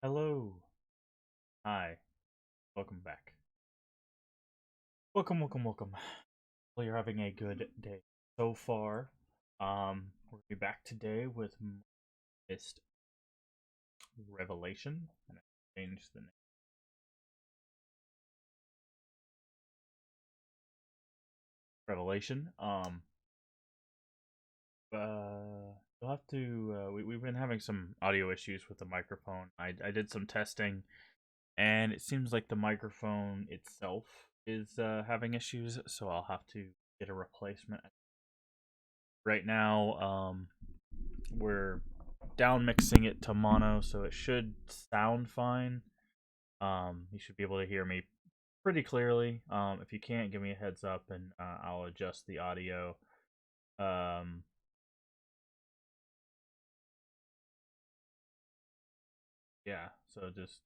Hello. Hi. Welcome back. Welcome. Well, you're having a good day so far. We're gonna be back today with Myst Revelation. And I changed the name. Revelation. You'll have to. We've been having some audio issues with the microphone. I did some testing, and it seems like the microphone itself is having issues. So I'll have to get a replacement. Right now, we're down mixing it to mono, so it should sound fine. You should be able to hear me pretty clearly. If you can't, give me a heads up, and I'll adjust the audio. Um, yeah, so just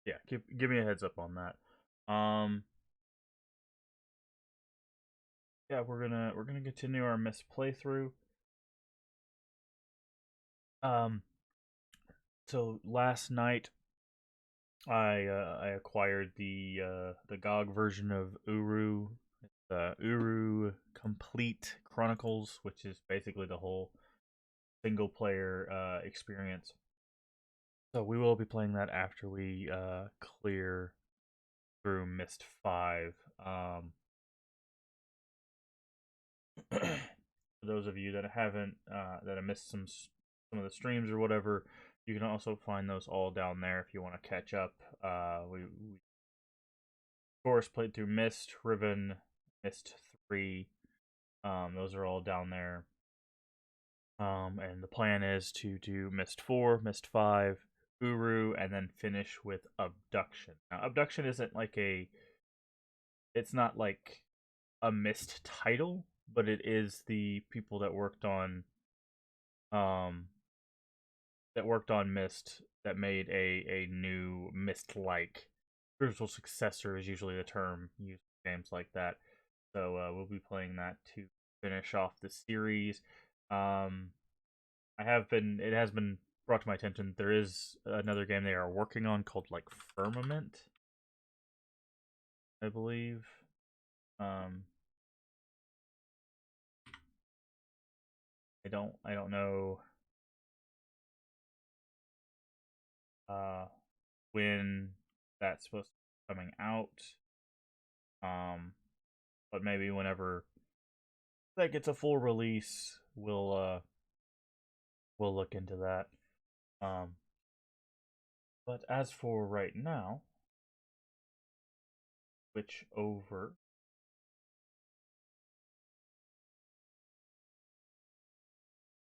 yeah, give me a heads up on that. Um, yeah, we're gonna continue our Myst playthrough. Um, so last night I acquired the GOG version of Uru. It's the Uru Complete Chronicles, which is basically the whole single player experience. So we will be playing that after we clear through Myst 5. For those of you that haven't that have missed some of the streams or whatever, you can also find those all down there if you want to catch up. We of course played through Myst, Riven, Myst 3. Those are all down there. And the plan is to do Myst 4, Myst 5, Uru, and then finish with Abduction. Now, Abduction isn't like it's not like a Myst title, but it is the people um, that worked on Myst that made a new Myst like spiritual successor is usually the term used in games like that. So we'll be playing that to finish off the series. Um, it has been brought to my attention there is another game they are working on called like Firmament, I believe. Um, I don't know uh when that's supposed to be coming out. Um, but maybe whenever that gets a full release, we'll look into that. Um, but as for right now, switch over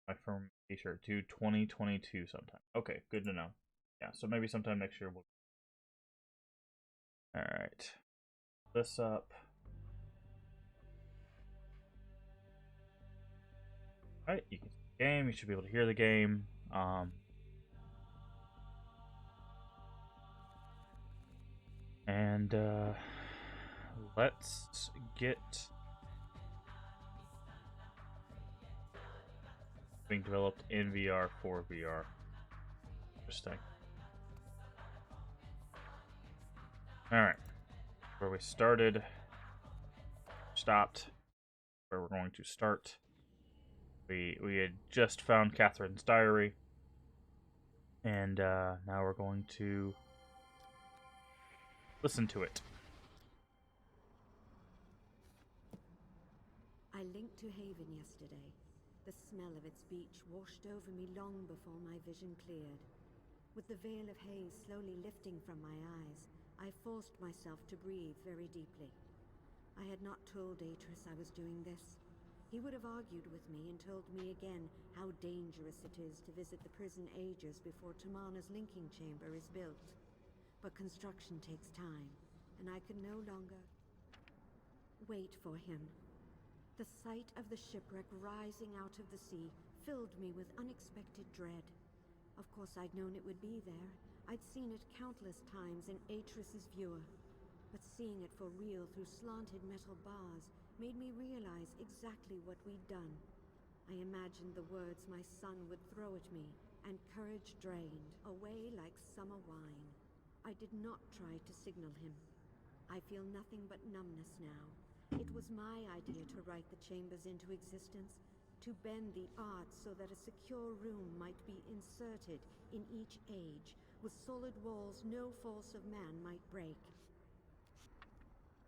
my firm t-shirt to 2022 sometime. Okay, good to know. Yeah, so maybe sometime next year we'll. All right, this up. All right, you can see the game. You should be able to hear the game. And let's get being developed in VR for VR. Interesting. All right, where we started, stopped. Where we're going to start. We had just found Catherine's diary, and now we're going to listen to it. I linked to Haven yesterday. The smell of its beach washed over me long before my vision cleared. With the veil of haze slowly lifting from my eyes, I forced myself to breathe very deeply. I had not told Atris I was doing this. He would have argued with me and told me again how dangerous it is to visit the prison ages before Tamana's linking chamber is built. But construction takes time, and I could no longer wait for him. The sight of the shipwreck rising out of the sea filled me with unexpected dread. Of course, I'd known it would be there. I'd seen it countless times in Atris's viewer. But seeing it for real through slanted metal bars made me realize exactly what we'd done. I imagined the words my son would throw at me and courage drained, away like summer wine. I did not try to signal him. I feel nothing but numbness now. It was my idea to write the chambers into existence, to bend the arts so that a secure room might be inserted in each age, with solid walls no force of man might break.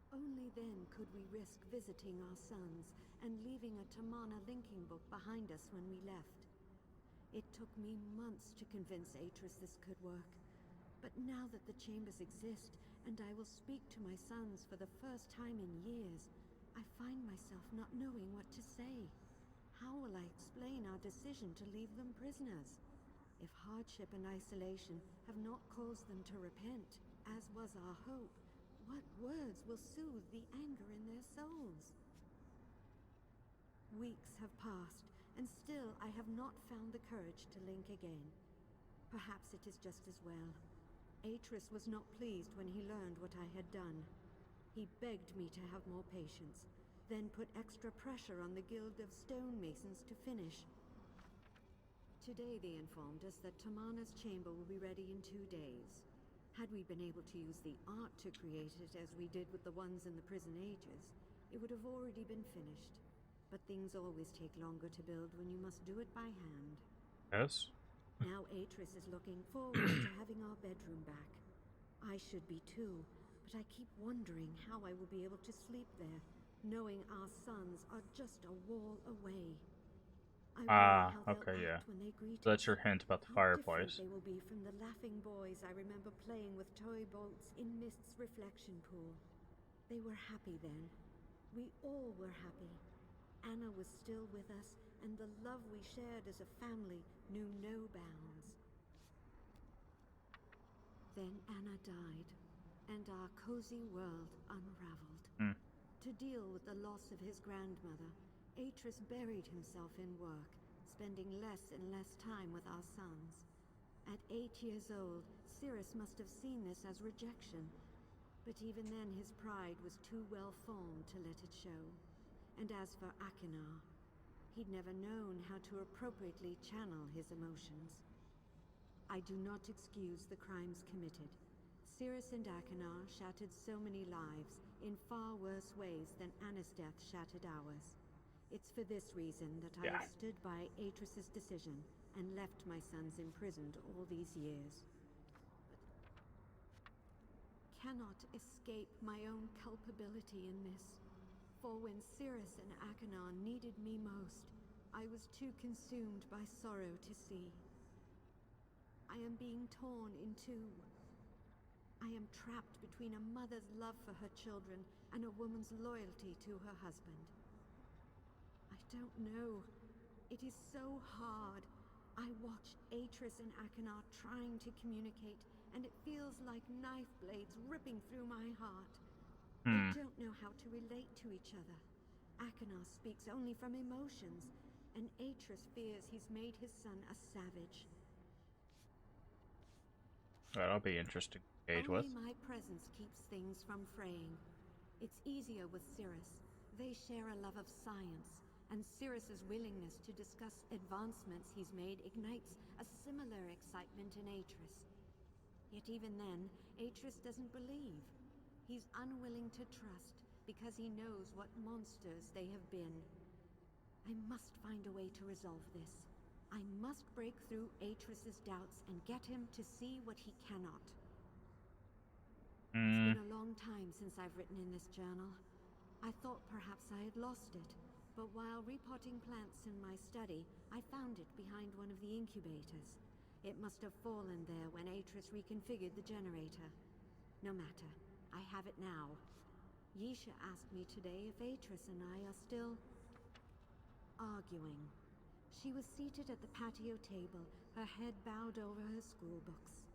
Only then could we risk visiting our sons and leaving a Tamana linking book behind us when we left. It took me months to convince Atris this could work. But now that the chambers exist, and I will speak to my sons for the first time in years, I find myself not knowing what to say. How will I explain our decision to leave them prisoners? If hardship and isolation have not caused them to repent, as was our hope, what words will soothe the anger in their souls? Weeks have passed, and still I have not found the courage to link again. Perhaps it is just as well. Atris was not pleased when he learned what I had done. He begged me to have more patience, then put extra pressure on the Guild of Stonemasons to finish. Today they informed us that Tamana's chamber will be ready in 2 days. Had we been able to use the art to create it as we did with the ones in the prison ages, it would have already been finished. But things always take longer to build when you must do it by hand. Yes? Now Atris is looking forward to having our bedroom back. I should be too, but I keep wondering how I will be able to sleep there, knowing our sons are just a wall away. I wonder how they'll okay, yeah. act when they greet So that's us. your hint about the How fireplace. different they will be from the laughing boys I remember playing with toy boats in Myst's reflection pool. They were happy then. We all were happy. Anna was still with us, and the love we shared as a family knew no bounds. Then Anna died, and our cozy world unraveled. To deal with the loss of his grandmother, Atris buried himself in work, spending less and less time with our sons. At 8 years old, Cirrus must have seen this as rejection, but even then his pride was too well formed to let it show. And as for Akinar, he'd never known how to appropriately channel his emotions. I do not excuse the crimes committed. Cirrus and Akinar shattered so many lives in far worse ways than Anna's death shattered ours. It's for this reason that I have stood by Atris's decision and left my sons imprisoned all these years. But cannot escape my own culpability in this. For when Cirrus and Akinar needed me most, I was too consumed by sorrow to see. I am being torn in two. I am trapped between a mother's love for her children and a woman's loyalty to her husband. I don't know. It is so hard. I watch Atris and Akinar trying to communicate, and it feels like knife blades ripping through my heart. They don't know how to relate to each other. Akinar speaks only from emotions, and Atris fears he's made his son a savage. That'll be interesting to engage with. Only my presence keeps things from fraying. It's easier with Cirrus. They share a love of science, and Cirrus's willingness to discuss advancements he's made ignites a similar excitement in Atris. Yet even then, Atris doesn't believe. He's unwilling to trust because he knows what monsters they have been. I must find a way to resolve this. I must break through Atris's doubts and get him to see what he cannot. It's been a long time since I've written in this journal. I thought perhaps I had lost it, but while repotting plants in my study, I found it behind one of the incubators. It must have fallen there when Atris reconfigured the generator. No matter. I have it now. Yisha asked me today if Atris and I are still arguing. She was seated at the patio table, her head bowed over her school books.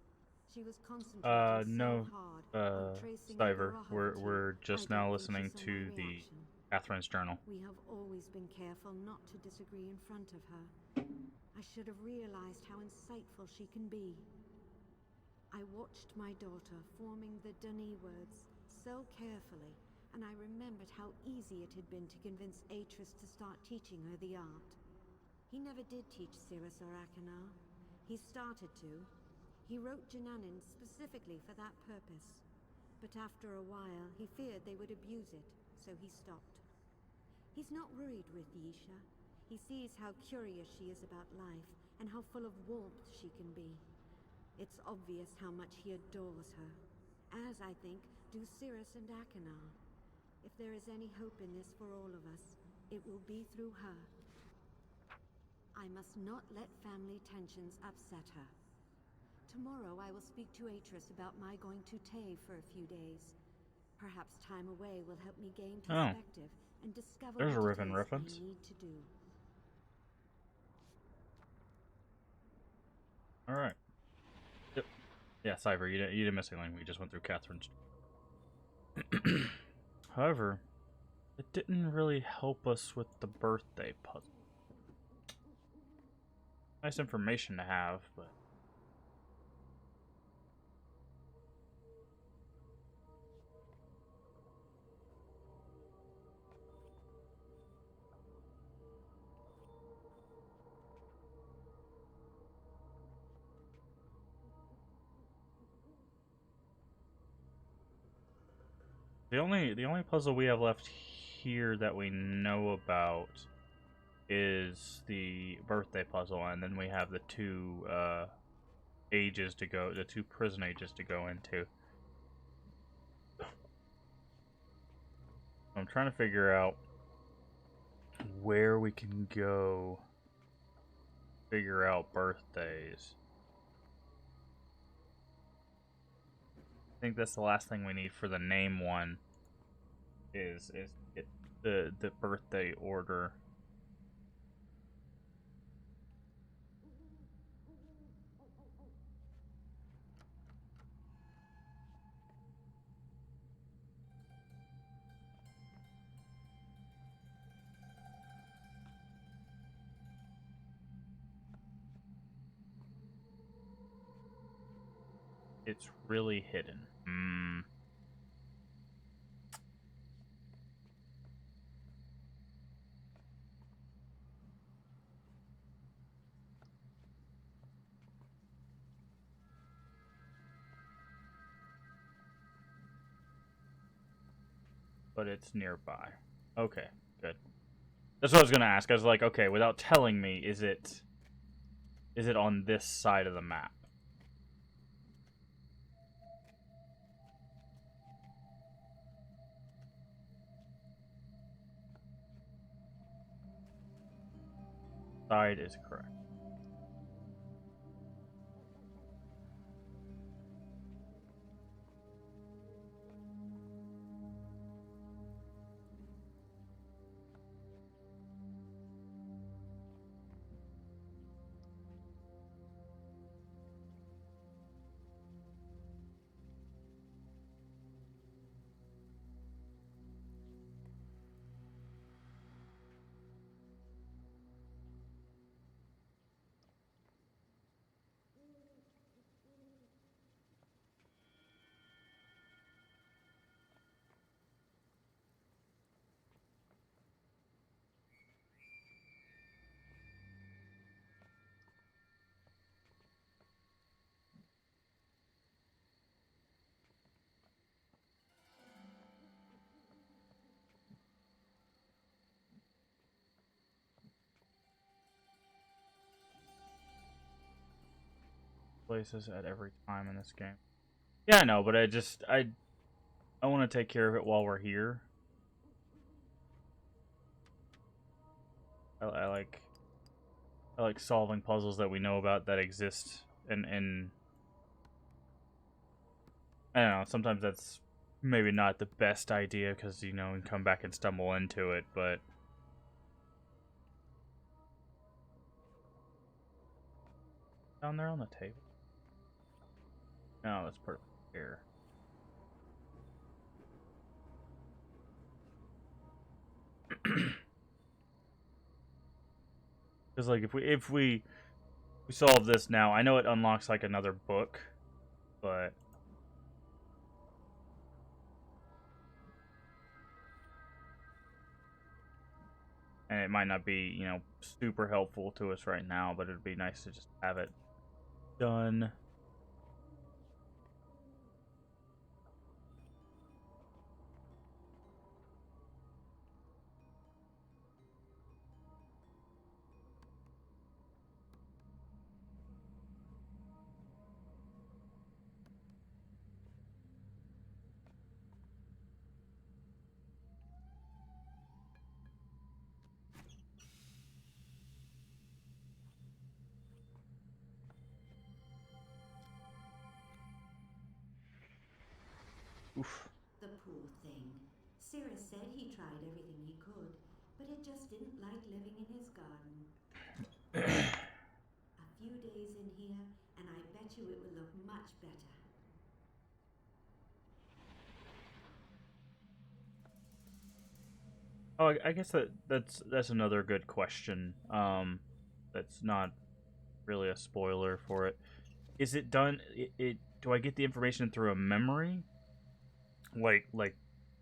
She was concentrating No, so hard on tracing a Stiver. Gorohoff We're I just got now anxious listening on to my the reaction. Catherine's journal. We have always been careful not to disagree in front of her. I should have realized how insightful she can be. I watched my daughter forming the Dunny words so carefully, and I remembered how easy it had been to convince Atris to start teaching her the art. He never did teach Cirrus or Akinar. He started to. He wrote Jananin specifically for that purpose. But after a while, he feared they would abuse it, so he stopped. He's not worried with Yisha. He sees how curious she is about life, and how full of warmth she can be. It's obvious how much he adores her. As, I think, do Cirrus and Achenar. If there is any hope in this for all of us, it will be through her. I must not let family tensions upset her. Tomorrow I will speak to Atris about my going to Tay for a few days. Perhaps time away will help me gain perspective and discover there's a what Riven it is reference. I need to do. Alright. Yep. Yeah, Cypher, you didn't miss anything. We just went through Catherine's. However, it didn't really help us with the birthday puzzle. Nice information to have, but... The only puzzle we have left here that we know about is the birthday puzzle, and then we have the two ages to go, the two prison ages to go into. I'm trying to figure out where we can go figure out birthdays. I think that's the last thing we need for the name one is get the birthday order. It's really hidden. But it's nearby. Okay, good. That's what I was gonna ask. I was like, okay, without telling me, is it on this side of the map? Side is correct. Places at every time in this game. Yeah, I know, but I want to take care of it while we're here. I like solving puzzles that we know about that exist, and I don't know. Sometimes that's maybe not the best idea because you know, and come back and stumble into it, but down there on the table. No, that's perfect here. Because like if we solve this now, I know it unlocks like another book, but and it might not be, you know, super helpful to us right now, but it'd be nice to just have it done. Oof. The poor thing. Cyrus said he tried everything he could, but it just didn't like living in his garden. A few days in here, and I bet you it will look much better. Oh, I guess that's another good question. That's not really a spoiler for it. Is it done? Do I get the information through a memory, like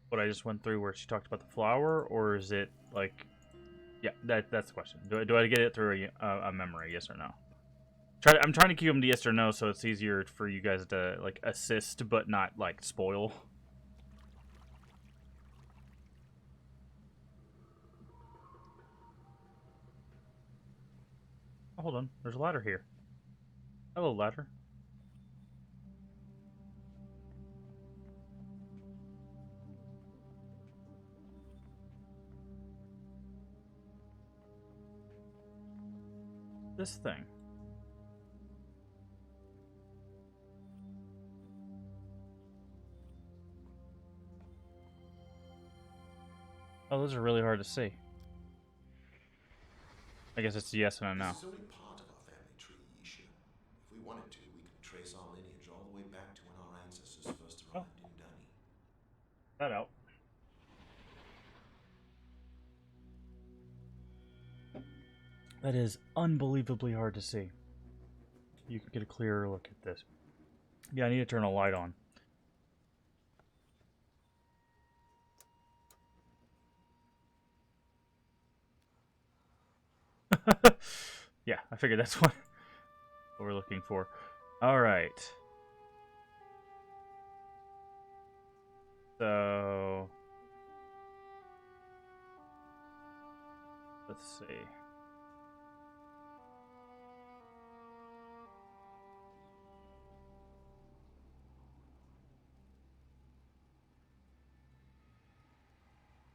what I just went through, where she talked about the flower, or is it like, yeah, that's the question. Do I get it through a memory? Yes or no? I'm trying to keep them to yes or no, so it's easier for you guys to like assist, but not like spoil. Oh, hold on, there's a ladder here. Hello, ladder. This thing. Oh, those are really hard to see. I guess it's a yes and a no. This is only part of our family tree, Yisha. If we wanted to, we could trace our lineage all the way back to when our ancestors first Oh, arrived in Dunny. that out. That is unbelievably hard to see. You can get a clearer look at this. Yeah, I need to turn a light on. Yeah, I figured that's what we're looking for. All right. So let's see.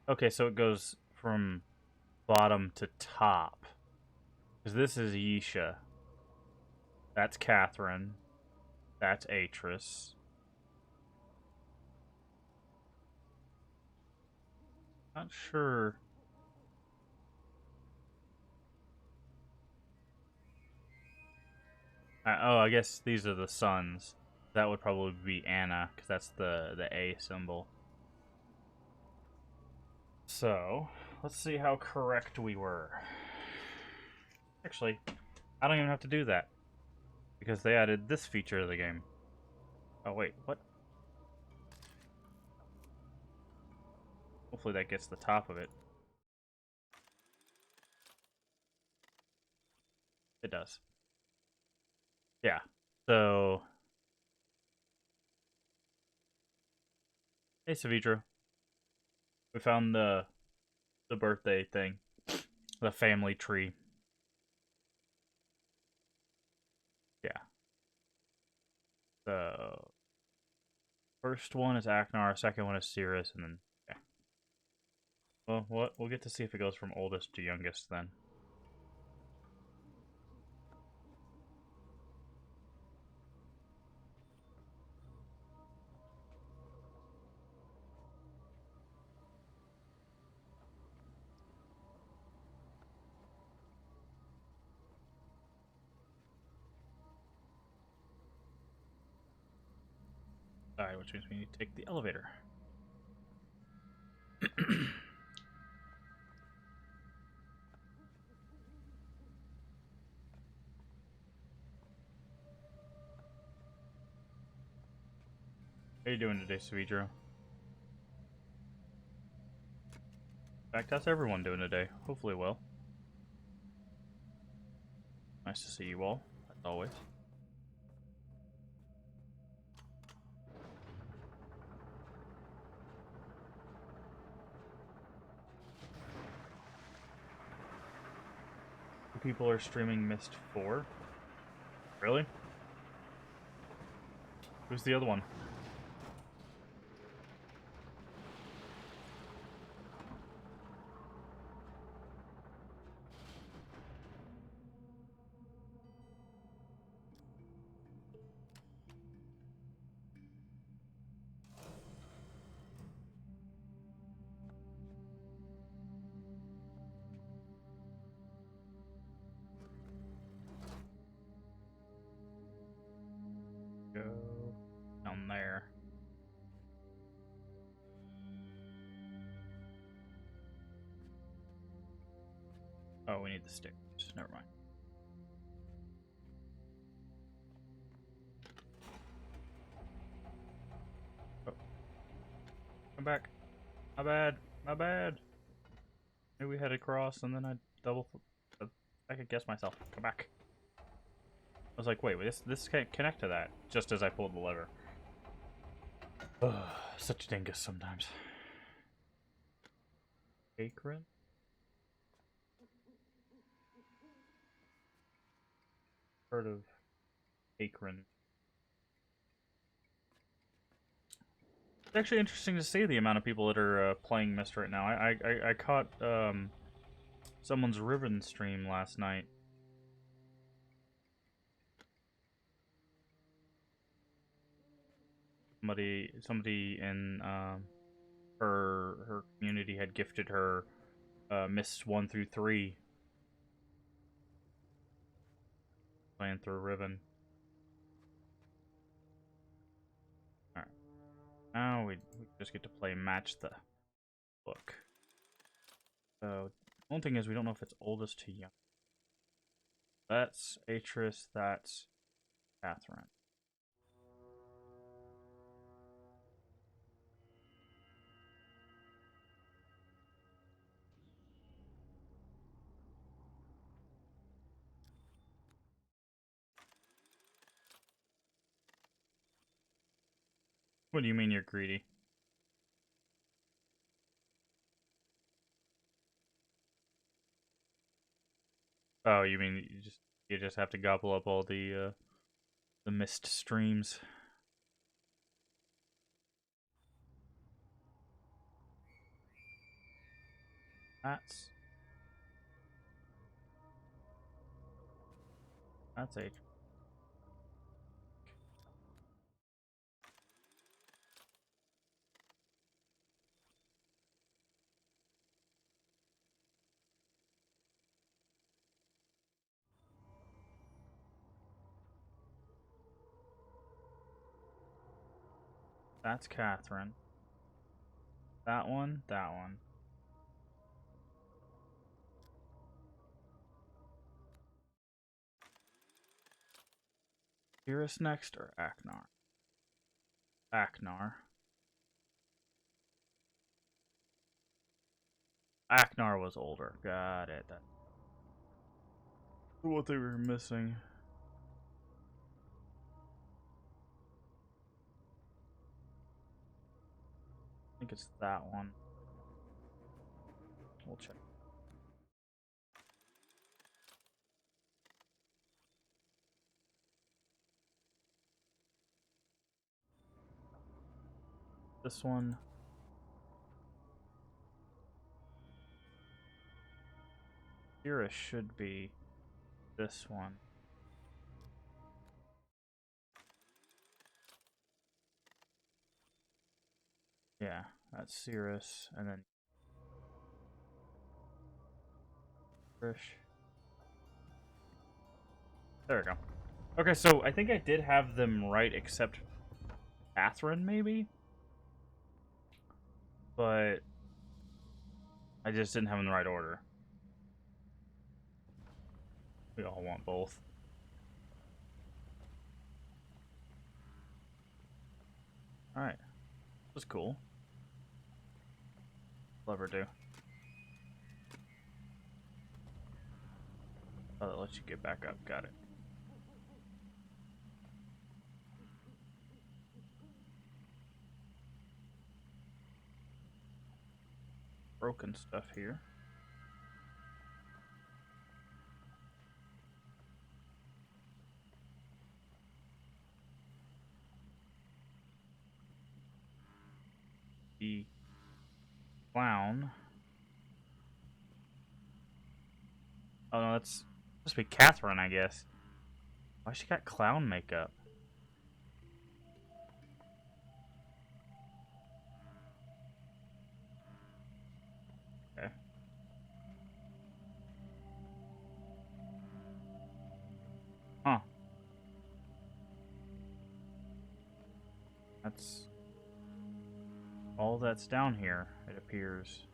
Okay, so it goes from bottom to top. Because this is Yisha. That's Catherine. That's Atris. Not sure. Oh, I guess these are the sons. That would probably be Anna, because that's the A symbol. So, let's see how correct we were. Actually, I don't even have to do that, because they added this feature to the game. Oh, wait, what? Hopefully that gets the top of it. It does. Yeah. So, hey, Savitra. We found the birthday thing. The family tree. Yeah. So, first one is Aknar, second one is Cirrus, and then, yeah. Well, we'll get to see if it goes from oldest to youngest then. Alright, which means we need to take the elevator. How you doing today, Savidro? In fact, how's everyone doing today? Hopefully well. Nice to see you all, as always. people are streaming Myst 4. Really? Who's the other one? Go down there. Oh, we need the stairs. Never mind. Oh. Come back. My bad. My bad. Maybe we headed across and then I double... I could guess myself. Come back. I was like, wait, this can't connect to that. Just as I pulled the lever. Ugh, such a dingus sometimes. Akron? Heard of Akron. It's actually interesting to see the amount of people that are playing Myst right now. I caught someone's Riven stream last night. Somebody in her community had gifted her Myst 1 through 3, playing through Riven. Alright. Now we just get to play Match the Book. So, one thing is we don't know if it's oldest to young. That's Atris, that's Catherine. What do you mean you're greedy? Oh, you mean you just have to gobble up all the Myst streams? That's Atris. That's Catherine. That one, that one. Cirrus next or Aknar? Aknar. Aknar was older. Got it. That's what they were missing. I think it's that one. We'll check. This one. Cirrus should be this one. Yeah, that's Cirrus, and then Trish. There we go. Okay, so I think I did have them right, except Catherine, maybe? But I just didn't have them in the right order. We all want both. Alright. That was cool. Lever do. Oh, that lets you get back up. Got it. Broken stuff here. the clown. Oh no, that's supposed to be Catherine, I guess. Why she got clown makeup? Okay. Huh. That's all that's down here, it appears.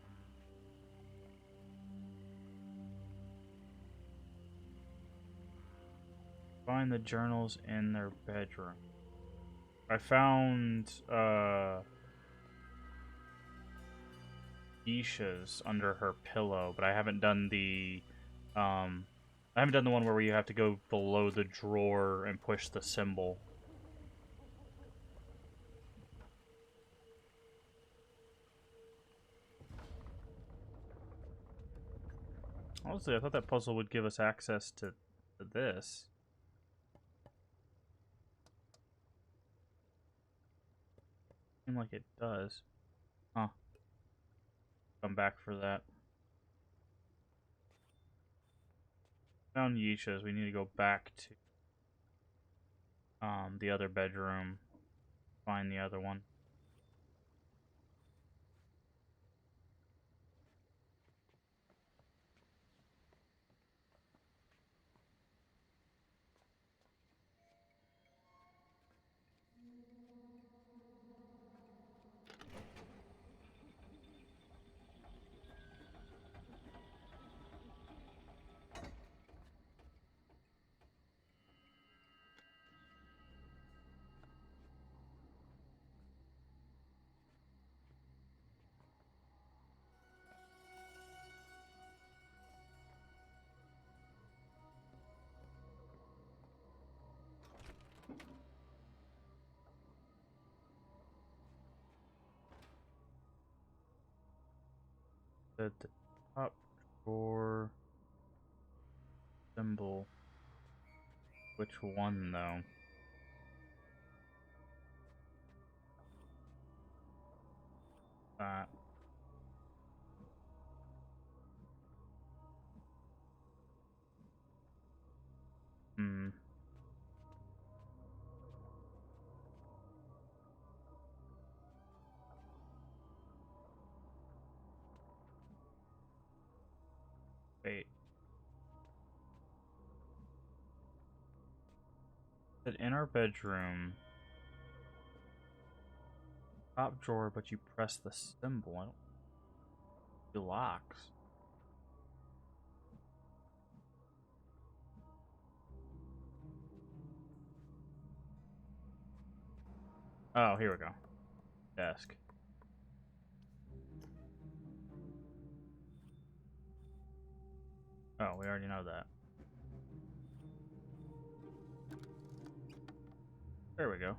Find the journals in their bedroom. I found Isha's under her pillow, but I haven't done the one where you have to go below the drawer and push the symbol. Honestly, I thought that puzzle would give us access to this. Seems like it does. Huh. Come back for that. Found Yisha's. We need to go back to the other bedroom. Find the other one. At the top drawer symbol. Which one though? That. Hmm. Wait. That in our bedroom. Top drawer, but you press the symbol. I don't. It locks. Oh, here we go. Desk. Oh, we already know that. There we go.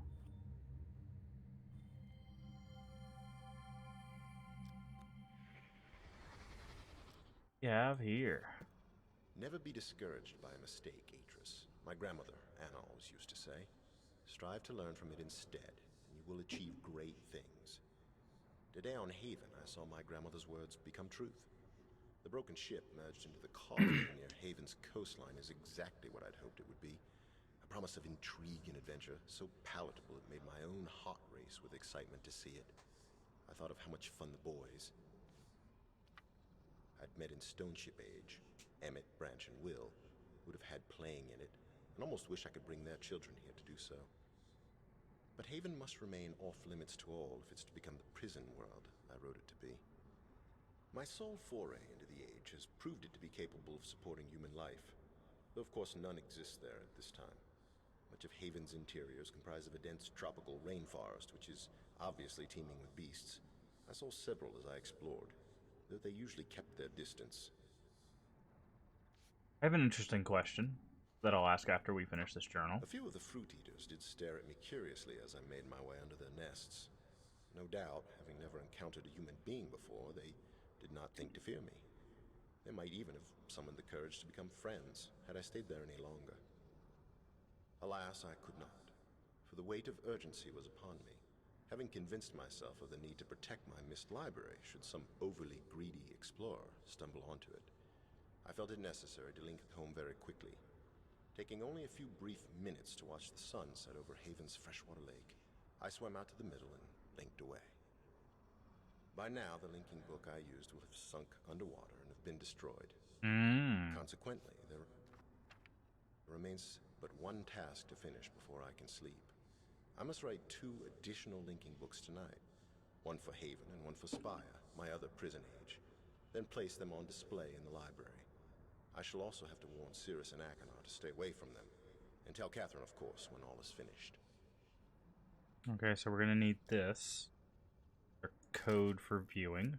You have here. Never be discouraged by a mistake, Atris. My grandmother, Anna, always used to say. Strive to learn from it instead, and you will achieve great things. Today on Haven, I saw my grandmother's words become truth. The broken ship merged into the causeway near Haven's coastline is exactly what I'd hoped it would be. A promise of intrigue and adventure, so palatable it made my own heart race with excitement to see it. I thought of how much fun the boys I'd met in Stoneship Age, Emmett, Branch, and Will, would have had playing in it, and almost wish I could bring their children here to do so. But Haven must remain off-limits to all if it's to become the prison world I wrote it to be. My sole foray into the Age has proved it to be capable of supporting human life, though of course none exists there at this time. Much of Haven's interior is comprised of a dense tropical rainforest, which is obviously teeming with beasts. I saw several as I explored, though they usually kept their distance. I have an interesting question that I'll ask after we finish this journal. A few of the fruit eaters did stare at me curiously as I made my way under their nests. No doubt, having never encountered a human being before, they did not think to fear me. They might even have summoned the courage to become friends, had I stayed there any longer. Alas, I could not, for the weight of urgency was upon me. having convinced myself of the need to protect my Myst library should some overly greedy explorer stumble onto it. I felt it necessary to link home very quickly, taking only a few brief minutes to watch the sun set over Haven's freshwater lake. I swam out to the middle and linked away. By now, the linking book I used will have sunk underwater and have been destroyed. Consequently, there remains but one task to finish before I can sleep. I must write 2 additional linking books tonight, one for Haven and one for Spire, my other prison age, then place them on display in the library. I shall also have to warn Cirrus and Achenar to stay away from them, and tell Catherine, of course, when all is finished. Okay, so we're gonna need this. Our code for viewing.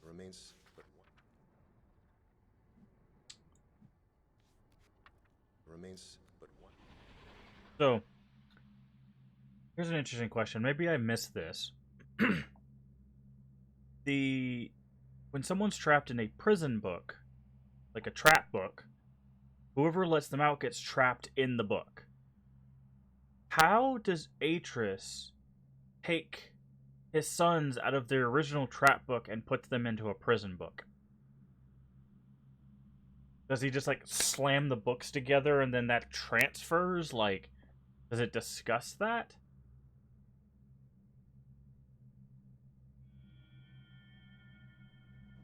Remains but one. Remains but one. So, here's an interesting question. Maybe I missed this. When someone's trapped in a prison book, like a trap book, whoever lets them out gets trapped in the book. How does Atris take his sons out of their original trap book and put them into a prison book? Does he just, like, slam the books together and then that transfers? Like, does it discuss that?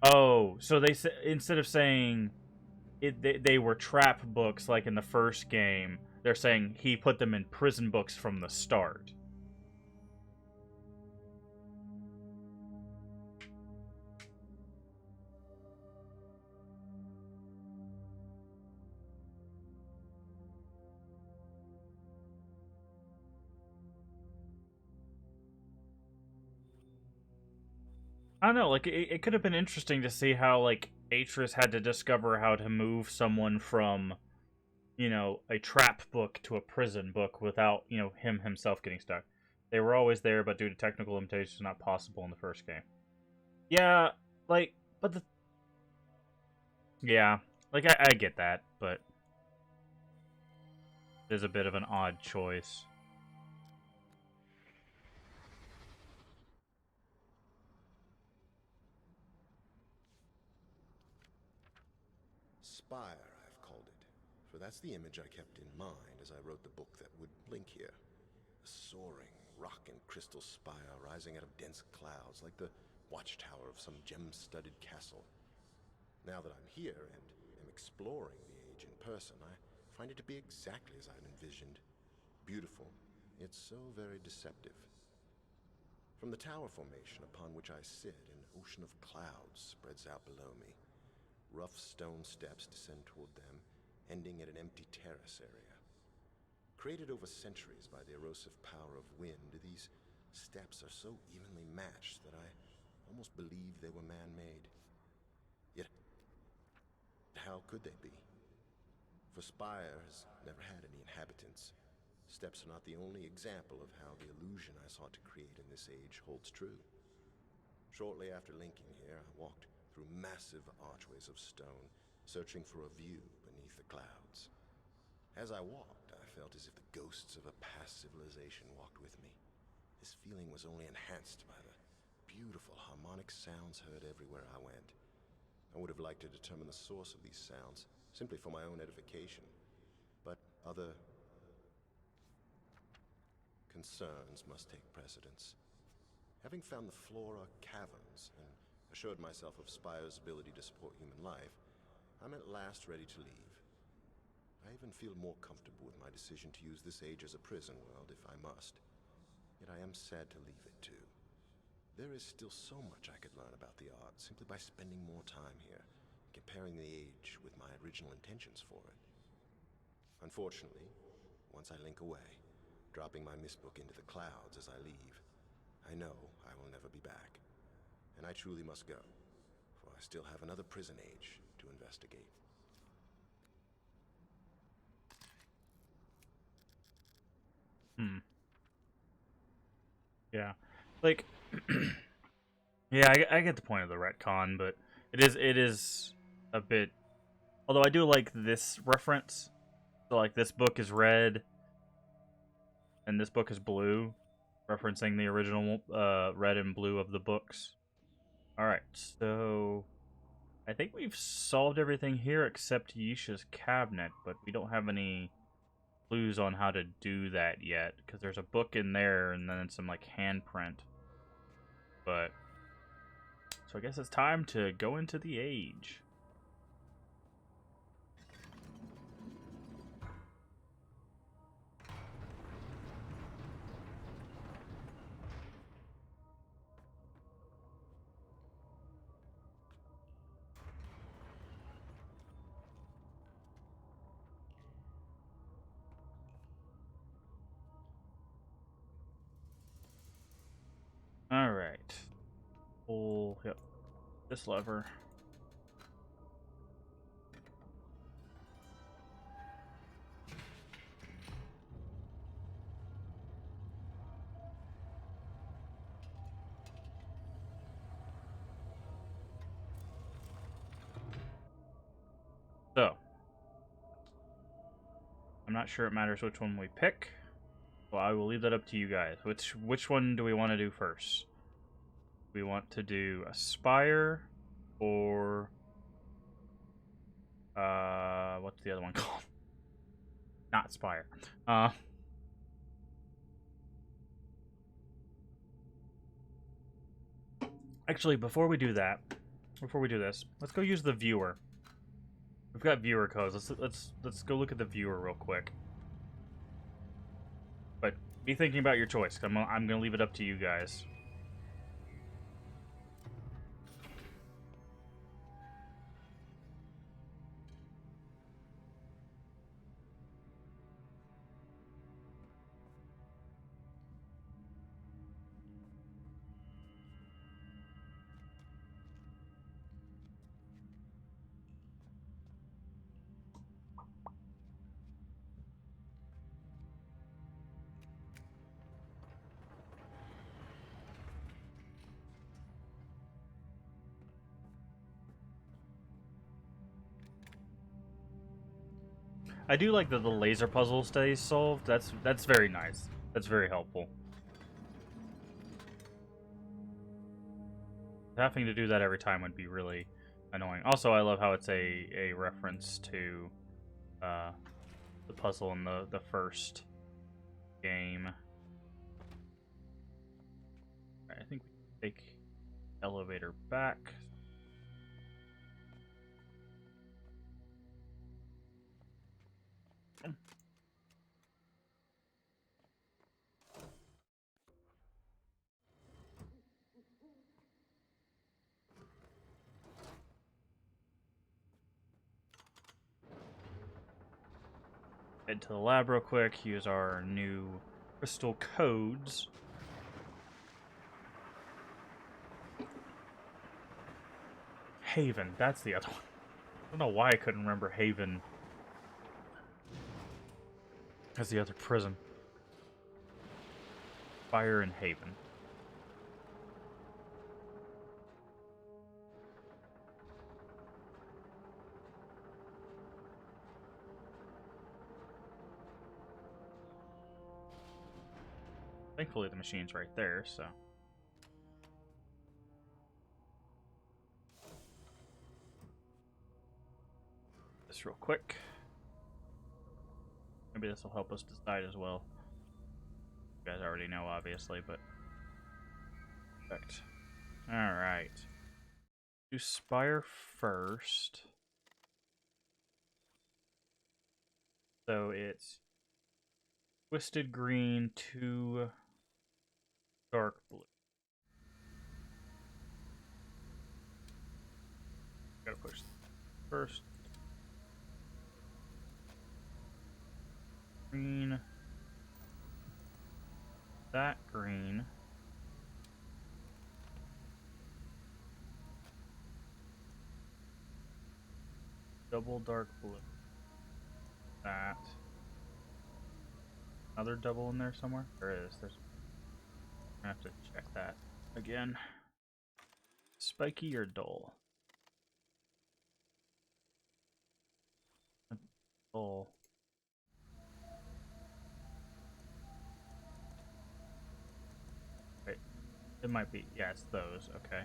Oh, so instead of saying they were trap books like in the first game, they're saying he put them in prison books from the start. I don't know, like, it could have been interesting to see how, like, Atris had to discover how to move someone from, you know, a trap book to a prison book without, you know, him himself getting stuck. They were always there, but due to technical limitations, not possible in the first game. Yeah, like, but yeah, like, I get that, but there's a bit of an odd choice. Spire, I've called it, for that's the image I kept in mind as I wrote the book that would link here. A soaring rock and crystal spire rising out of dense clouds like the watchtower of some gem-studded castle. Now that I'm here and am exploring the age in person, I find it to be exactly as I'd envisioned. Beautiful, yet so very deceptive. From the tower formation upon which I sit, an ocean of clouds spreads out below me. Rough stone steps descend toward them, ending at an empty terrace area. Created over centuries by the erosive power of wind, these steps are so evenly matched that I almost believe they were man-made. Yet, how could they be? For Spire has never had any inhabitants. Steps are not the only example of how the illusion I sought to create in this age holds true. Shortly after linking here, I walked through massive archways of stone, searching for a view beneath the clouds. As I walked, I felt as if the ghosts of a past civilization walked with me. This feeling was only enhanced by the beautiful harmonic sounds heard everywhere I went. I would have liked to determine the source of these sounds, simply for my own edification, but other concerns must take precedence. Having found the flora caverns and assured myself of Spire's ability to support human life, I'm at last ready to leave. I even feel more comfortable with my decision to use this age as a prison world if I must. Yet I am sad to leave it too. There is still so much I could learn about the art simply by spending more time here, comparing the age with my original intentions for it. Unfortunately, once I link away, dropping my Myst book into the clouds as I leave, I know I will never be back. And I truly must go, for I still have another prison age to investigate. Yeah. Like, yeah, I get the point of the retcon, but it is a bit. Although I do like this reference. So, like, this book is red. and this book is blue, referencing the original red and blue of the books. Alright, so I think we've solved everything here except Yisha's cabinet, but we don't have any clues on how to do that yet, because there's a book in there and then some like handprint. But so I guess it's time to go into the age. Alright. Pull, yep, this lever. So, I'm not sure it matters which one we pick. Well, I will leave that up to you guys. Which one do we want to do first? We want to do a spire or what's the other one called? Not spire. Actually, before we do this, let's go use the viewer. We've got viewer codes. Let's go look at the viewer real quick. But be thinking about your choice. I'm gonna leave it up to you guys. I do like that the laser puzzle stays solved. That's very nice. That's very helpful. Having to do that every time would be really annoying. Also, I love how it's a reference to the puzzle in the first game. Right, I think we can take elevator back. Head to the lab real quick, use our new crystal codes. Haven, that's the other one. I don't know why I couldn't remember Haven as the other prison. Fire and Haven. Thankfully the machine's right there, so... This real quick. Maybe this will help us decide as well. You guys already know, obviously, but... Perfect. Alright. Do Spire first. So it's... Twisted green to... dark blue. Gotta push first. Green. That green. Double dark blue. That. Another double in there somewhere? There is. There's. I have to check that again. Spiky or dull? Dull. It might be. Yeah, it's those. Okay.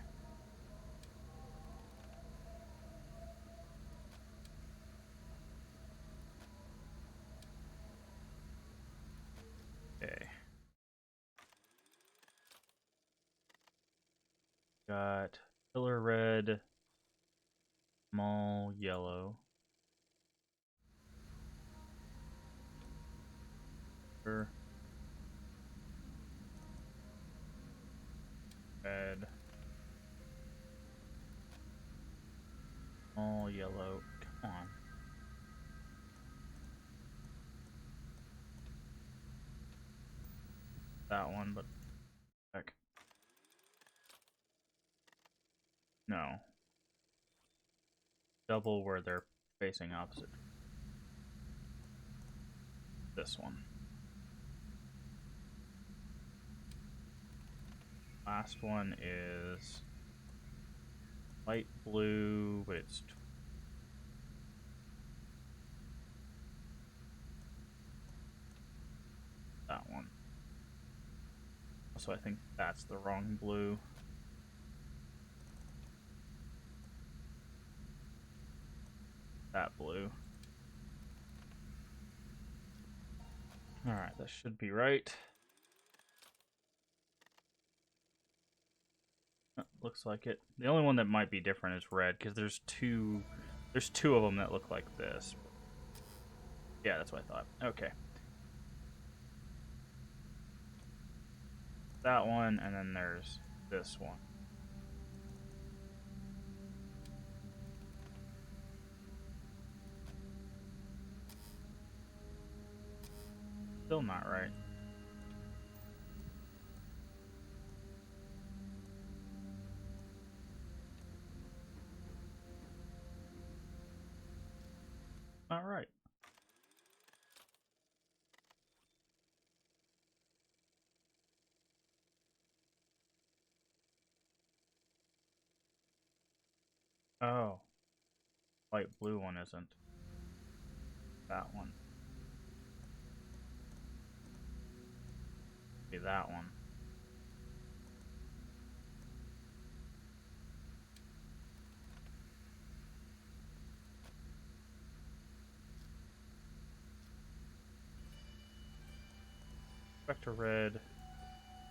Okay. Got pillar red, small yellow. Red, small yellow. Come on. That one, but heck. No. Double where they're facing opposite. This one. Last one is light blue, but it's that one. So I think that's the wrong blue. That blue. Alright, that should be right. Looks like it. The only one that might be different is red, because there's two of them that look like this. Yeah, that's what I thought. Okay. That one, and then there's this one. Still not right. Not right. Oh. Light blue one isn't. That one. Be that one. Back to red.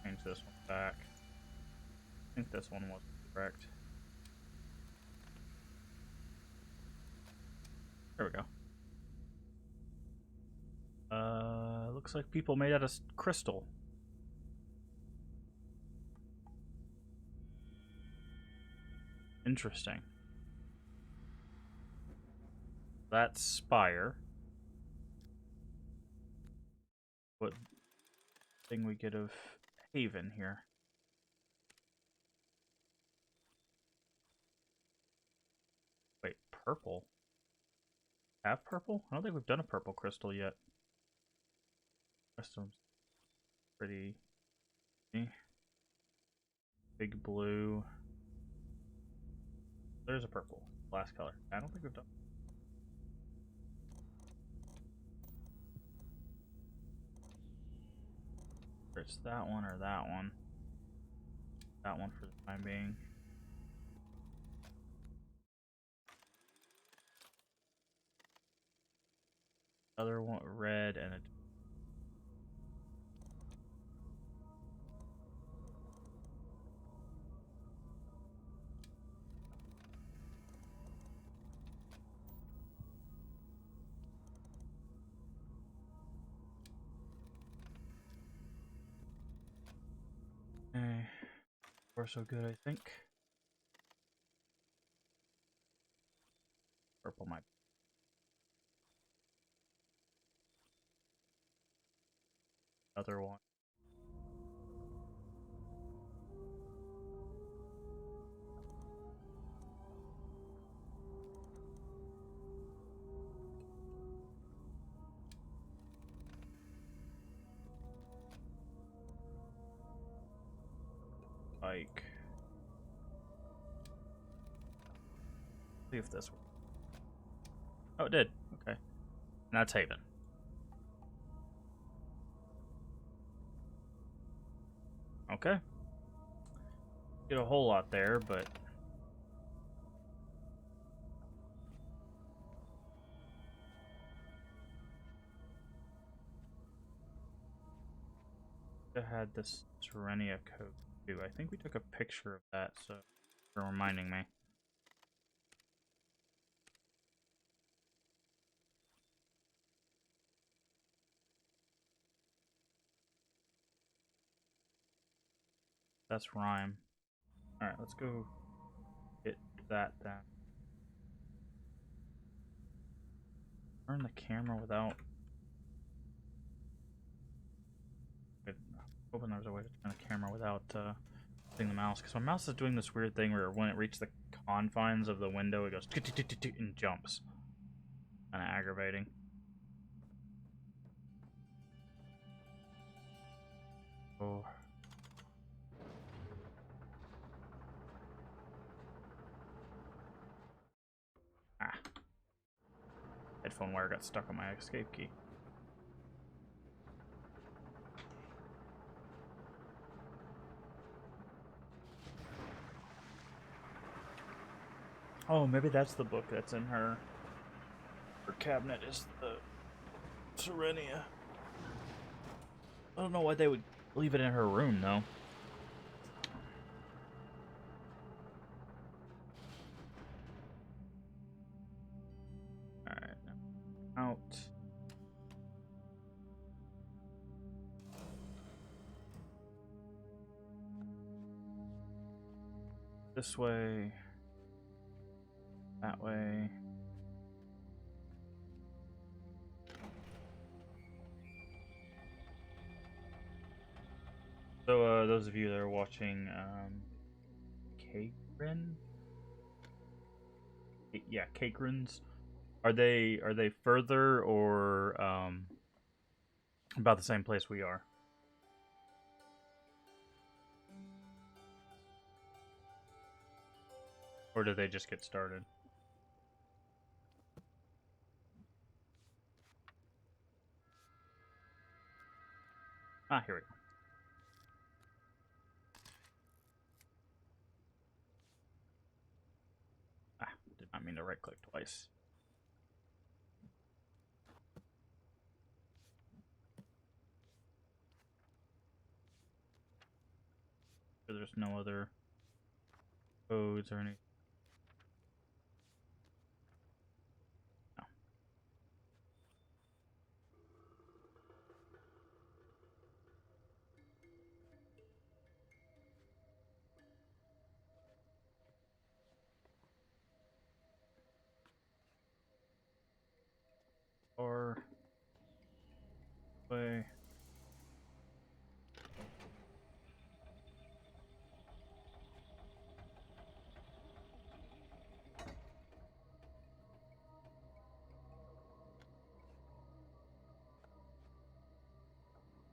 Change this one back. I think this one was correct. There we go. Looks like people made out of crystal. Interesting. That's Spire. What thing we get of Haven here? Wait, purple? Have purple? I don't think we've done a purple crystal yet. Crystal's pretty. Big blue. There's a purple. Last color. I don't think we've done. It's that one or that one. That one for the time being. Other one, red and a. Far so good, I think. Purple might. Other one. Like. See if this works. Oh, it did. Okay. And that's Haven. Okay. Get a whole lot there, but I had this Serenia code too. I think we took a picture of that, so for reminding me. That's rhyme. Alright, let's go get that then. Turn the camera without. I'm hoping there's a way to turn the camera without using the mouse, because my mouse is doing this weird thing where when it reaches the confines of the window, it goes and jumps. Kind of aggravating. Oh. Ah. Headphone wire got stuck on my escape key. Oh, maybe that's the book that's in her cabinet, is the Serenia. I don't know why they would leave it in her room, though. Alright, out. This way. That way. So, those of you that are watching, Cakrin? Yeah, Cakrins. Are they further or about the same place we are? Or did they just get started? Ah, here we go. Ah, did not mean to right click twice. There's no other codes or anything. No. Or way.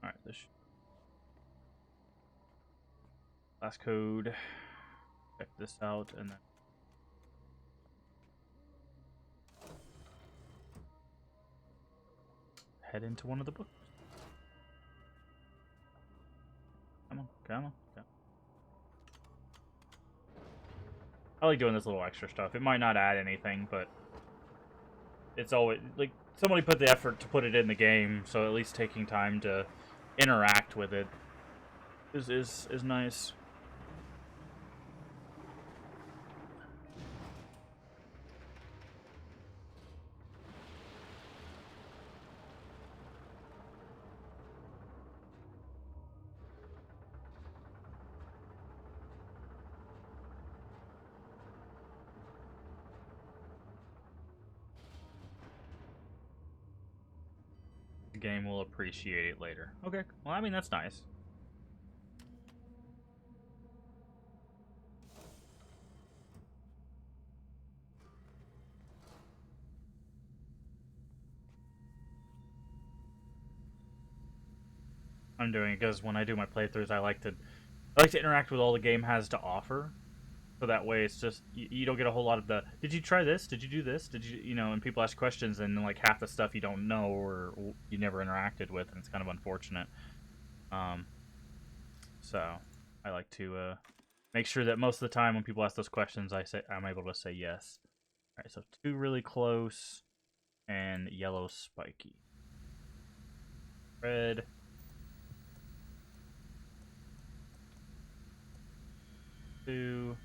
Alright, this last code. Check this out and then head into one of the books. Come on, come on, come on. I like doing this little extra stuff. It might not add anything, but it's always like somebody put the effort to put it in the game, so at least taking time to interact with it is nice. The game will appreciate it later. Okay, well, I mean, that's nice. I'm doing it because when I do my playthroughs, I like to interact with all the game has to offer. So that way, it's just you don't get a whole lot of the. Did you try this? Did you do this? Did you and people ask questions and like half the stuff you don't know or you never interacted with, and it's kind of unfortunate. So I like to make sure that most of the time when people ask those questions, I'm able to say yes. All right, so 2 really close, and yellow spiky. Red. Two.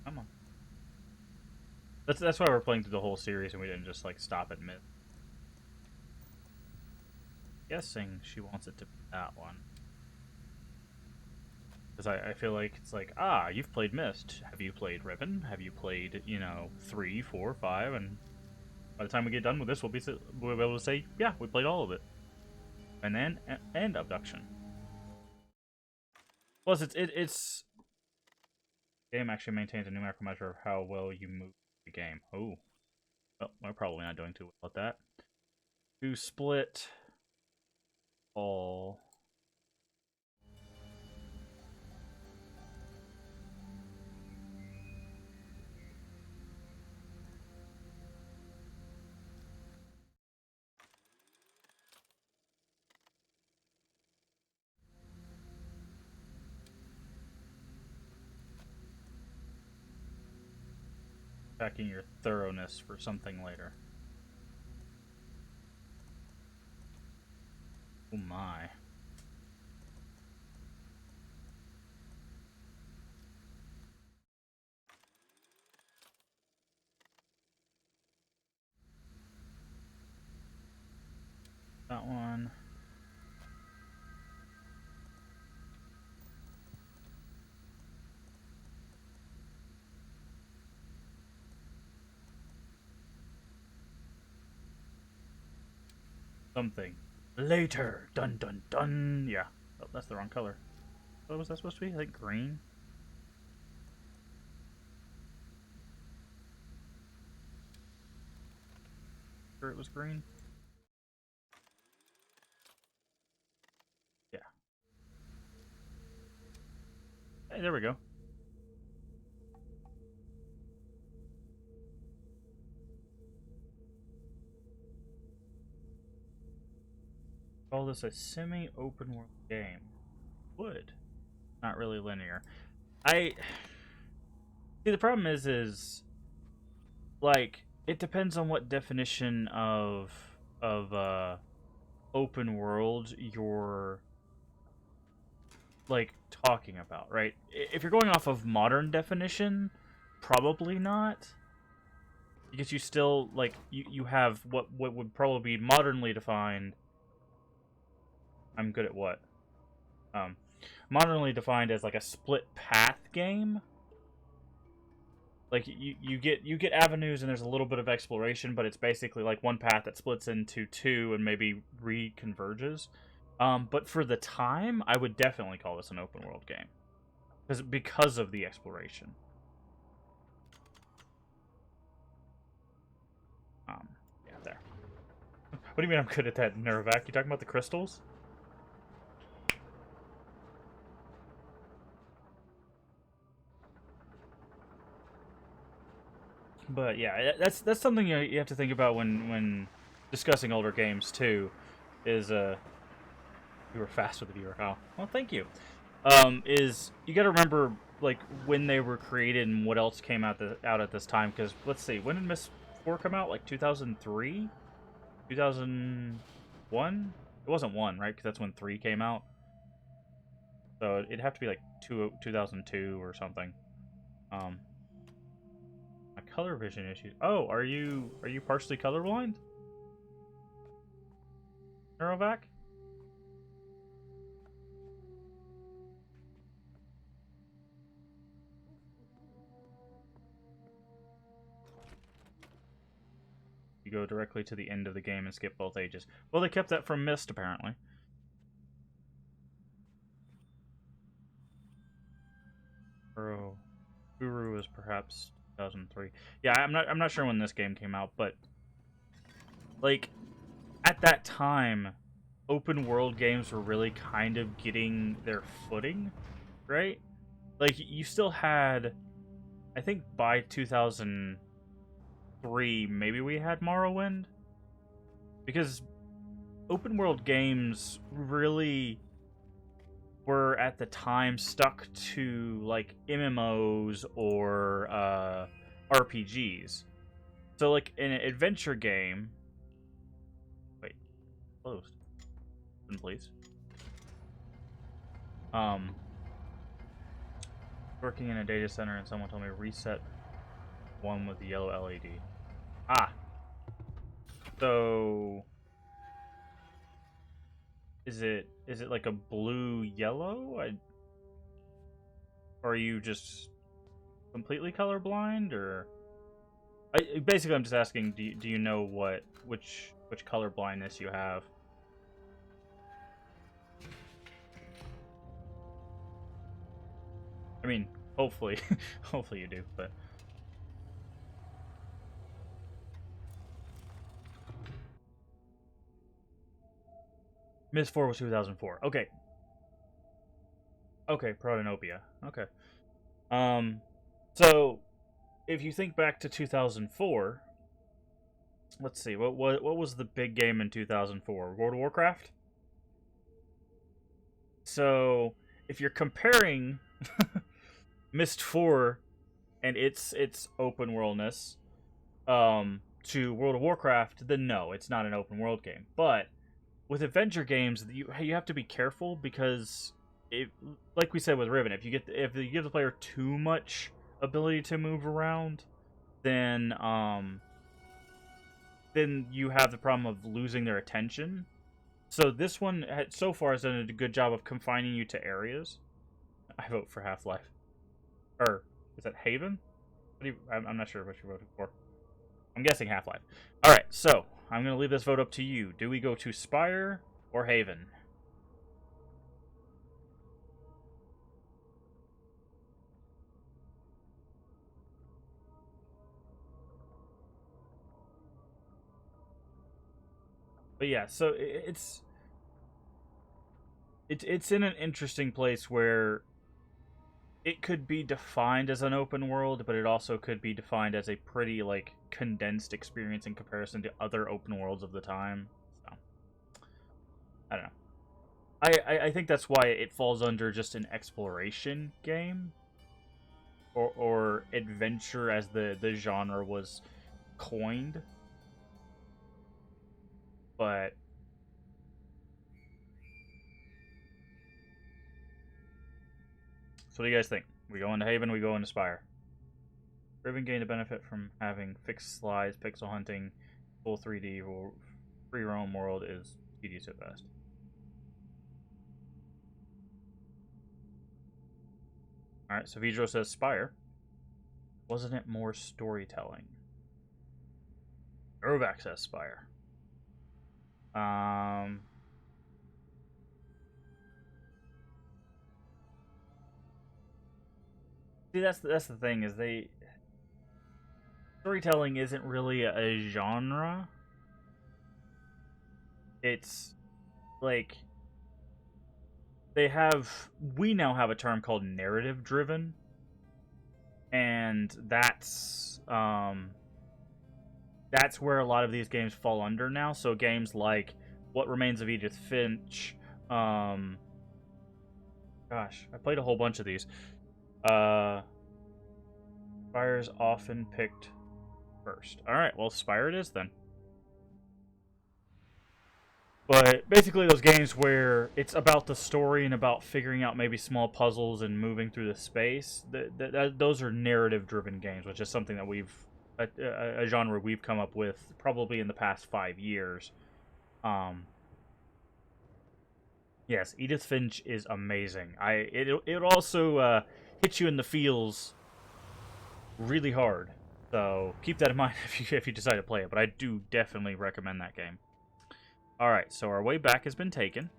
Come on. That's why we're playing through the whole series and we didn't just like stop at Myst. Guessing she wants it to be that one. Because I feel like it's like, you've played Myst. Have you played Ribbon? Have you played, 3, 4, 5? And by the time we get done with this, we'll be able to say, yeah, we played all of it. And then, and Abduction. Plus, it's game actually maintains a numerical measure of how well you move the game. Oh. Well, we're probably not doing too well at that. 2 split. All. Checking your thoroughness for something later. Oh my. That one. Something. Later. Dun dun dun. Yeah. Oh, that's the wrong color. What was that supposed to be? I think green? Sure it was green? Yeah. Hey, there we go. Call this a semi-open world game. Would. Not really linear. See, the problem is like, it depends on what definition of open world you're like talking about, right? If you're going off of modern definition, probably not, because you still like you have what would probably be modernly defined. I'm good at what? Modernly defined as like a split path game. Like you get avenues and there's a little bit of exploration, but it's basically like one path that splits into 2 and maybe reconverges. But for the time, I would definitely call this an open world game because of the exploration. Yeah, there. What do you mean I'm good at that, Neurovac? You talking about the crystals? But yeah, that's something you have to think about when discussing older games too. Is you were fast with the viewer. Oh, well, thank you. Is you got to remember like when they were created and what else came out at this time. Because let's see, when did Myst 4 come out? Like 2003, 2001. It wasn't 1, right? Because that's when 3 came out. So it'd have to be like 2002 or something. My color vision issues. Oh, are you partially colorblind, Neurovac? You go directly to the end of the game and skip both ages. Well, they kept that from Myst, apparently. Guru is perhaps 2003. Yeah, I'm not sure when this game came out, but like at that time, open world games were really kind of getting their footing, right? Like you still had, I think by 2003, maybe we had Morrowind, because open world games really were at the time stuck to like MMOs or RPGs. So like in an adventure game, wait, closed. Open, please. Working in a data center and someone told me reset one with the yellow LED. Ah, so is it like a blue yellow? Or are you just completely colorblind, or basically I'm just asking, do you know which color blindness you have? I mean, hopefully hopefully you do, but Myst 4 was 2004. Okay. Okay, Protonopia. Okay. So if you think back to 2004, let's see, what was the big game in 2004? World of Warcraft? So, if you're comparing Myst 4 and its open worldness to World of Warcraft, then no, it's not an open world game. But with adventure games, you have to be careful because like we said with Riven, if you give the player too much ability to move around, then you have the problem of losing their attention. So this one so far has done a good job of confining you to areas. I vote for Half-Life. Or is that Haven? I'm not sure what you voted for. I'm guessing Half-Life. All right, so I'm going to leave this vote up to you. Do we go to Spire or Haven? But yeah, so it's in an interesting place where it could be defined as an open world, but it also could be defined as a pretty like condensed experience in comparison to other open worlds of the time. So I don't know. I think that's why it falls under just an exploration game, or adventure as the genre was coined. But so what do you guys think? We go into Haven, we go into Spire. Riven gained a benefit from having fixed slides, pixel hunting, full 3D, or free roam world is tedious at best. Alright, so Vidro says Spire. Wasn't it more storytelling? Novak says Spire. See, that's the thing, is storytelling isn't really a genre. It's like we now have a term called narrative driven, and that's where a lot of these games fall under now. So games like What Remains of Edith Finch, gosh, I played a whole bunch of these. Spire's often picked first. Alright, well, Spire it is then. But basically those games where it's about the story and about figuring out maybe small puzzles and moving through the space, those are narrative-driven games, which is something that a genre we've come up with probably in the past 5 years. Yes, Edith Finch is amazing. It also hits you in the feels really hard. So keep that in mind if you decide to play it. But I do definitely recommend that game. All right, so our way back has been taken.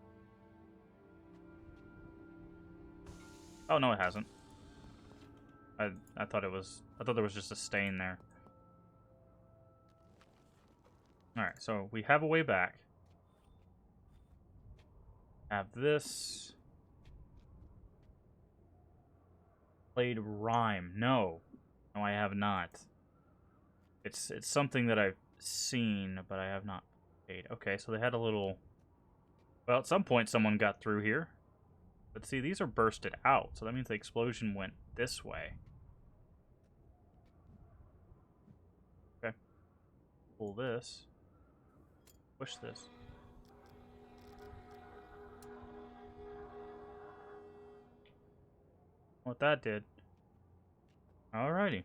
Oh no, it hasn't. I thought there was just a stain there. All right, so we have a way back. Have this. Played Rhyme. No, I have not. It's something that I've seen, but I have not played. Okay, so they had a little Well, at some point someone got through here. But see, these are bursted out, so that means the explosion went this way. Okay. Pull this. Push this. What that did. Alrighty.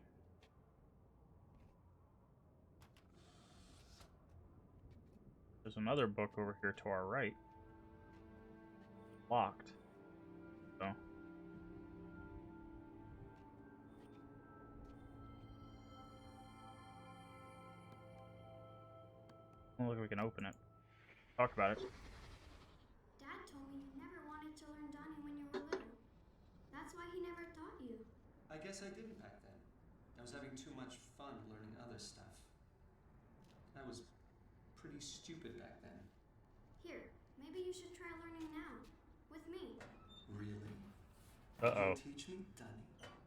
There's another book over here to our right. Locked. So. Oh, look, we can open it. Talk about it. Dad told me you never wanted to learn Donnie when you were little. That's why he never taught you. I guess I didn't back then. I was having too much fun learning other stuff. I was pretty stupid back then. Here, maybe you should try learning now. With me. Really? Uh-oh. Can you teach me, Donnie?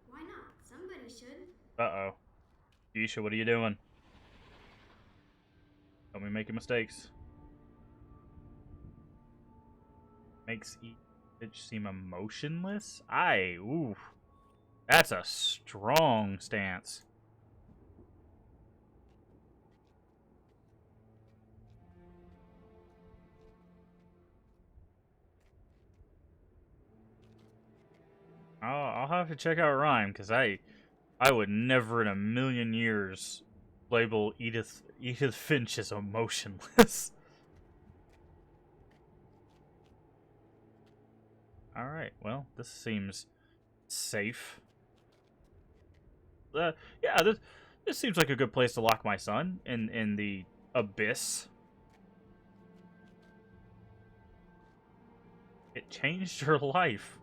Why not? Somebody should. Uh-oh. Isha, what are you doing? Don't be making mistakes. Makes each seem emotionless? Ooh. That's a strong stance. I'll have to check out Rhyme, because I would never in a million years label Edith Finch as emotionless. Alright, well, this seems safe. Yeah, this seems like a good place to lock my son, in the abyss. It changed her life.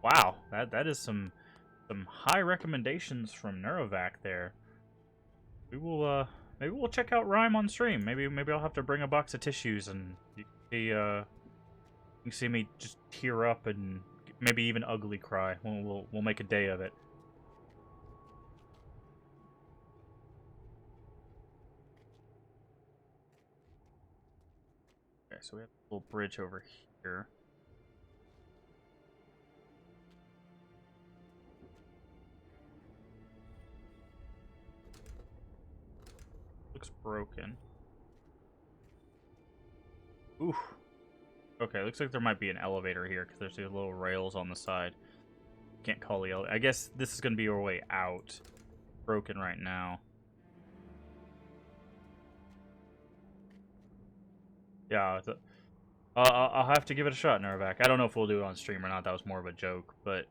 Wow, that is some high recommendations from Neurovac there. We will maybe we'll check out Rhyme on stream. Maybe I'll have to bring a box of tissues and you can see me just tear up and maybe even ugly cry. We'll make a day of it. Okay, so we have a little bridge over here. Looks broken. Ooh. Okay, looks like there might be an elevator here because there's these little rails on the side. Can't call the elevator. I guess this is going to be our way out. Broken right now. Yeah, I'll have to give it a shot, Nervac. I don't know if we'll do it on stream or not. That was more of a joke, but...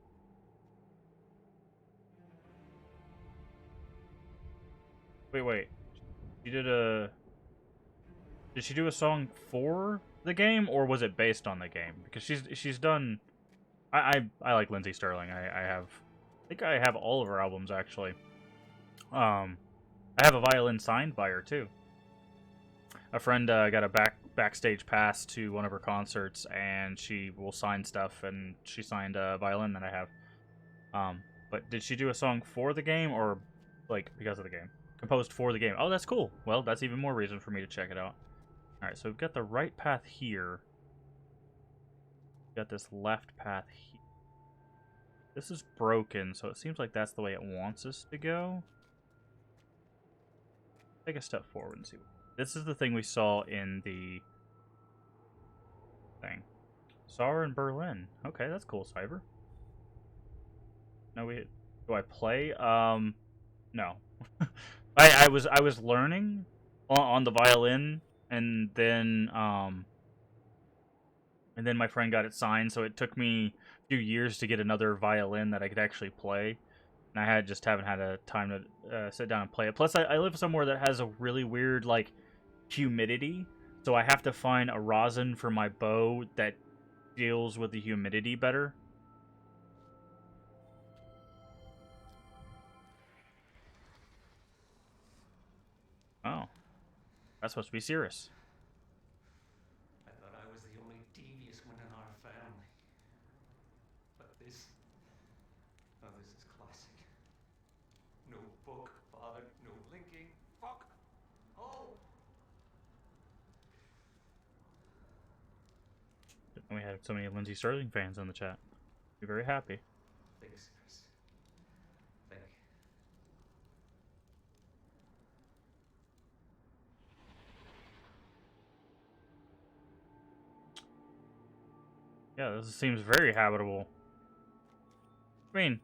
Wait. She did a... Did she do a song for the game, or was it based on the game? Because she's done... I like Lindsay Sterling. I think I have all of her albums, actually. I have a violin signed by her, too. A friend got a backstage pass to one of her concerts, and she will sign stuff, and she signed a violin that I have. But did she do a song for the game, or, like, because of the game? Composed for the game. Oh, that's cool. Well, that's even more reason for me to check it out. Alright, so we've got the right path here. We've got this left path here. This is broken, so it seems like that's the way it wants us to go. Take a step forward and see. This is the thing we saw in the thing. Saw her in Berlin. Okay, that's cool, Cyber. No, do I play? No. I was learning on the violin, and then my friend got it signed, so it took me a few years to get another violin that I could actually play. And I just haven't had a time to sit down and play it. Plus, I live somewhere that has a really weird, like, humidity, so I have to find a rosin for my bow that deals with the humidity better. Oh. That's supposed to be Cirrus. I thought I was the only devious one in our family. But this... Oh, this is classic. No book, father, no linking. Fuck! Oh! And we had so many Lindsey Sterling fans in the chat. Be very happy. Thanks, Chris. Thank you. Yeah, this seems very habitable. I mean,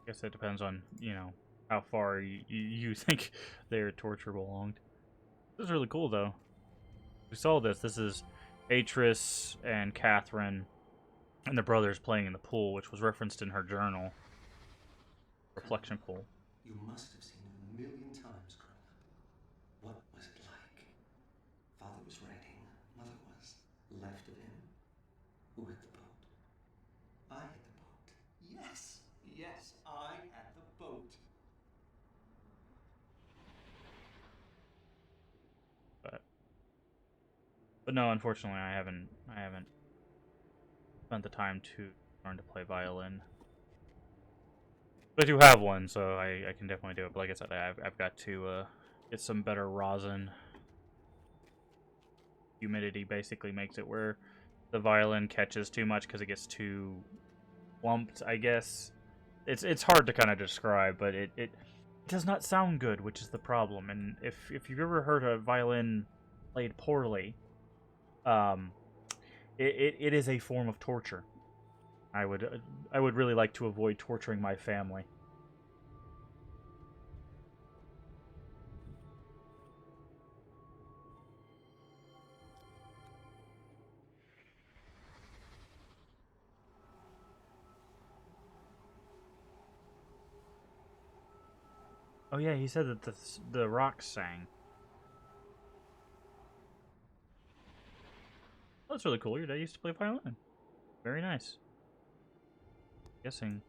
I guess it depends on, you know, how far you think their torture belonged. This is really cool, though. We saw this. This is Atris and Catherine and the brothers playing in the pool, which was referenced in her journal. Reflection pool. You must have seen it a million times growing up. What was it like? Father was writing. Mother was. Left of him. Who had the boat? I had the boat. Yes! Yes, I had the boat. But no, unfortunately, I haven't spent the time to learn to play violin. But I do have one, so I can definitely do it. But like I said, I've got to get some better rosin. Humidity basically makes it where the violin catches too much because it gets too lumped, I guess. It's hard to kind of describe, but it does not sound good, which is the problem. And if you've ever heard a violin played poorly, it is a form of torture. I would really like to avoid torturing my family. Oh yeah, he said that the rocks sang. Oh, that's really cool. Your dad used to play violin. Very nice. Guessing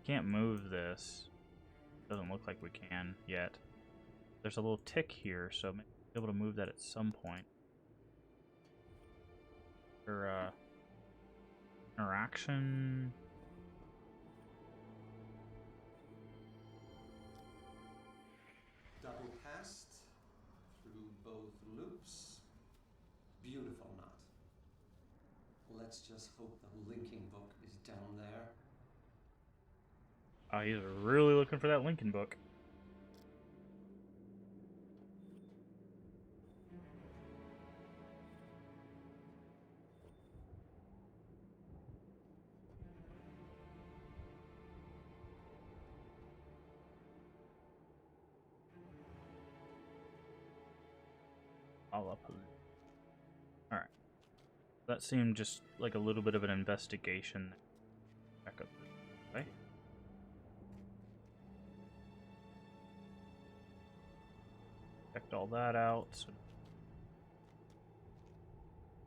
can't move this. Doesn't look like we can yet. There's a little tick here, so maybe we'll be able to move that at some point. Or interaction. Double passed through both loops. Beautiful knot. Let's just hope the linking book is down there. Oh, he's really looking for that Lincoln book. All up. Alright. That seemed just like a little bit of an investigation. Back up this way. Checked all that out. So...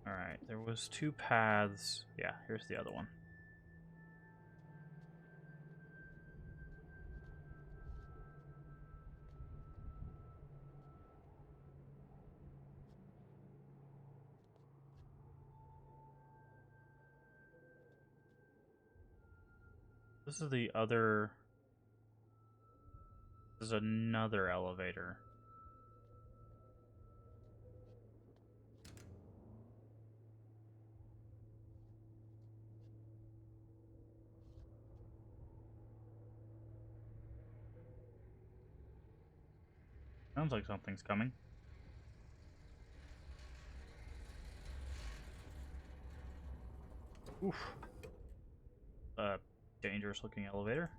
Alright, there was two paths. Yeah, here's the other one. This is the other... This is another elevator. Sounds like something's coming. Oof. Dangerous looking elevator.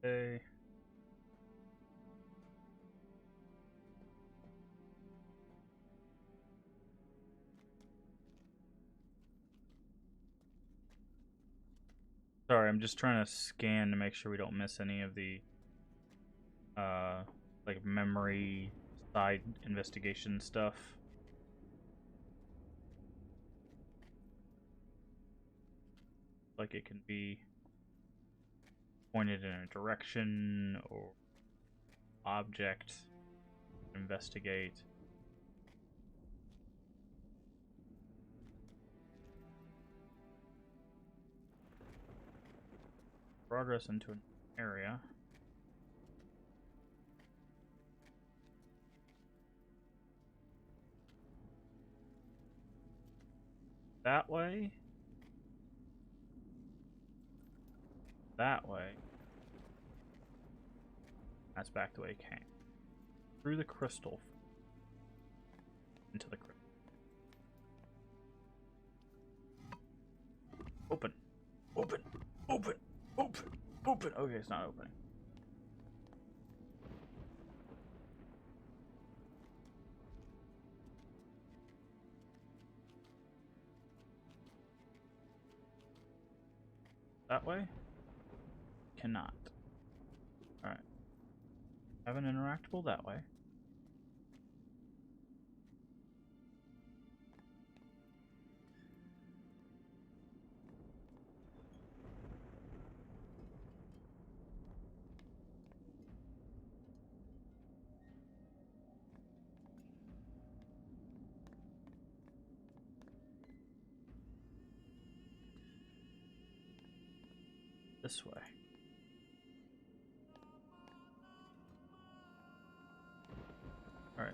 Okay. Sorry, I'm just trying to scan to make sure we don't miss any of the like memory side investigation stuff. Like it can be pointed in a direction or object, investigate. Progress into an area. That way. That way. That's back the way it came. Through the crystal. Into the crystal. Open. Open. Open. Open. Open. Okay, it's not opening. That way? Cannot. Alright. Have an interactable that way. This way. Alright.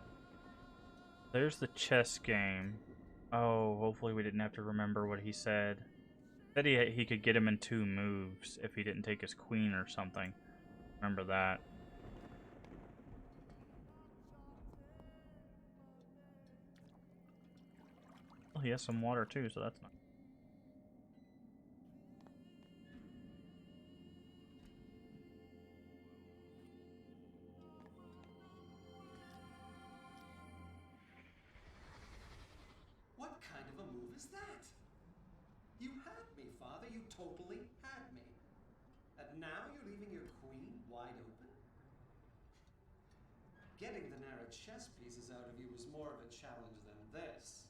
There's the chess game. Oh, hopefully we didn't have to remember what he said. Said he could get him in 2 moves if he didn't take his queen or something. Remember that. Well, he has some water too, so that's nice. What kind of a move is that? You had me, Father. You totally had me. And now you're leaving your queen wide open? Getting the narrow chess pieces out of you was more of a challenge than this.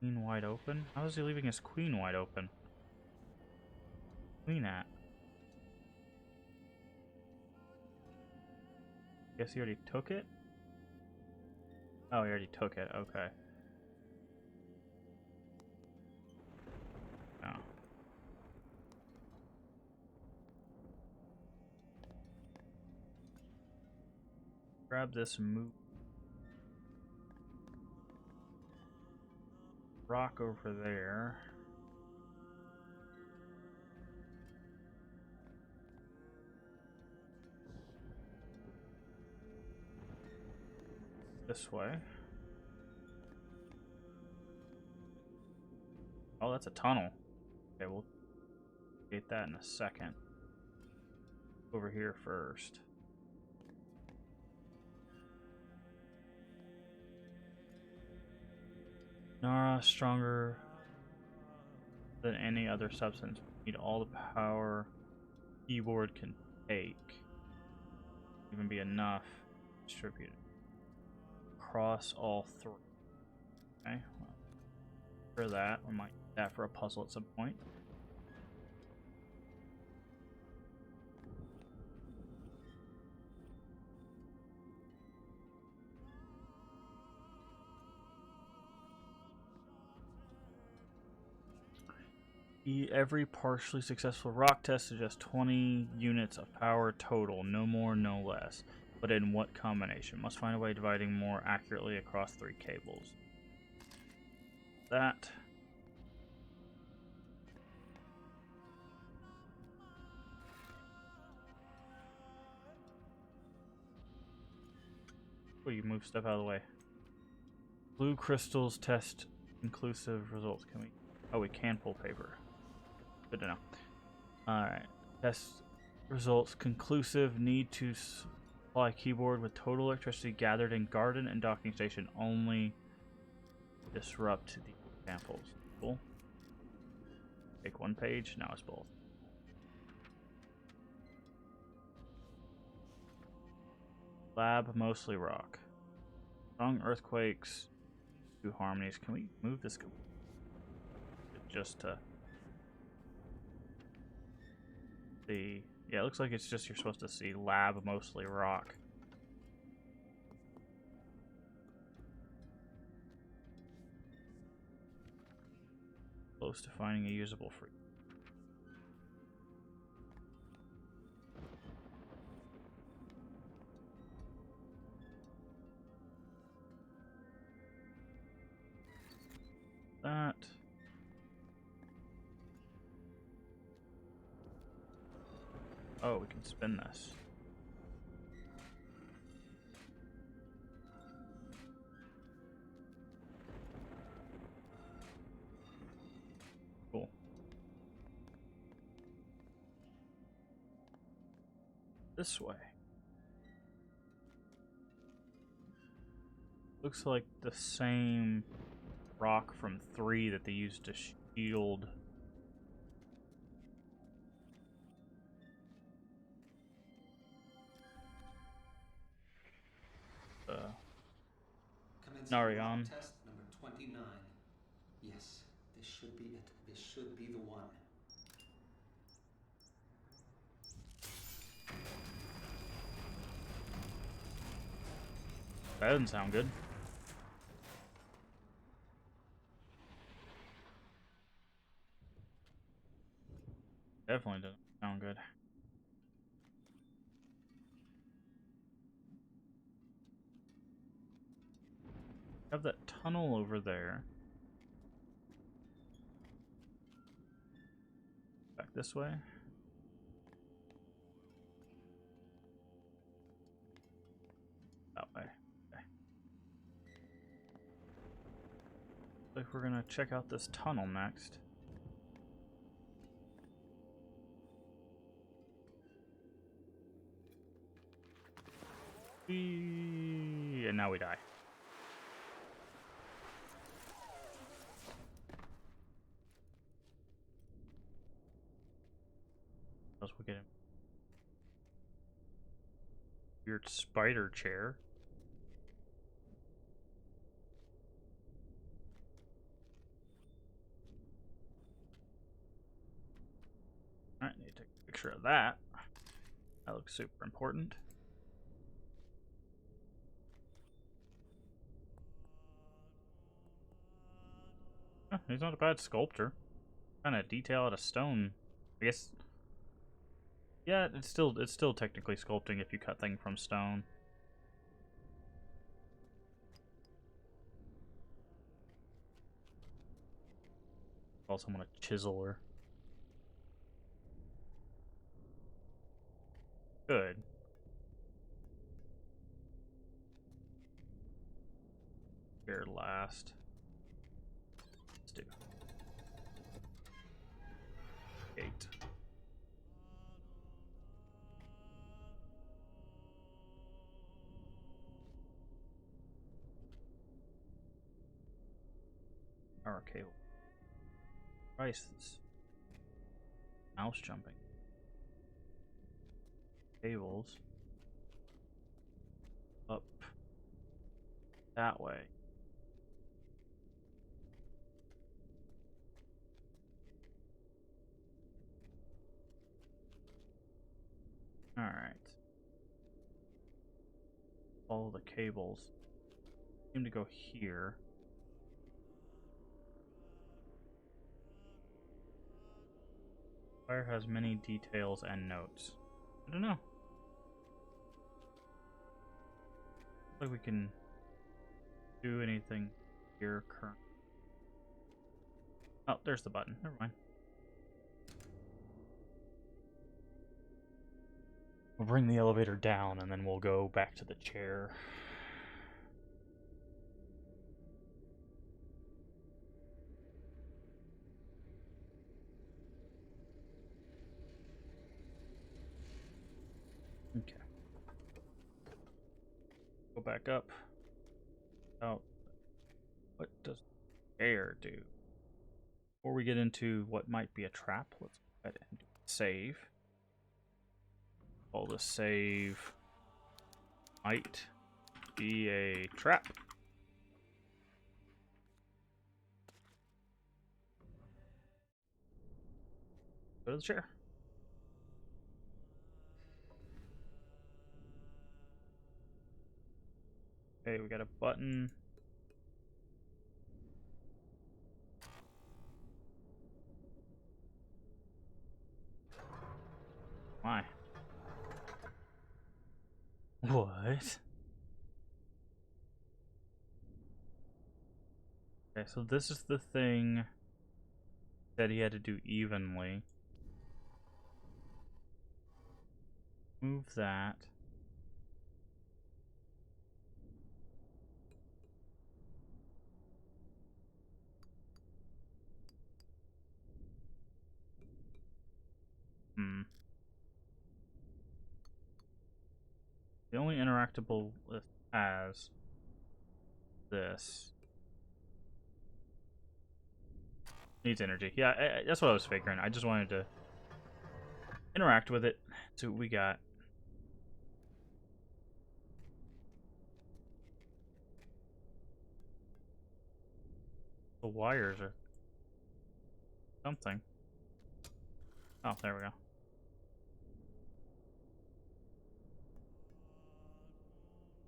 Queen wide open? How is he leaving his queen wide open? Queen at? Guess he already took it? Oh, he already took it. Okay. Oh. Grab this move. Rock over there. This way. Oh, that's a tunnel. Okay, we'll get that in a second. Over here first. Nara, stronger than any other substance. We need all the power keyboard can take. Even be enough. Distributed. Across all 3. Okay. Well, for that, we might need that for a puzzle at some point. Every partially successful rock test suggests 20 units of power total, no more, no less. But in what combination? Must find a way of dividing more accurately across 3 cables. That. Oh, you move stuff out of the way. Blue crystals test conclusive results. Can we? Oh, we can pull paper. Good to know. Alright. Test results conclusive. Need to supply keyboard with total electricity gathered in garden and docking station. Only disrupt the examples. Cool. Take 1 page. Now it's both. Lab, mostly rock. Strong earthquakes, 2 harmonies. Can we move this just to see? Yeah, it looks like it's just you're supposed to see lab, mostly rock. Close to finding a usable free. That. Oh, we can spin this. Cool. This way. Looks like the same rock from 3 that they used to shield. Commencing Narion. rock test number 29. Yes, this should be it. This should be the one. That doesn't sound good. Definitely doesn't sound good. Have that tunnel over there. Back this way. That way. Okay. Looks like we're gonna check out this tunnel next. And now we die. What else we get? Weird spider chair. Alright, need to take a picture of that. That looks super important. Huh, he's not a bad sculptor. Kind of detail out of stone. I guess. Yeah, it's still technically sculpting if you cut things from stone. Call someone a chiseler. Good. Here last. Let's do 8. Power cable. Prices. Mouse jumping. Cables. Up. That way. Alright. Follow the cables. Seem to go here. Fire has many details and notes. I don't know. Looks like we can do anything here currently. Oh, there's the button. Never mind. We'll bring the elevator down and then we'll go back to the chair. Okay. Go back up. Out. What does air do? Before we get into what might be a trap, let's go ahead and do a save. Call this save Might be a trap. Go to the chair. Okay, we got a button. Why? What? Okay, so this is the thing that he had to do evenly. Move that. The only interactable with as this needs energy. Yeah, that's what I was figuring. I just wanted to interact with it. See what we got. The wires are something. Oh, there we go.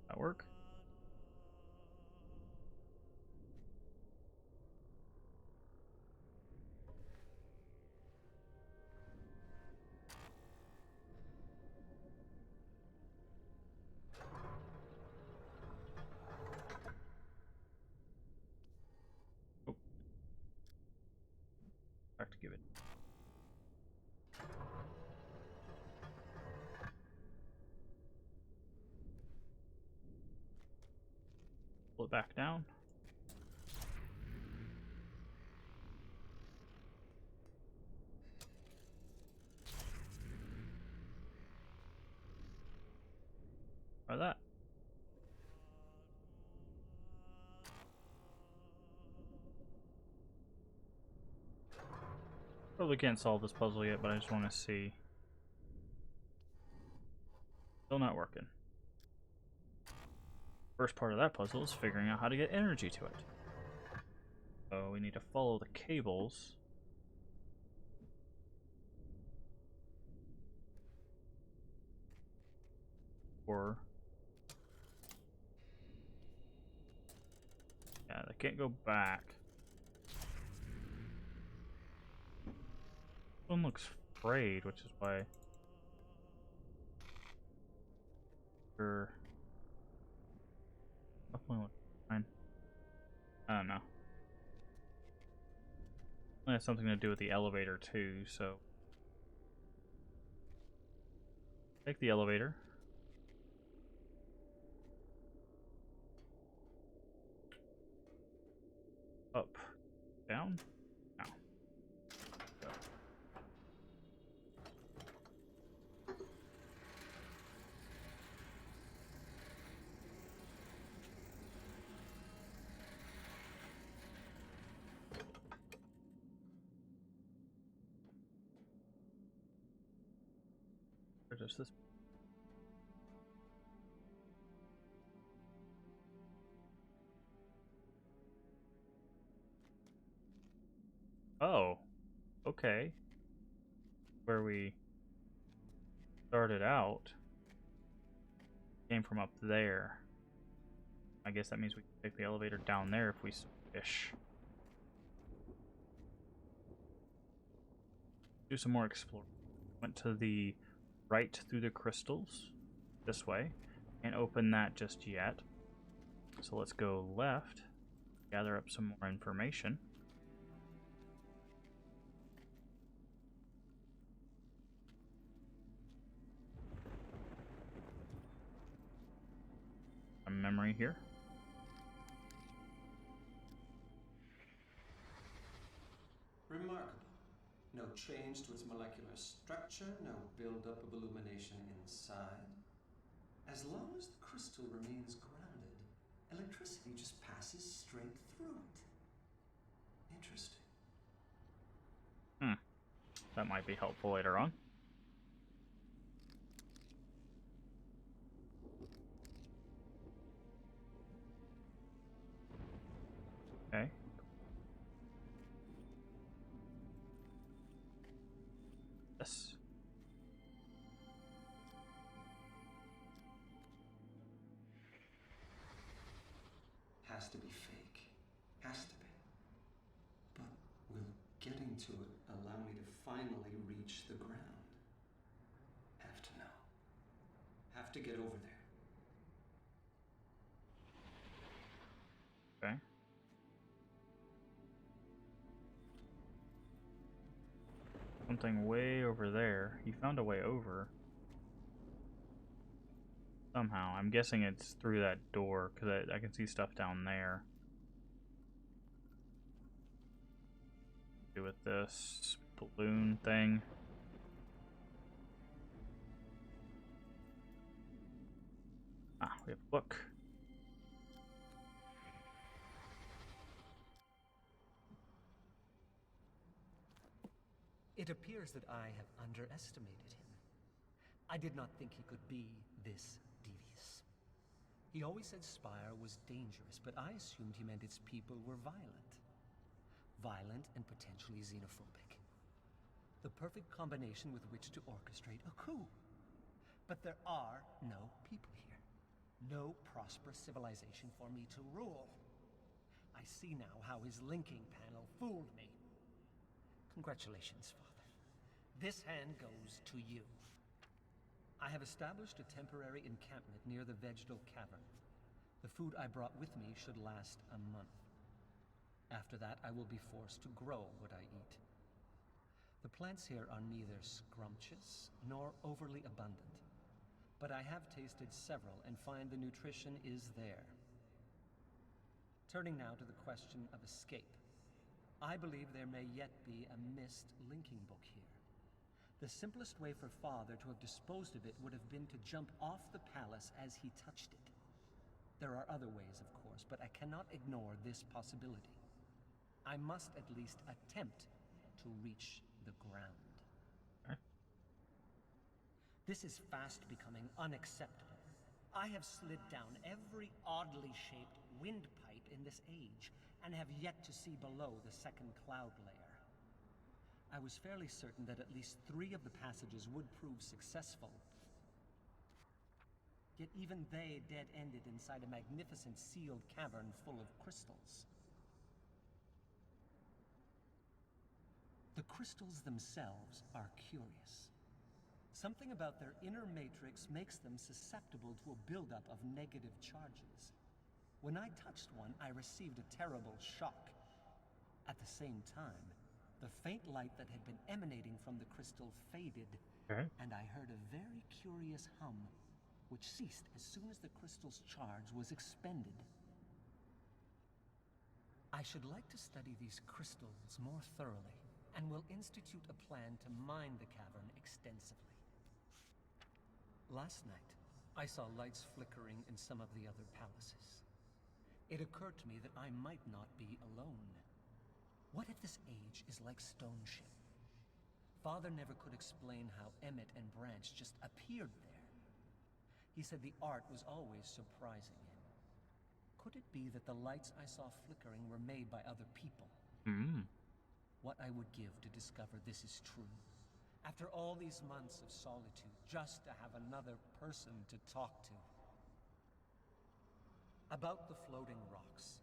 That work? Oh, have to give it. Pull it back down. Try that. Probably can't solve this puzzle yet, but I just want to see. Still not working. First part of that puzzle is figuring out how to get energy to it. So we need to follow the cables. Or... yeah, they can't go back. This one looks frayed, which is why... Sure. Definitely looks fine. I don't know. It has something to do with the elevator too, so... take the elevator. Up. Down? No. Go. Or just this? Oh. Okay. Where we started out came from up there. I guess that means we can take the elevator down there if we wish. Do some more exploring. Went to the right through the crystals this way. Can't open that just yet. So let's go left, gather up some more information. A memory here. Remarkable. No change to its molecular structure, no buildup of illumination inside. As long as the crystal remains grounded, electricity just passes straight through it. Interesting. That might be helpful later on. has to be fake. Has to be. But will getting to it allow me to finally reach the ground? Have to know. Have to get over there. Okay. Something way over there. You found a way over. Somehow. I'm guessing it's through that door, because I can see stuff down there. Do with this balloon thing. Ah, we have a book. It appears that I have underestimated him. I did not think he could be this devious. He always said Spire was dangerous, but I assumed he meant its people were violent. Violent and potentially xenophobic. The perfect combination with which to orchestrate a coup. But there are no people here. No prosperous civilization for me to rule. I see now how his linking panel fooled me. Congratulations, Father. This hand goes to you. I have established a temporary encampment near the vegetal cavern. The food I brought with me should last a month. After that, I will be forced to grow what I eat. The plants here are neither scrumptious nor overly abundant, but I have tasted several and find the nutrition is there. Turning now to the question of escape. I believe there may yet be a Myst linking book here. The simplest way for Father to have disposed of it would have been to jump off the palace as he touched it. There are other ways, of course, but I cannot ignore this possibility. I must at least attempt to reach the ground. This is fast becoming unacceptable. I have slid down every oddly shaped windpipe in this age, and have yet to see below the second cloud layer. I was fairly certain that at least 3 of the passages would prove successful. Yet even they dead-ended inside a magnificent sealed cavern full of crystals. The crystals themselves are curious. Something about their inner matrix makes them susceptible to a buildup of negative charges. When I touched one, I received a terrible shock. At the same time, the faint light that had been emanating from the crystal faded, and I heard a very curious hum, which ceased as soon as the crystal's charge was expended. I should like to study these crystals more thoroughly, and will institute a plan to mine the cavern extensively. Last night, I saw lights flickering in some of the other palaces. It occurred to me that I might not be alone. What if this age is like Stone Ship? Father never could explain how Emmett and Branch just appeared there. He said the art was always surprising him. Could it be that the lights I saw flickering were made by other people? What I would give to discover this is true. After all these months of solitude, just to have another person to talk to. About the floating rocks.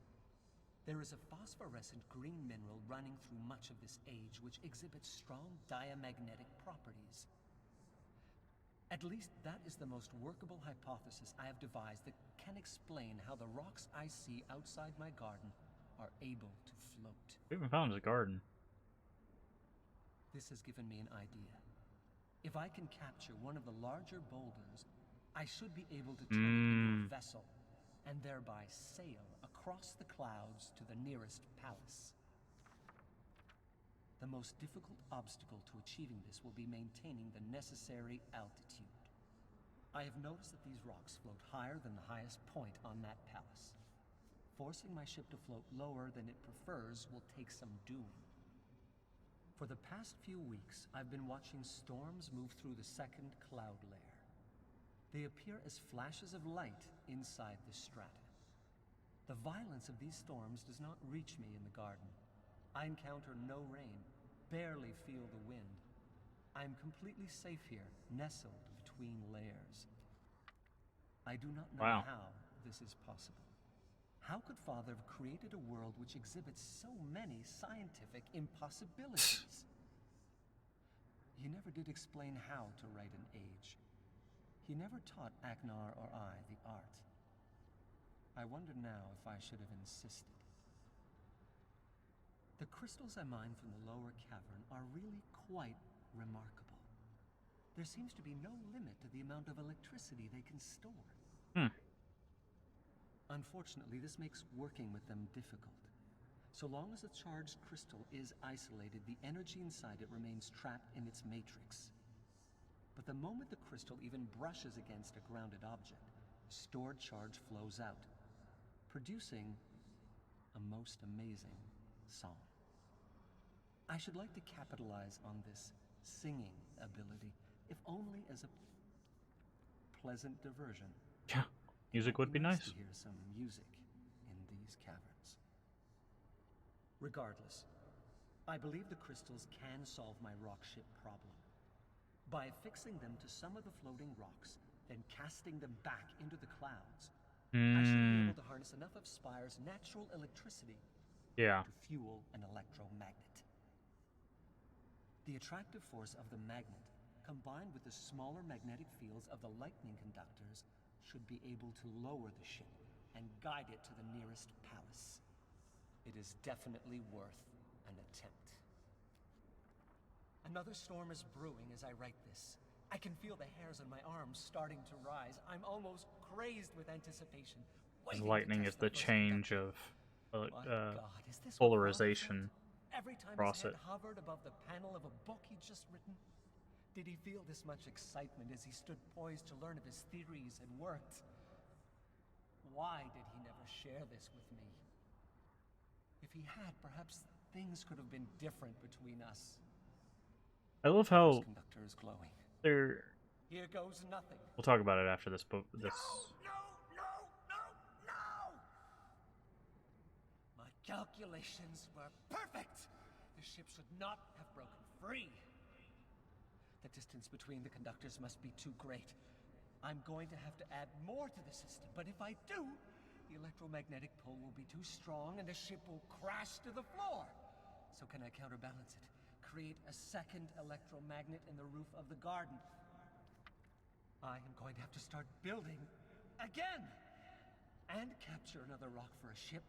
There is a phosphorescent green mineral running through much of this age which exhibits strong diamagnetic properties. At least that is the most workable hypothesis I have devised that can explain how the rocks I see outside my garden are able to float. We haven't found his garden. This has given me an idea. If I can capture one of the larger boulders, I should be able to turn it into a vessel, and thereby sail across the clouds to the nearest palace. The most difficult obstacle to achieving this will be maintaining the necessary altitude. I have noticed that these rocks float higher than the highest point on that palace. Forcing my ship to float lower than it prefers will take some doing. For the past few weeks, I've been watching storms move through the second cloud layer. They appear as flashes of light inside the strata. The violence of these storms does not reach me in the garden. I encounter no rain, barely feel the wind. I am completely safe here, nestled between layers. I do not know how this is possible. How could Father have created a world which exhibits so many scientific impossibilities? He never did explain how to write an age. He never taught Agnar or I the art. I wonder now if I should have insisted. The crystals I mined from the lower cavern are really quite remarkable. There seems to be no limit to the amount of electricity they can store. Unfortunately, this makes working with them difficult. So long as a charged crystal is isolated, the energy inside it remains trapped in its matrix. But the moment the crystal even brushes against a grounded object, stored charge flows out, producing a most amazing song. I should like to capitalize on this singing ability, if only as a pleasant diversion. Yeah, music would be nice. To hear some music in these caverns. Regardless, I believe the crystals can solve my rock ship problem. By affixing them to some of the floating rocks, then casting them back into the clouds, I should be able to harness enough of Spire's natural electricity to fuel an electromagnet. The attractive force of the magnet, combined with the smaller magnetic fields of the lightning conductors, should be able to lower the ship and guide it to the nearest palace. It is definitely worth an attempt. Another storm is brewing as I write this. I can feel the hairs on my arms starting to rise. I'm almost crazed with anticipation. Lightning is the change of polarization. Every time across his head it. hovered above the panel of a book he'd just written, did he feel this much excitement as he stood poised to learn if his theories had worked? Why did he never share this with me? If he had, perhaps things could have been different between us. I love how Conductor is glowing. they're. Here goes nothing. We'll talk about it after this book. No! My calculations were perfect. The ship should not have broken free. The distance between the conductors must be too great. I'm going to have to add more to the system, but if I do, the electromagnetic pull will be too strong and the ship will crash to the floor. So can I counterbalance it? Create a second electromagnet in the roof of the garden. I am going to have to start building again and capture another rock for a ship.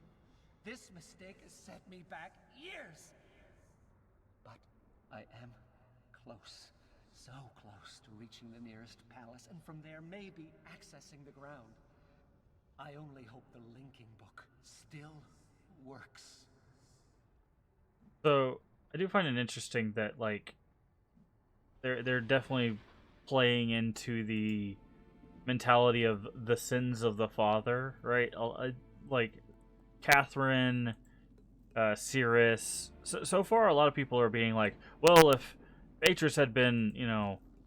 This mistake has set me back years. But I am close, so close to reaching the nearest palace, and from there maybe accessing the ground. I only hope the linking book still works. So I do find it interesting that like they're definitely playing into the mentality of the sins of the father, right? Like Catherine, Cirrus. So far, a lot of people are being like, well, if Beatrice had been,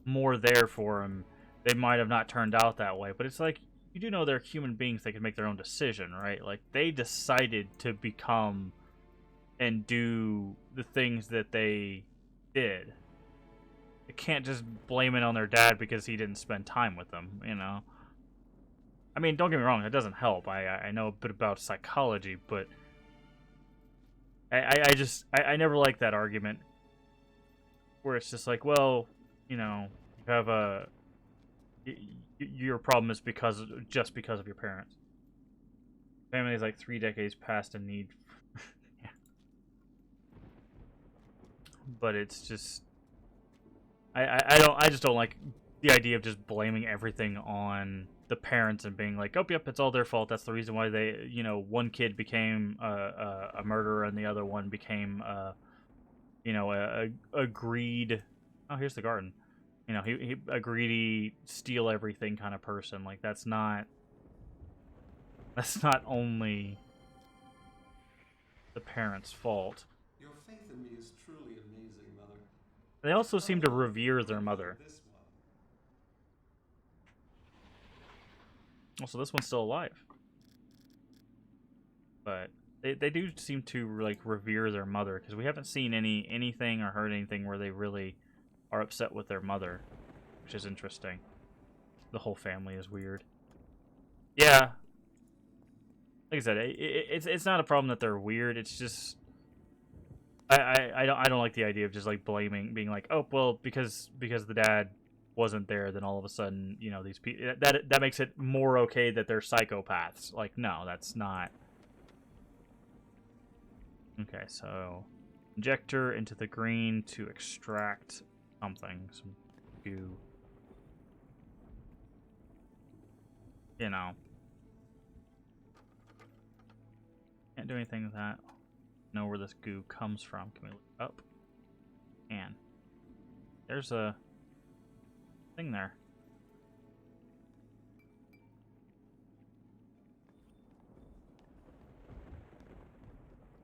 more there for him, they might have not turned out that way. But it's like, you do know they're human beings; they can make their own decision, right? Like they decided to become and do the things that they did. They can't just blame it on their dad because he didn't spend time with them, I mean, don't get me wrong, it doesn't help. I know a bit about psychology, but I never like that argument where it's just like, well, you have your problem is just because of your parents. Family is like 3 decades past a need. Yeah. But it's just I just don't like the idea of just blaming everything on the parents and being like, oh, yep, it's all their fault. That's the reason why they, one kid became a murderer and the other one became, a greed. Oh, here's the garden. He a greedy, steal everything kind of person. Like that's not only the parents' fault. Your faith in me is truly amazing, Mother. They also seem to revere their mother. Also, this one's still alive. But they do seem to like revere their mother, because we haven't seen anything or heard anything where they really are upset with their mother, which is interesting. The whole family is weird. Yeah. like I said, it's not a problem that they're weird. It's just I don't like the idea of just like blaming, being like, oh well, because the dad wasn't there, then all of a sudden, you know, these people, that makes it more okay that they're psychopaths. Like, no, that's not. Okay, so injector into the green to extract something, some goo. You know, can't do anything with that. Know where this goo comes from. Can we look up? And there's a thing there.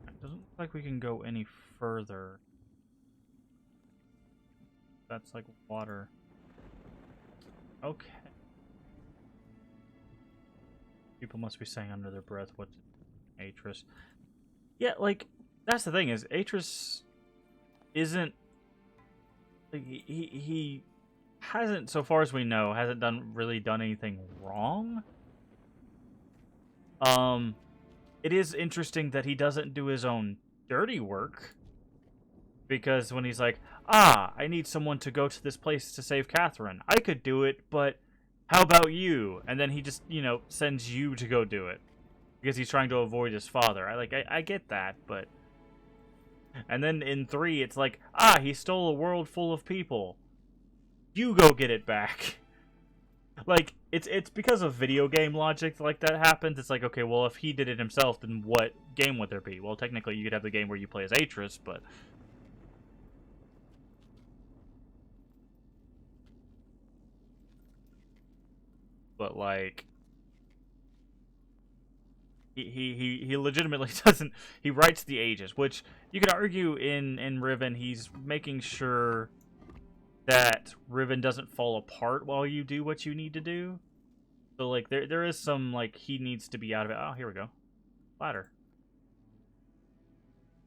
It doesn't look like we can go any further. That's like water. Okay. People must be saying under their breath, what's Atris? Yeah, like, that's the thing, is Atris isn't, like, he hasn't, so far as we know, hasn't really done anything wrong. It is interesting that he doesn't do his own dirty work, because when he's like, I need someone to go to this place to save Catherine. I could do it, but how about you? And then he just, you know, sends you to go do it because he's trying to avoid his father. I get that, but... And then in 3, it's like, he stole a world full of people. You go get it back. Like, it's because of video game logic like that happens. It's like, okay, well, if he did it himself, then what game would there be? Well, technically, you could have the game where you play as Atris, but... But, like... He legitimately doesn't... He writes the ages, which you could argue in Riven, he's making sure that Riven doesn't fall apart while you do what you need to do. So, like, there is some, like, he needs to be out of it. Oh, here we go. Ladder.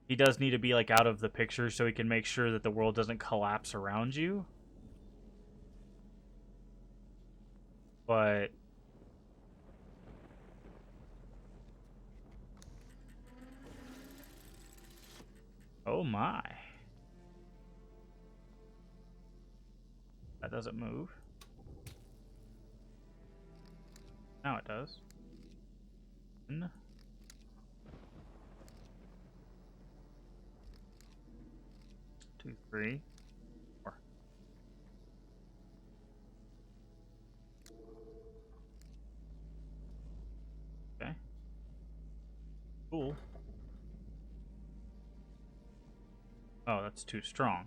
He does need to be, like, out of the picture so he can make sure that the world doesn't collapse around you. But... Oh my. That doesn't move. Now it does. 1, 2, 3, 4. Okay. Cool. Oh, that's too strong.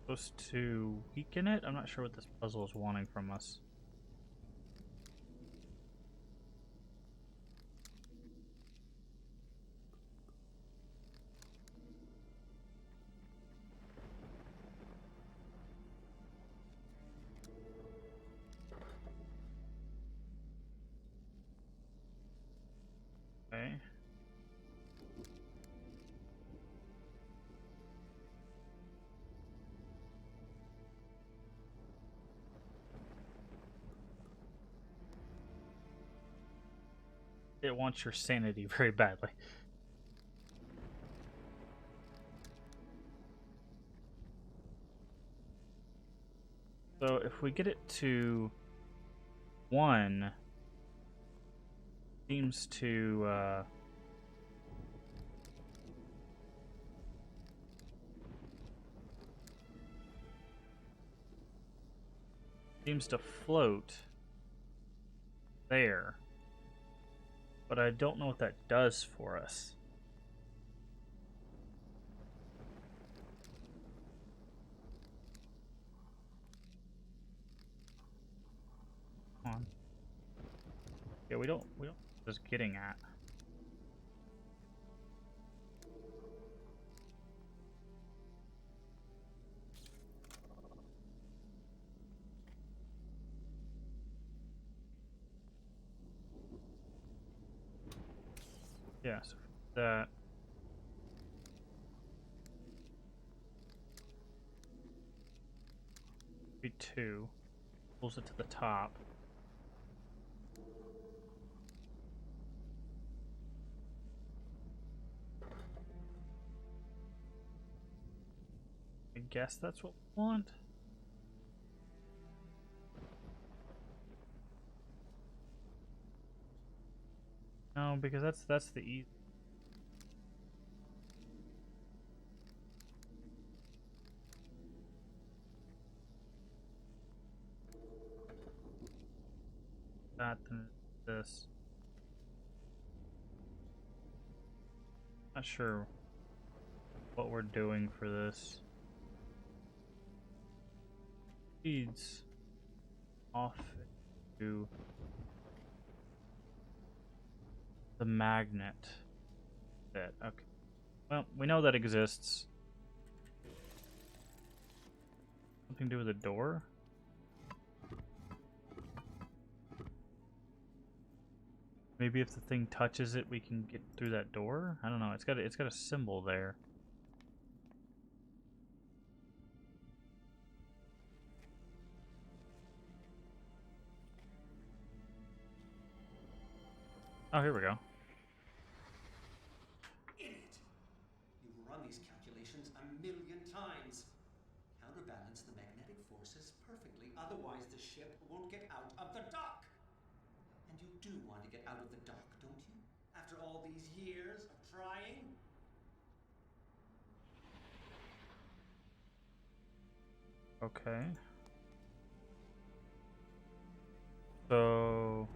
Supposed to weaken it? I'm not sure what this puzzle is wanting from us. Okay. It wants your sanity very badly. So if we get it to 1, seems to float there. But I don't know what that does for us. Come on. Yeah, we don't just getting at. Yeah, so that. Be 2. Pulls it to the top. I guess that's what we want. No, because that's the easy. That than this. Not sure what we're doing for this. Feeds off to the magnet. That okay. Well, we know that exists. Something to do with a door? Maybe if the thing touches it, we can get through that door. I don't know. It's got a symbol there. Oh, here we go. Idiot! You've run these calculations a million times. Counterbalance the magnetic forces perfectly, otherwise the ship won't get out of the dock. And you do want to get out of the dock, don't you? After all these years of trying? Okay. So...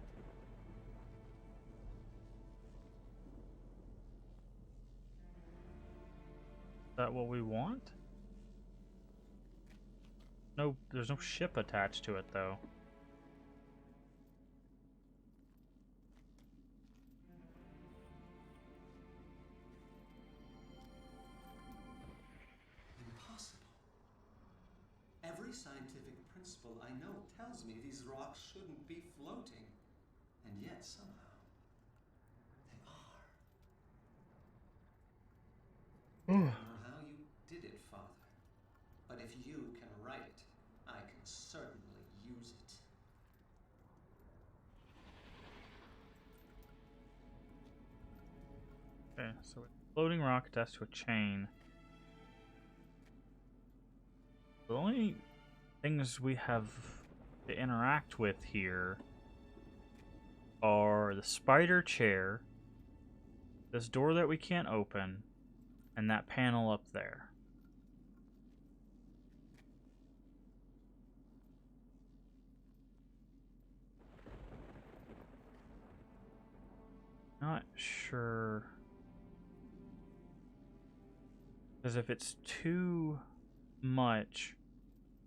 is that what we want? No, there's no ship attached to it, though. Impossible. Every scientific principle I know tells me these rocks shouldn't be floating. And yet, somehow, they are. I don't know how you did it, Father. But if you can write it, I can certainly use it. Okay, so floating rock attached to a chain. The only things we have to interact with here are the spider chair, this door that we can't open, and that panel up there. Not sure. Because if it's too much,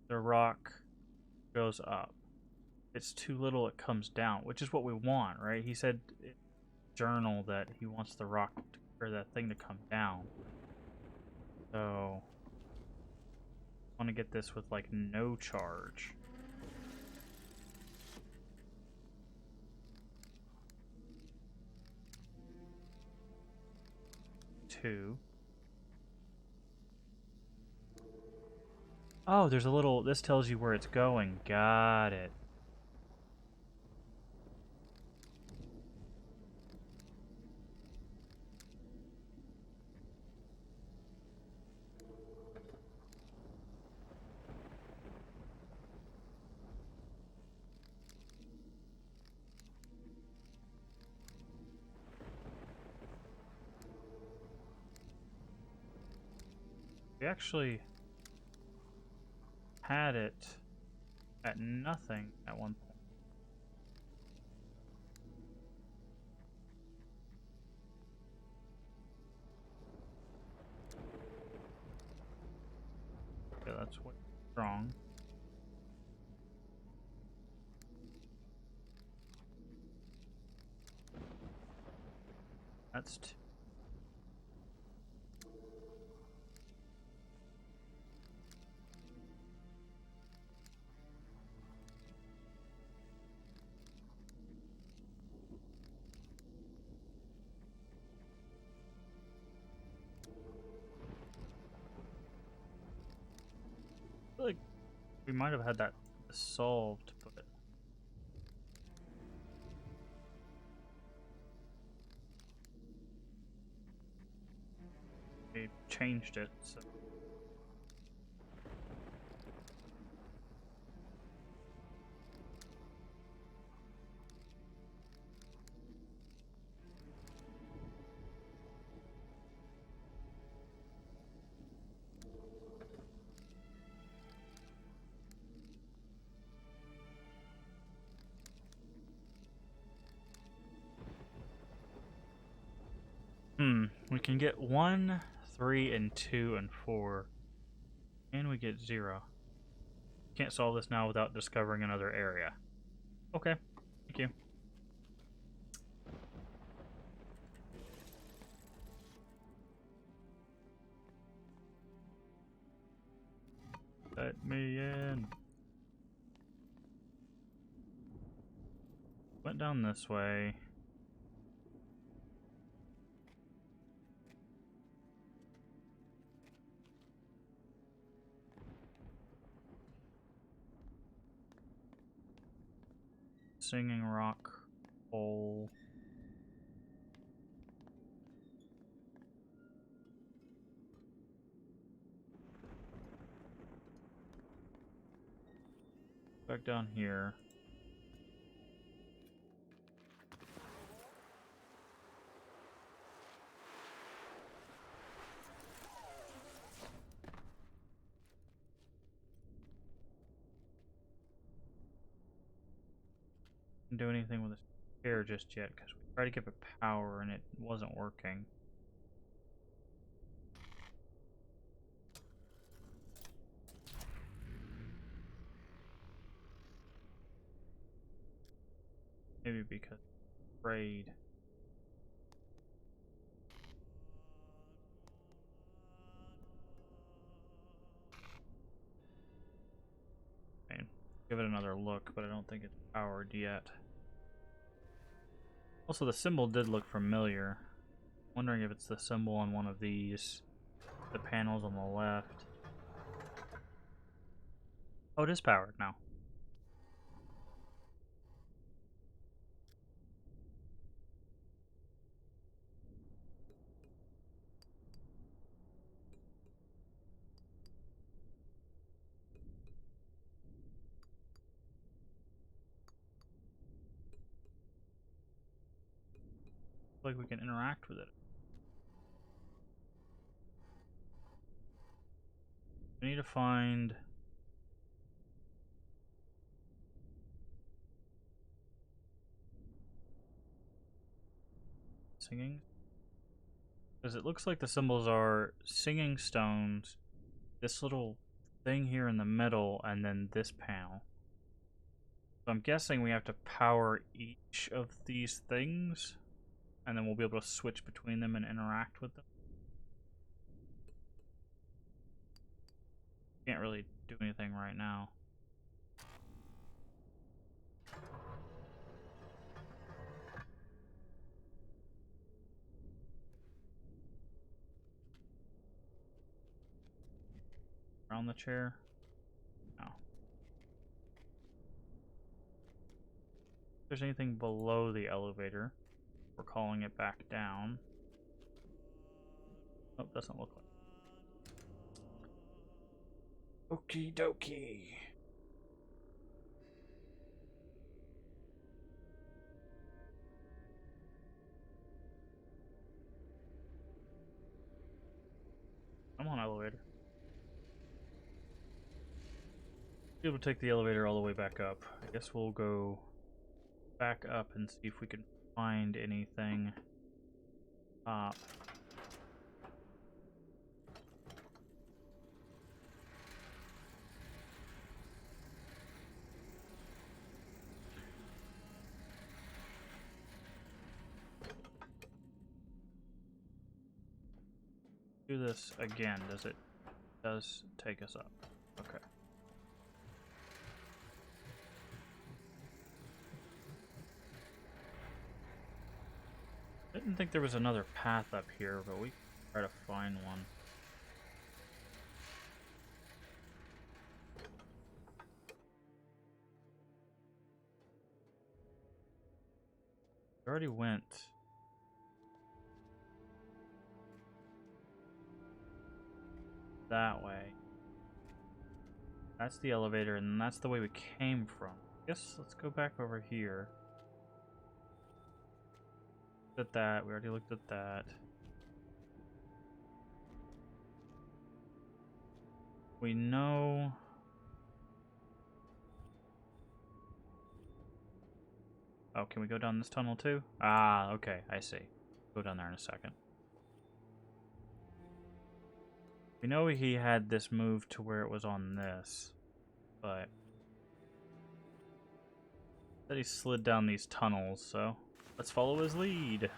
the rock goes up. If it's too little, it comes down, which is what we want, right? He said in the journal that he wants the rock or that thing to come down. So I want to get this with like no charge. Two. Oh, there's a little, this tells you where it's going. Got it. We actually had it at nothing at one point. Yeah, that's what's wrong. That's two. Like we might have had that solved, but they changed it. So. We can get 1, 3, and 2, and 4. And we get 0. Can't solve this now without discovering another area. Okay, thank you. Let me in. Went down this way. Singing rock hole. Back down here. Didn't do anything with this chair just yet because we tried to give it power and it wasn't working. Maybe because I'm afraid. I mean, give it another look, but I don't think it's powered yet. Also, the symbol did look familiar. Wondering if it's the symbol on one of these, the panels on the left. Oh, it is powered now. Like we can interact with it. We need to find singing, because it looks like the symbols are singing stones, this little thing here in the middle, and then this panel. So I'm guessing we have to power each of these things, and then we'll be able to switch between them and interact with them. Can't really do anything right now. Around the chair? No. If there's anything below the elevator, we're calling it back down. Oh, doesn't look like. Okie dokie. Come on, elevator. Be able to take the elevator all the way back up. I guess we'll go back up and see if we can find anything up. Do this again. Does take us up. Okay. I didn't think there was another path up here, but we can try to find one. already went. That way. That's the elevator, and that's the way we came from. Guess let's go back over here. Looked at that. We already looked at that. We know. Oh, can we go down this tunnel too? Ah, okay, I see. Go down there in a second. We know he had this move to where it was on this, but that he slid down these tunnels, so let's follow his lead.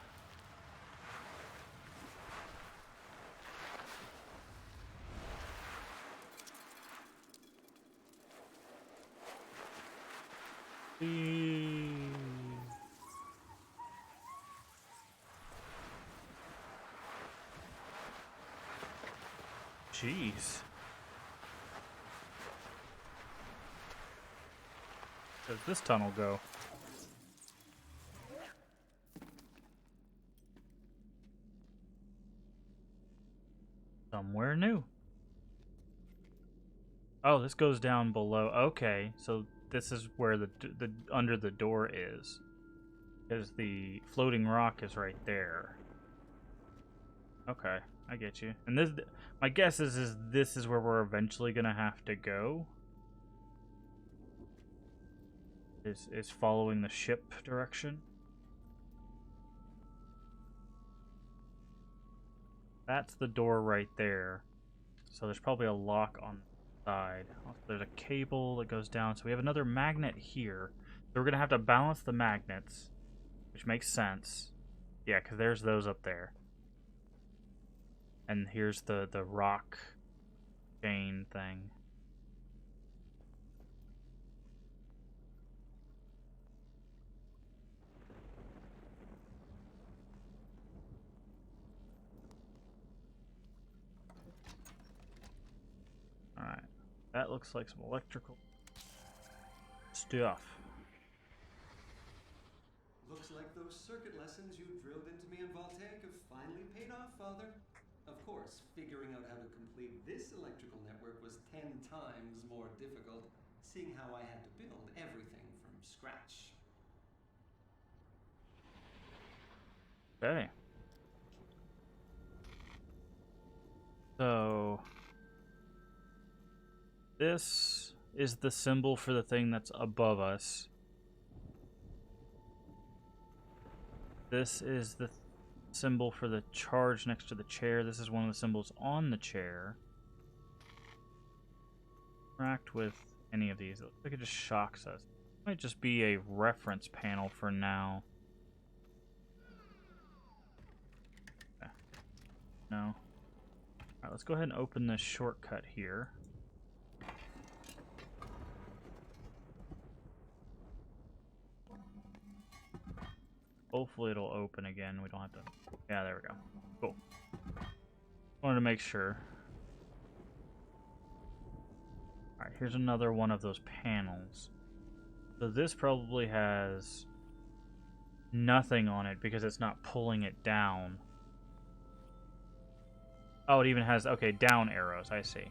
Jeez. Where does this tunnel go? Somewhere new. Oh, this goes down below. Okay, so this is where the under the door is, because the floating rock is right there. Okay, I get you. And this, my guess is this is where we're eventually gonna have to go. Is following the ship direction. That's the door right there. So there's probably a lock on the side. There's a cable that goes down. So we have another magnet here. So we're going to have to balance the magnets, which makes sense. Yeah, because there's those up there. And here's the rock chain thing. Alright. That looks like some electrical stuff. Looks like those circuit lessons you drilled into me in Voltaic have finally paid off, Father. Of course, figuring out how to complete this electrical network was 10 times more difficult, seeing how I had to build everything from scratch. Okay. So this is the symbol for the thing that's above us. This is the symbol for the charge next to the chair. This is one of the symbols on the chair. Interact with any of these. It looks like it just shocks us. It might just be a reference panel for now. Okay. No. Alright, let's go ahead and open this shortcut here. Hopefully it'll open again. We don't have to... Yeah, there we go. Cool. Wanted to make sure. Alright, here's another one of those panels. So this probably has nothing on it because it's not pulling it down. Oh, it even has... Okay, down arrows. I see.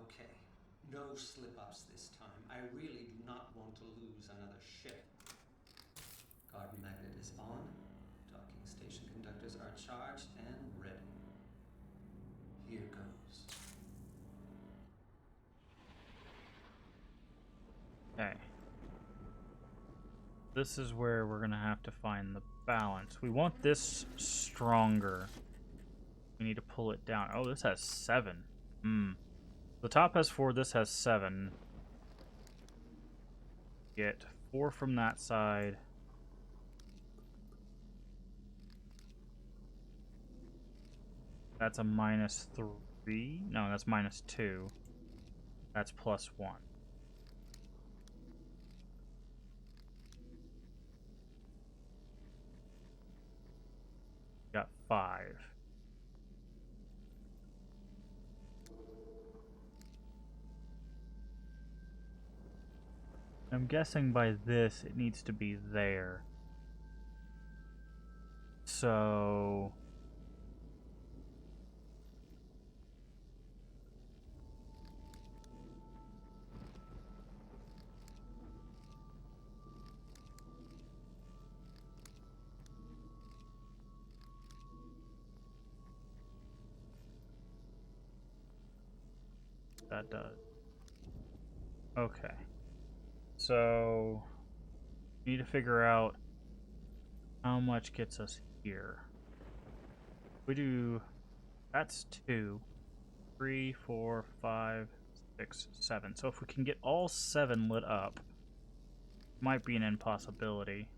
Okay, no slip-ups this time. I really do not want to lose another ship. Garden magnet is on. Docking station conductors are charged and ready. Here goes. Okay. This is where we're going to have to find the balance. We want this stronger. We need to pull it down. Oh, this has 7. The top has 4, this has 7. Get 4 from that side. That's a -3. No, that's -2. That's +1. Got 5. I'm guessing by this it needs to be there. So... that does. Okay. So... we need to figure out how much gets us here. We do... that's 2, 3, 4, 5, 6, 7. So if we can get all 7 lit up, might be an impossibility.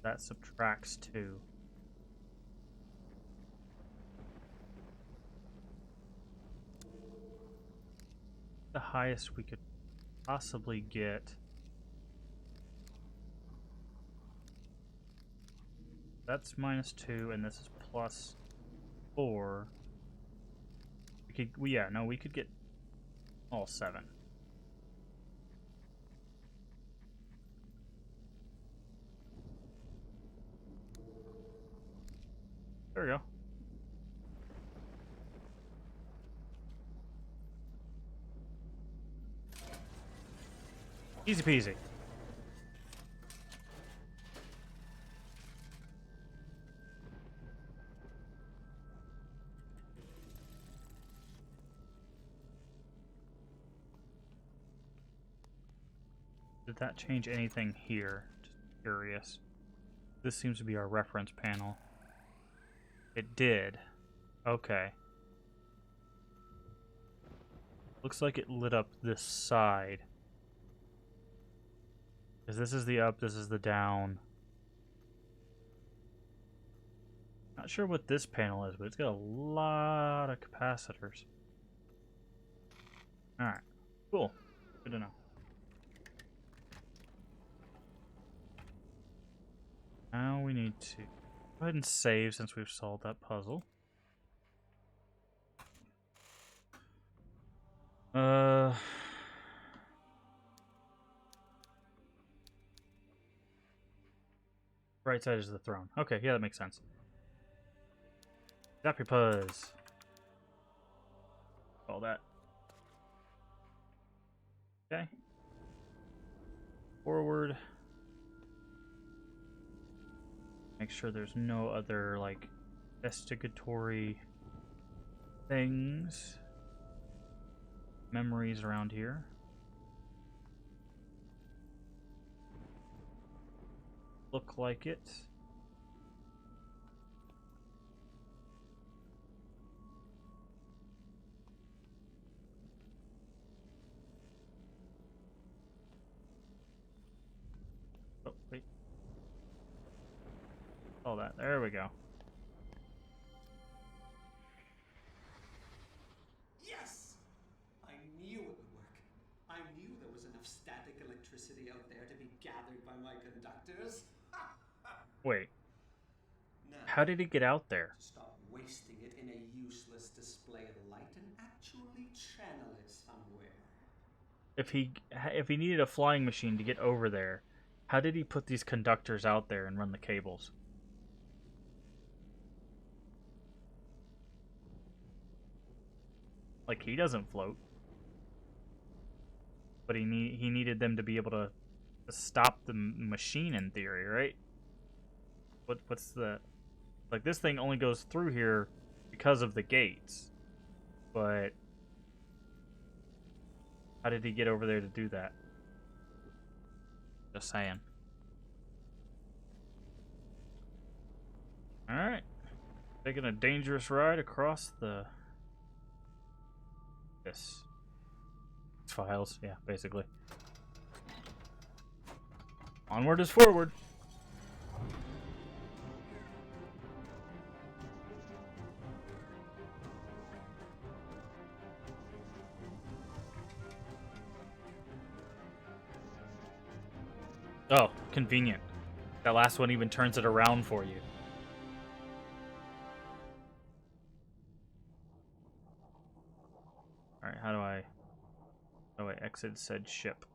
That subtracts 2. The highest we could possibly get. That's -2, and this is +4. We could, yeah, no, we could get all 7. There we go. Easy peasy. Did that change anything here? Just curious. This seems to be our reference panel. It did. Okay. Looks like it lit up this side. Because this is the up, this is the down. Not sure what this panel is, but it's got a lot of capacitors. Alright. Cool. Good to know. Now we need to go ahead and save since we've solved that puzzle. Right side is the throne. Okay, yeah, that makes sense. Zap your puzz. All that. Okay. Forward. Make sure there's no other, like, investigatory things. Memories around here. Look like it. Oh, wait. All that. There we go. Yes! I knew it would work. I knew there was enough static electricity out there to be gathered by my conductors. Wait. Now, How did he get out there? to stop wasting it in a useless display of light and actually channel it somewhere. If he needed a flying machine to get over there, how did he put these conductors out there and run the cables? Like, he doesn't float. But he needed them to be able to stop the machine in theory, right? What's the... Like, this thing only goes through here because of the gates. But how did he get over there to do that? Just saying. Alright. Taking a dangerous ride across the... This. Files, yeah, basically. Onward is forward. Oh, convenient. That last one even turns it around for you. Alright, how Oh wait, exit said ship.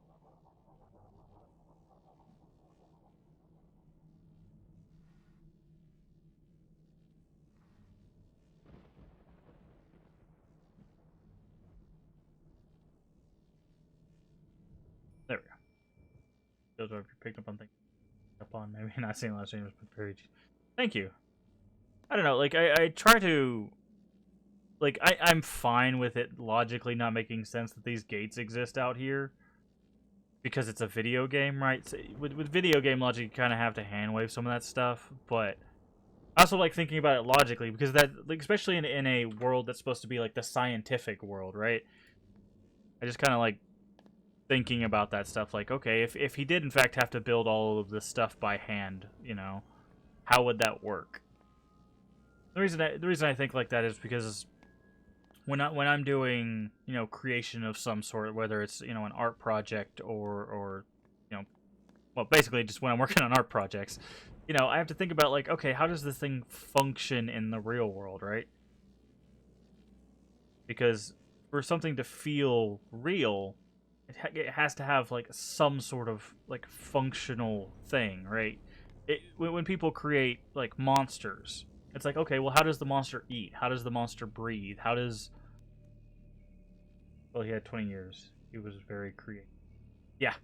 There we go. Those are if you picked up on things. Up on maybe not seeing last streams, but very. Thank you. I don't know. Like I try to. Like I'm fine with it logically not making sense that these gates exist out here. Because it's a video game, right? So with video game logic, you kind of have to handwave some of that stuff. But I also like thinking about it logically because that, like, especially in a world that's supposed to be like the scientific world, right? I just kind of like thinking about that stuff. Like, okay, if he did in fact have to build all of this stuff by hand, you know, how would that work? The reason I think like that is because when I'm doing, you know, creation of some sort, whether it's, you know, an art project or you know, well, basically just when I'm working on art projects, you know, I have to think about like, okay, how does this thing function in the real world, right? Because for something to feel real, it has to have like some sort of like functional thing, right? When people create like monsters, it's like, okay, well, how does the monster eat? How does the monster breathe? How does... Well, he had 20 years. He was very creative. Yeah.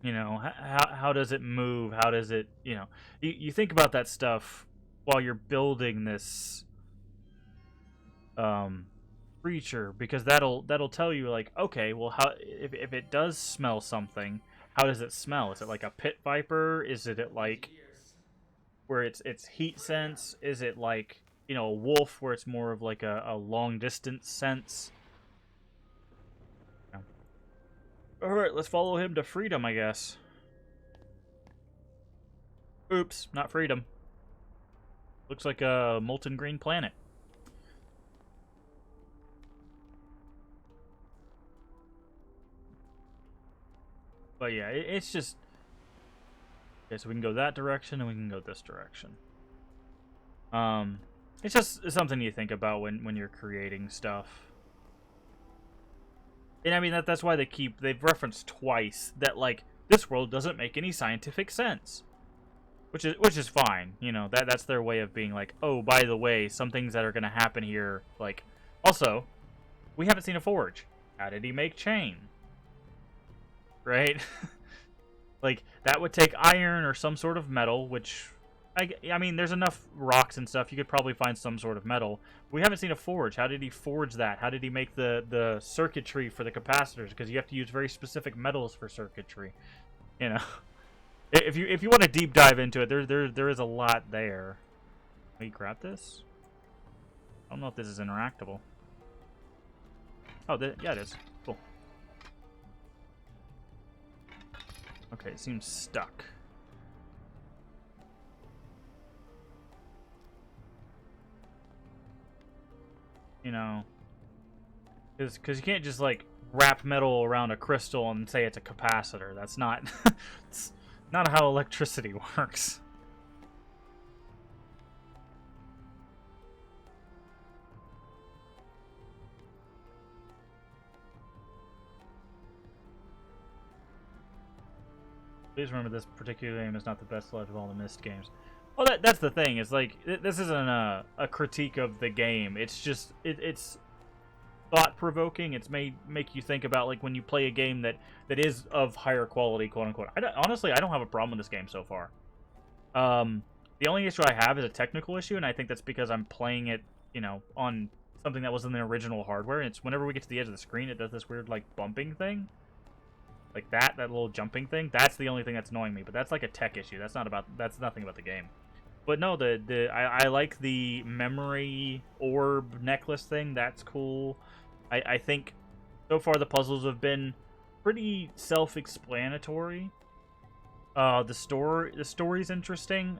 You know, how does it move? How does it, you know... You think about that stuff while you're building this creature, because that'll tell you, like, okay, well, how if it does smell something, how does it smell? Is it like a pit viper? Is it like where it's heat sense? Is it like, you know, a wolf where it's more of like a long distance sense? Yeah. All right, let's follow him to freedom, I guess. Oops, not freedom. Looks like a molten green planet. But yeah, it's just... Okay, so we can go that direction and we can go this direction. It's just something you think about when you're creating stuff. And I mean, that's why they've referenced twice that, like, this world doesn't make any scientific sense. Which is fine, you know, that's their way of being like, oh, by the way, some things that are gonna happen here, like, also, we haven't seen a forge. How did he make chain? Right? Like, that would take iron or some sort of metal, which, I mean, there's enough rocks and stuff, you could probably find some sort of metal. We haven't seen a forge. How did he forge that? How did he make the circuitry for the capacitors? Because you have to use very specific metals for circuitry, you know? If you want to deep dive into it, there is a lot there. Can we grab this? I don't know if this is interactable. Oh, yeah, it is. Cool. Okay, it seems stuck. You know, because you can't just like wrap metal around a crystal and say it's a capacitor. That's not it's not how electricity works. Please remember this particular game is not the best left of all the Myst games. Well, that's the thing. It's like, this isn't a critique of the game. It's just, it's thought-provoking. It's make you think about, like, when you play a game that is of higher quality, quote-unquote. Honestly, I don't have a problem with this game so far. The only issue I have is a technical issue, and I think that's because I'm playing it, you know, on something that was in the original hardware. And it's whenever we get to the edge of the screen, it does this weird, like, bumping thing. Like that little jumping thing. That's the only thing that's annoying me. But that's like a tech issue. That's nothing about the game. But no, I like the memory orb necklace thing. That's cool. I think so far the puzzles have been pretty self-explanatory. The story's interesting.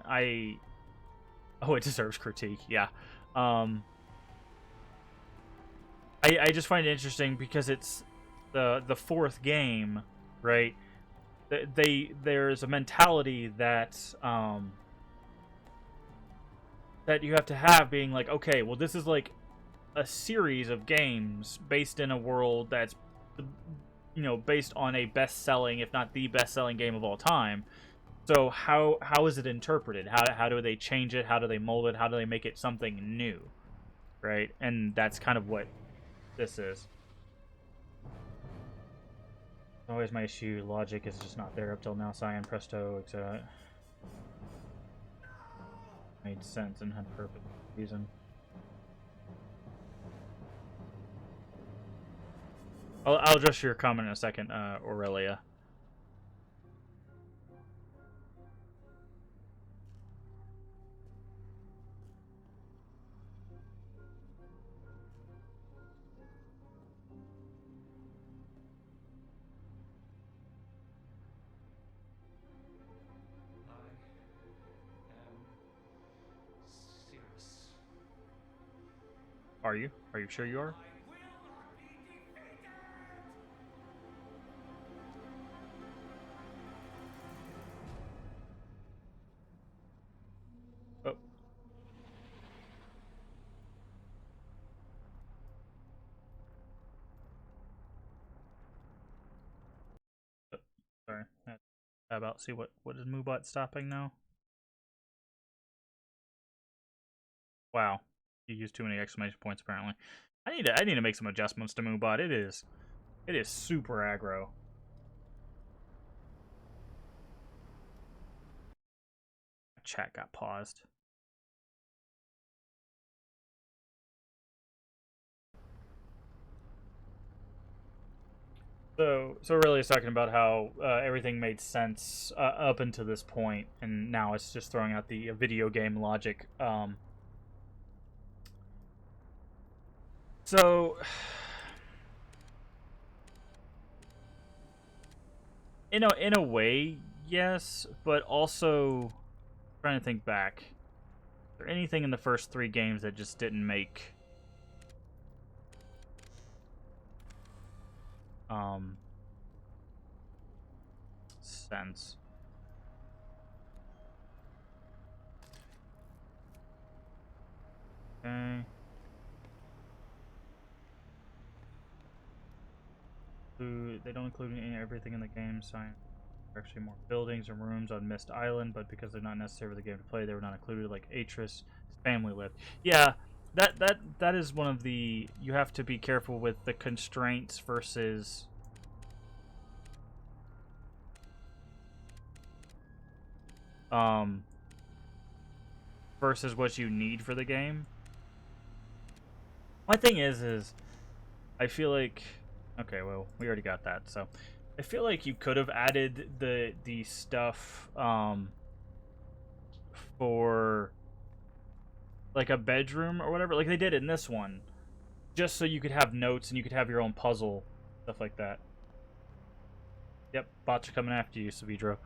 Oh, it deserves critique. Yeah. I just find it interesting because it's the fourth game, right? There's a mentality that that you have to have, being like, okay, well, this is like a series of games based in a world that's, based on a best-selling, if not the best-selling game of all time. So how is it interpreted? How do they change it? How do they mold it? How do they make it something new? Right? And that's kind of what this is. Always my issue. Logic is just not there up till now. Cyan, Presto, etc. Made sense and had perfect reason. I'll address your comment in a second, Aurelia. Are you? Are you sure you are? Oh. Oh, sorry. How about see what is Moobot stopping now? Wow. You used too many exclamation points apparently. I need to make some adjustments to Moobot. It is super aggro. Chat got paused. So really, it's talking about how everything made sense up until this point, and now it's just throwing out the video game logic. So, in a way, yes, but also trying to think back. Is there anything in the first 3 games that just didn't make sense? Okay. They don't include everything in the game. Science. There are actually more buildings and rooms on Myst Island, but because they're not necessary for the game to play, they were not included. Like Atris' family lived. Yeah, that is one of the. You have to be careful with the constraints versus. Versus what you need for the game. My thing is I feel like, okay, well, we already got that, so I feel like you could have added the stuff for like a bedroom or whatever, like they did in this one, just so you could have notes and you could have your own puzzle, stuff like that. Yep, bots are coming after you, Savidro.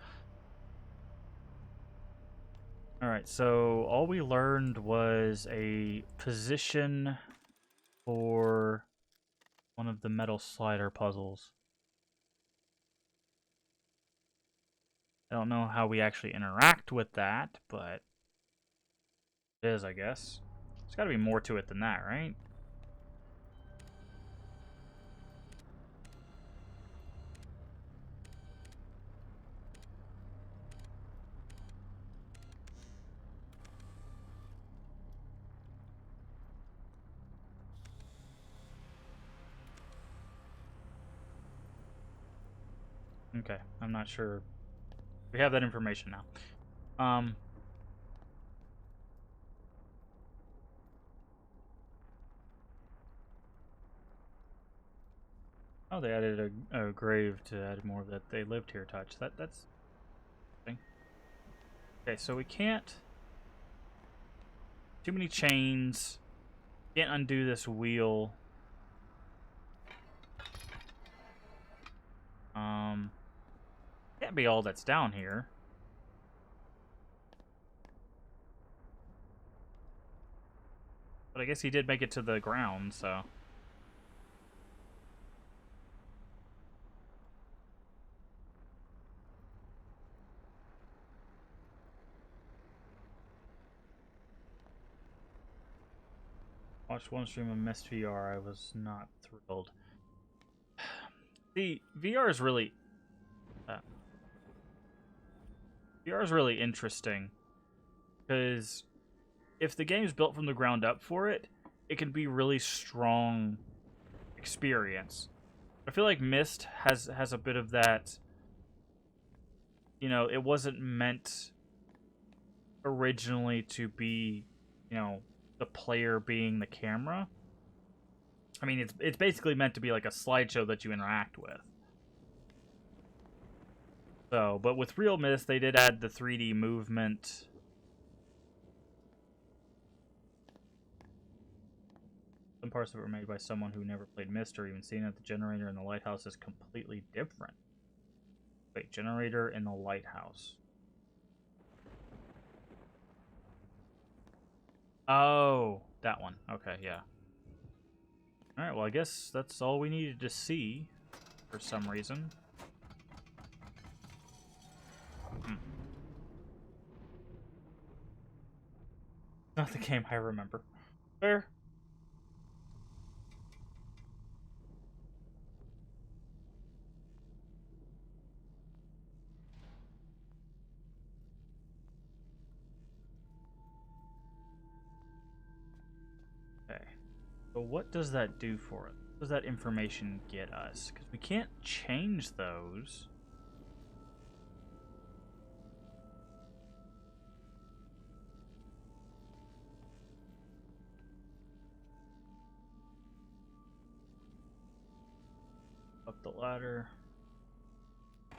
Alright, so all we learned was a position for one of the metal slider puzzles. I don't know how we actually interact with that, but it is, I guess. There's got to be more to it than that, right? Okay, I'm not sure. We have that information now. Oh, they added a grave to add more of that they lived here touch. That's thing. Okay, so we can't. Too many chains. Can't undo this wheel. Can't be all that's down here. But I guess he did make it to the ground, so. watched one stream of Myst VR. I was not thrilled. The VR is really interesting because if the game's built from the ground up for it, it can be really strong experience. I feel like Myst has a bit of that. You know, it wasn't meant originally to be, you know, the player being the camera. I mean, it's basically meant to be like a slideshow that you interact with. So, but with Real Myst, they did add the 3D movement. Some parts that were made by someone who never played Myst or even seen it. The generator in the lighthouse is completely different. Wait, generator in the lighthouse. Oh, that one. Okay, yeah. Alright, well, I guess that's all we needed to see for some reason. Not the game I remember. Fair. Okay. So what does that do for us? What does that information get us? Because we can't change those. Up the ladder. I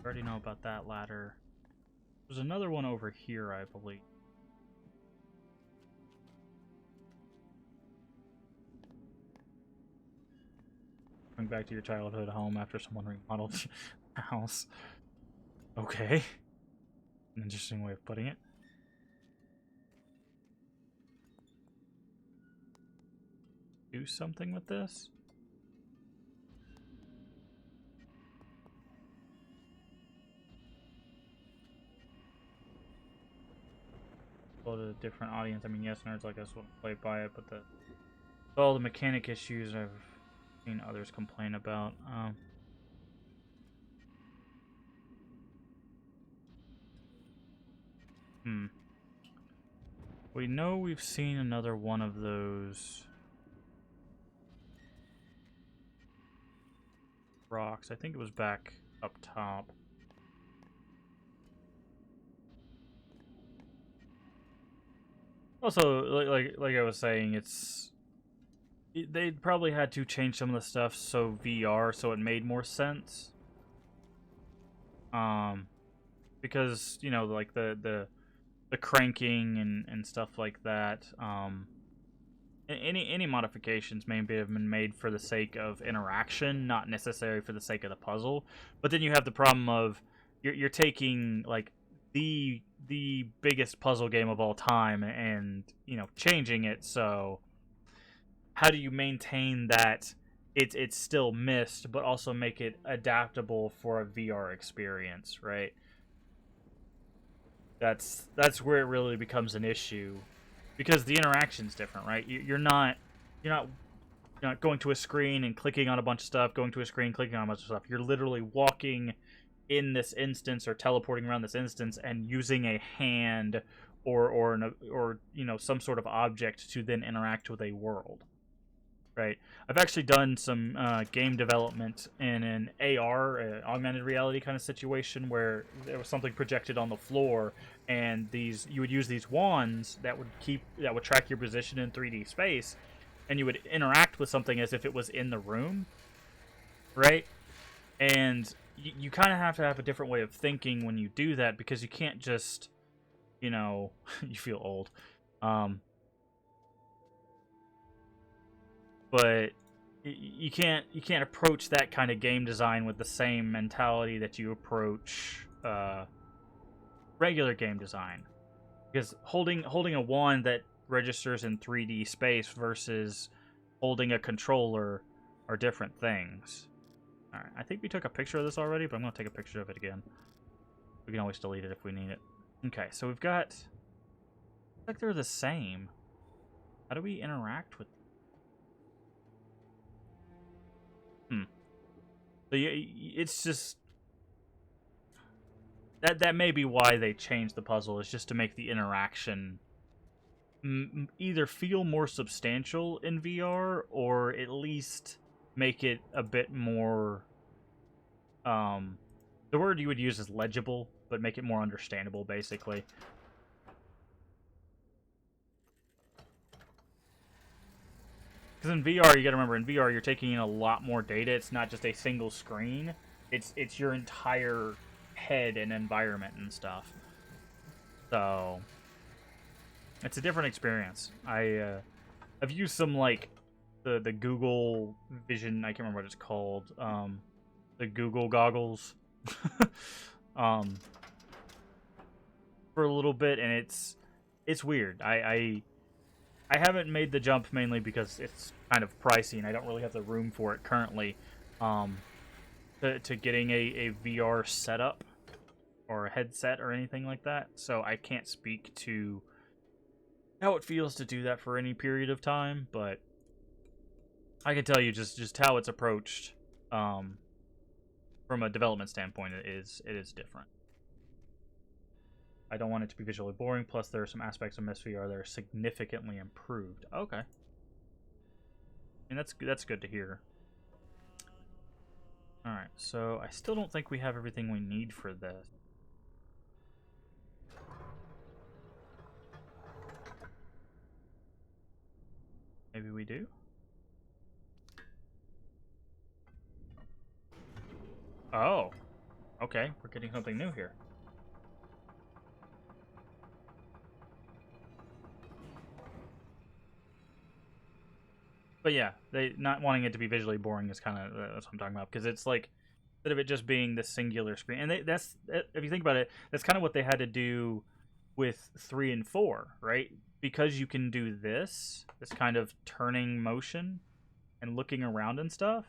already know about that ladder. There's another one over here, I believe. Going back to your childhood home after someone remodeled the house. Okay. An interesting way of putting it. Do something with this? Well, to a different audience. I mean, yes, nerds like us will play by it, but all the mechanic issues I've seen others complain about. We know we've seen another one of those rocks. I think it was back up top. Also, like I was saying, they probably had to change some of the stuff so VR, so it made more sense. Because you know, like the cranking and stuff like that. Any modifications may have been made for the sake of interaction, not necessarily for the sake of the puzzle. But then you have the problem of you're taking like the biggest puzzle game of all time and, you know, changing it. So how do you maintain that it's still Myst, but also make it adaptable for a VR experience, right? That's where it really becomes an issue, because the interaction's different, right? You're not going to a screen and clicking on a bunch of stuff, going to a screen, clicking on a bunch of stuff. You're literally walking in this instance or teleporting around this instance and using a hand or you know, some sort of object to then interact with a world. Right. I've actually done some game development in an AR, augmented reality kind of situation, where there was something projected on the floor, and you would use these wands that would track your position in 3D space, and you would interact with something as if it was in the room, right? And you kind of have to have a different way of thinking when you do that, because you can't just, you know, you feel old. But you can't approach that kind of game design with the same mentality that you approach regular game design, because holding a wand that registers in 3D space versus holding a controller are different things. All right, I think we took a picture of this already, but I'm gonna take a picture of it again. We can always delete it if we need it. Okay, so we've got... It's like they're the same. How do we interact with them? So it's just... That may be why they changed the puzzle, is just to make the interaction either feel more substantial in VR, or at least make it a bit more... the word you would use is legible, but make it more understandable, basically. Because in VR, you gotta remember, in VR, you're taking in a lot more data. It's not just a single screen. It's your entire head and environment and stuff. So, it's a different experience. I've used some, like, the Google Vision, I can't remember what it's called, the Google goggles, for a little bit, and it's weird. I haven't made the jump mainly because it's kind of pricey, and I don't really have the room for it currently, to getting a VR setup or a headset or anything like that. So I can't speak to how it feels to do that for any period of time, but I can tell you just how it's approached, from a development standpoint. It is different. I don't want it to be visually boring. Plus, there are some aspects of Myst VR that are significantly improved. Okay, and that's good to hear. All right, so I still don't think we have everything we need for this. Maybe we do? Oh, okay. We're getting something new here. But yeah, they not wanting it to be visually boring is kind of that's what I'm talking about, because it's like, instead of it just being the singular screen, and that's, if you think about it, that's kind of what they had to do with 3 and 4, right? Because you can do this kind of turning motion and looking around and stuff.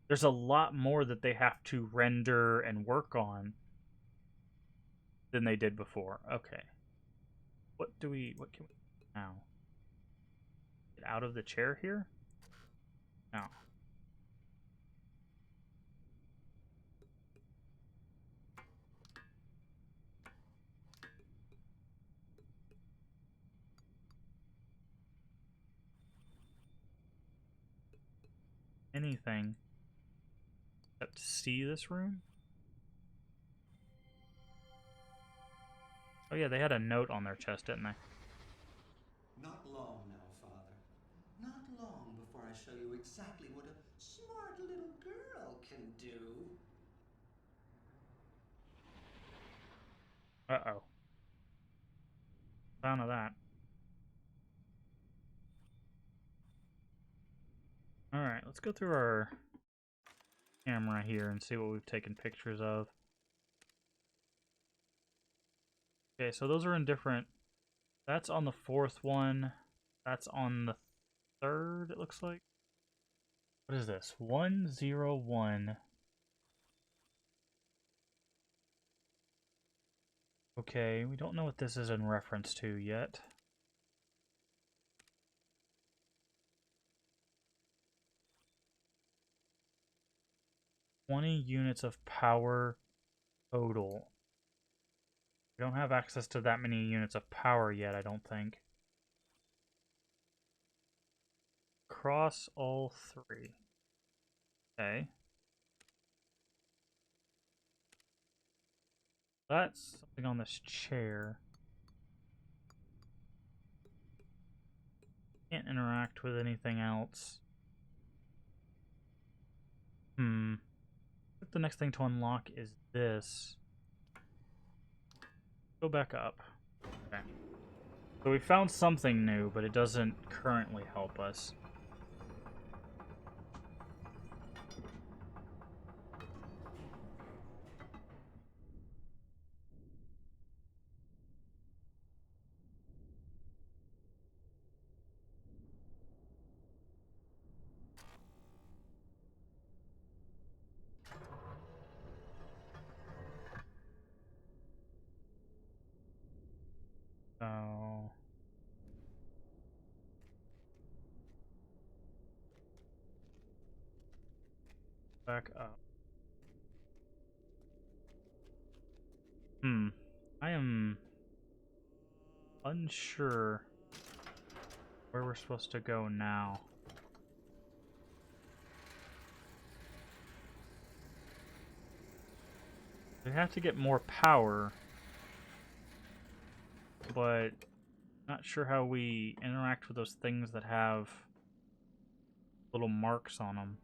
There's a lot more that they have to render and work on than they did before. Okay, what can we now? Get out of the chair here? No. Anything except to see this room? Oh yeah, they had a note on their chest, didn't they? Not long now, Father. Not long before I show you exactly what a smart little girl can do. Uh-oh. Sound of that. Alright, let's go through our camera here and see what we've taken pictures of. Okay, so those are in different... That's on the 4th one. That's on the 3rd, it looks like. What is this? 101. Okay, we don't know what this is in reference to yet. $20 units of power total. We don't have access to that many units of power yet, I don't think. Cross all 3. Okay. That's something on this chair. Can't interact with anything else. I think the next thing to unlock is this. Go back up. Okay. So we found something new, but it doesn't currently help us. Back up. I am unsure where we're supposed to go now. We have to get more power, but not sure how we interact with those things that have little marks on them.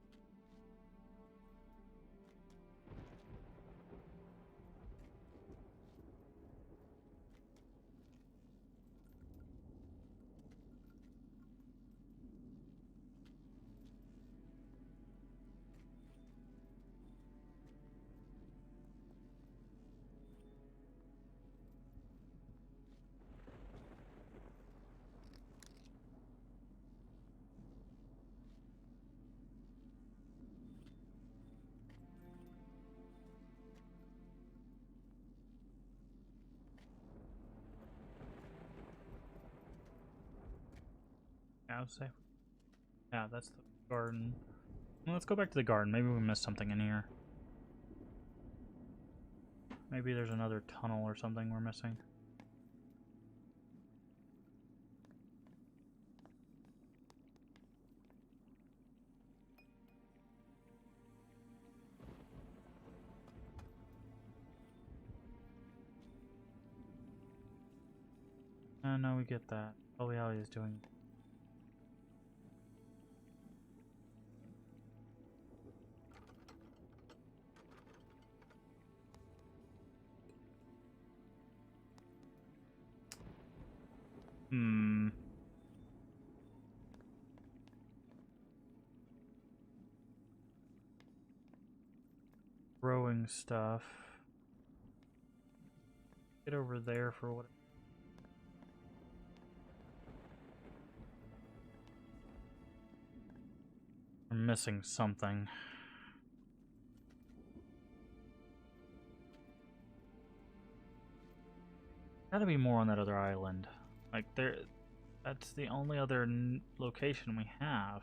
Yeah, I'd say. Yeah, that's the garden. Well, let's go back to the garden. Maybe we missed something in here. Maybe there's another tunnel or something we're missing. No, we get that. Probably how he is doing. Growing stuff. Get over there for what? We're missing something. Gotta be more on that other island. Like, that's the only other location we have.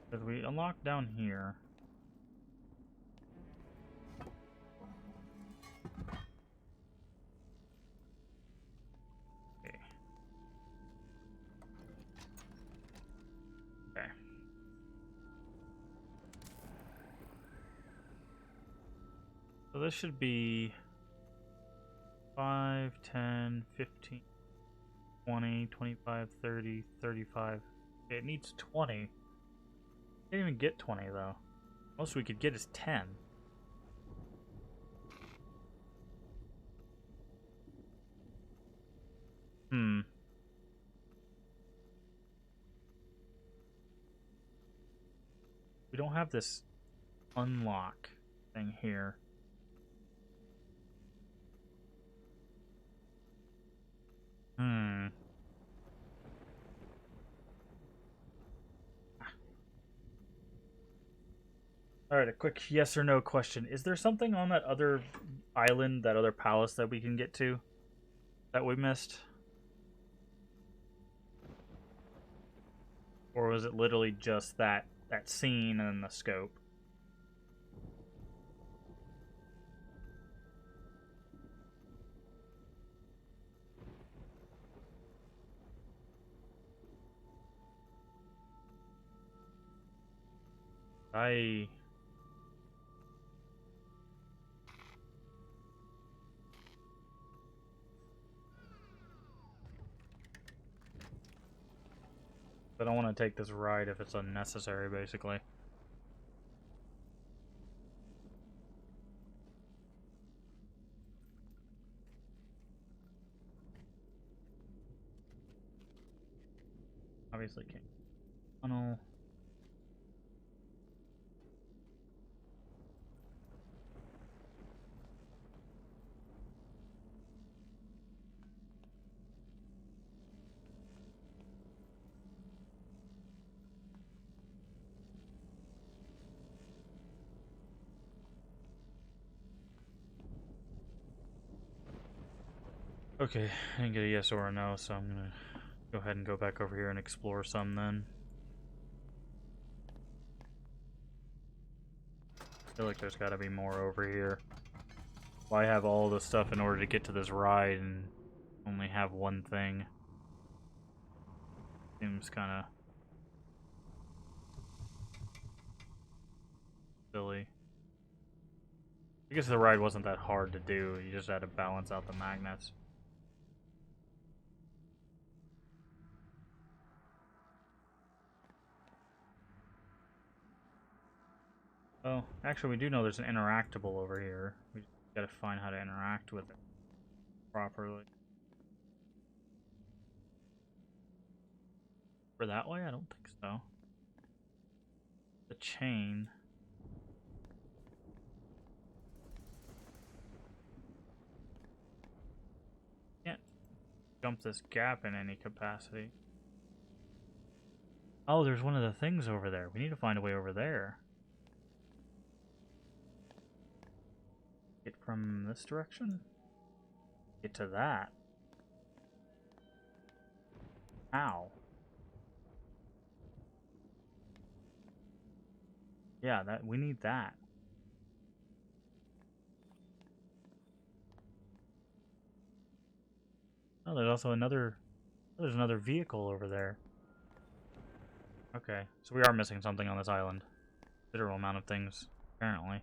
Because we unlocked down here. Okay. Okay. So this should be 5, 10, 15, 20, 25, 30, 35. Okay, it needs 20. Can't even get 20 though. Most we could get is 10. We don't have this unlock thing here. Alright, a quick yes or no question. Is there something on that other island, that other palace that we can get to that we missed? Or was it literally just that scene and the scope? I don't want to take this ride if it's unnecessary, basically. Obviously can't. Tunnel. Okay, I didn't get a yes or a no, so I'm gonna go ahead and go back over here and explore some then. feel like there's got to be more over here. Why have all this stuff in order to get to this ride and only have one thing? Seems kind of silly. I guess the ride wasn't that hard to do. You just had to balance out the magnets. Oh, actually, we do know there's an interactable over here. We just gotta find how to interact with it properly. For that way? I don't think so. The chain. Can't jump this gap in any capacity. Oh, there's one of the things over there. We need to find a way over there. Get from this direction? Get to that. How? Yeah, that we need that. Oh, there's also there's another vehicle over there. Okay, so we are missing something on this island. Considerable amount of things, apparently.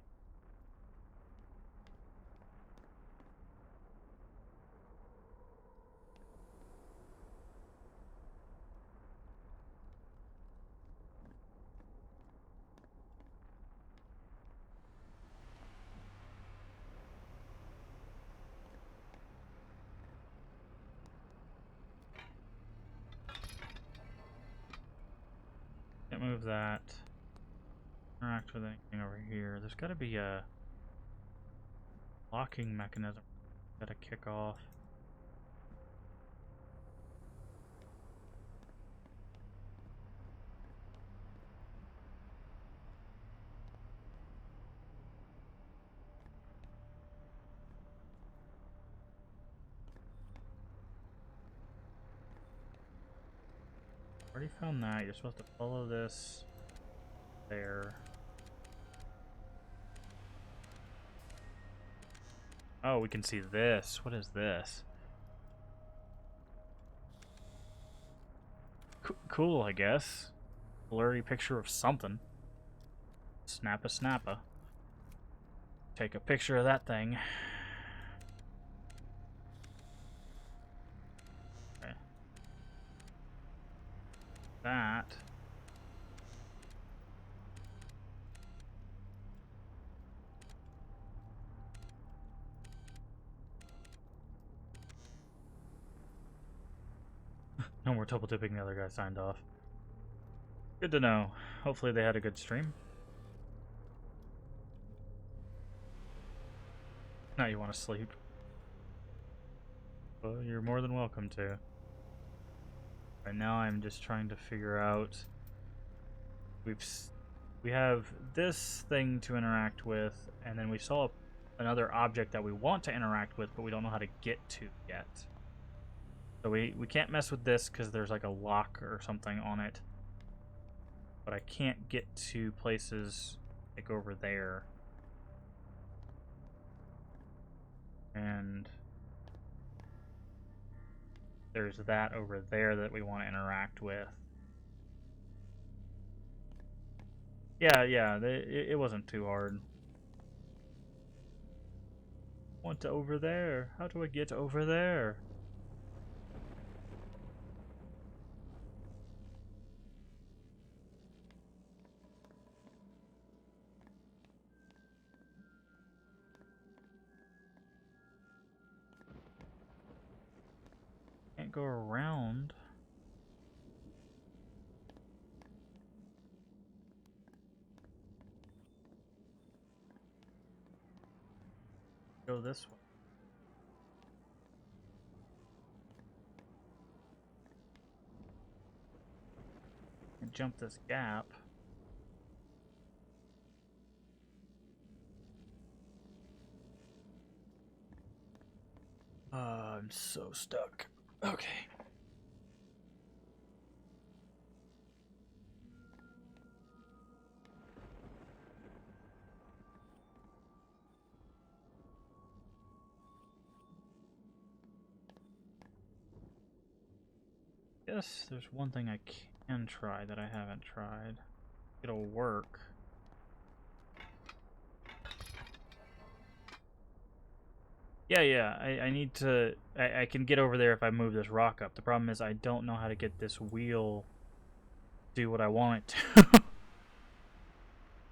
Can't move that. Interact with anything over here. There's gotta be a locking mechanism. Gotta kick off. Already found that. You're supposed to follow this there. Oh, we can see this. What is this? Cool, I guess. Blurry picture of something. Snappa snappa. Take a picture of that thing. Okay. That. No more double dipping, the other guy signed off. Good to know. Hopefully they had a good stream. Now you want to sleep. Well, you're more than welcome to. Right now I'm just trying to figure out... We have this thing to interact with, and then we saw another object that we want to interact with, but we don't know how to get to yet. So we can't mess with this because there's like a lock or something on it. But I can't get to places like over there. And there's that over there that we want to interact with. Yeah, it wasn't too hard. Want to over there? How do I get over there? Can't go around. Go this way. And jump this gap. I'm so stuck. Okay. guess there's one thing I can try that I haven't tried. It'll work. Yeah, I need to... I can get over there if I move this rock up. The problem is I don't know how to get this wheel to do what I want it to.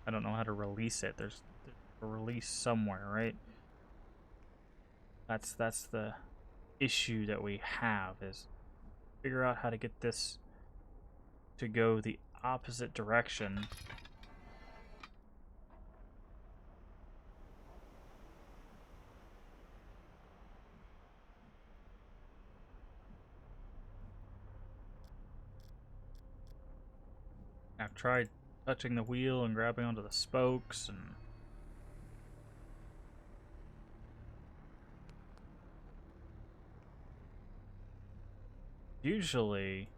I don't know how to release it. There's a release somewhere, right? That's the issue that we have, is figure out how to get this to go the opposite direction. I've tried touching the wheel and grabbing onto the spokes, and usually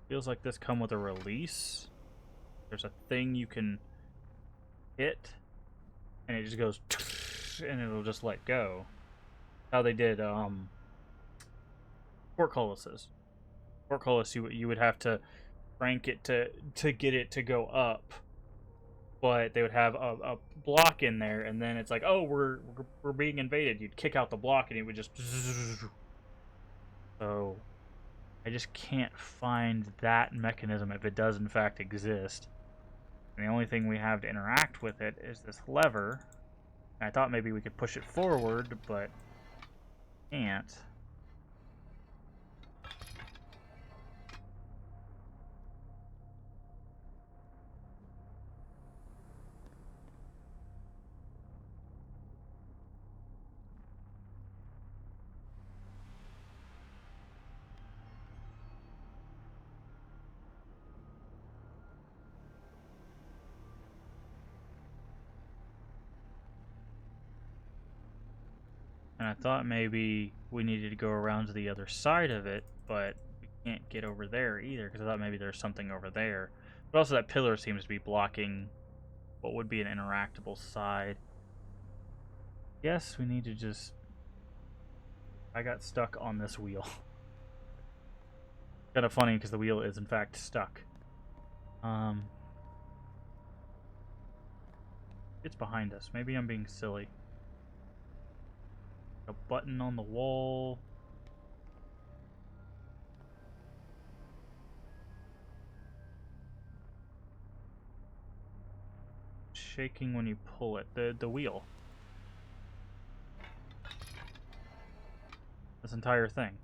feels like this come with a release. There's a thing you can hit and it just goes and it'll just let go. How they did portcullises. Portcullis, you would have to crank it to get it to go up, but they would have a block in there, and then it's like, oh, we're being invaded. You'd kick out the block and it would just... So I just can't find that mechanism if it does in fact exist. And the only thing we have to interact with it is this lever. And I thought maybe we could push it forward, but can't. And I thought maybe we needed to go around to the other side of it, but we can't get over there either, because I thought maybe there's something over there. But also that pillar seems to be blocking what would be an interactable side. Yes, we need to just... I got stuck on this wheel. Kind of funny, because the wheel is in fact stuck. It's behind us. Maybe I'm being silly. A button on the wall. Shaking when you pull it. The wheel. This entire thing.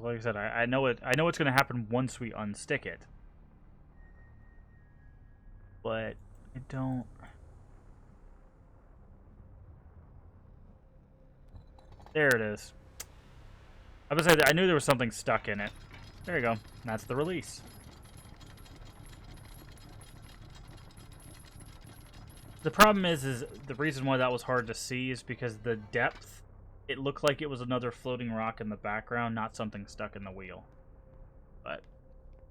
Like I said, I know it. I know it's going to happen once we unstick it, but I don't. There it is. I was gonna say, I knew there was something stuck in it. There you go. That's the release. The problem is the reason why that was hard to see is because the depth. It looked like it was another floating rock in the background, not something stuck in the wheel. But,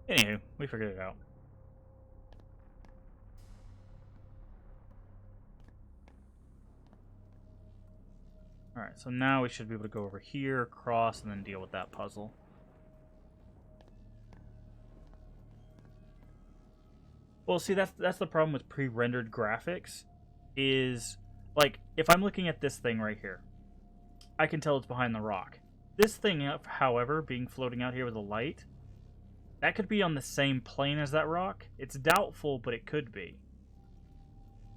anywho, we figured it out. Alright, so now we should be able to go over here, cross, and then deal with that puzzle. Well, see, that's the problem with pre-rendered graphics, is, like, if I'm looking at this thing right here, I can tell it's behind the rock. This thing, however, being floating out here with a light, that could be on the same plane as that rock. It's doubtful, but it could be.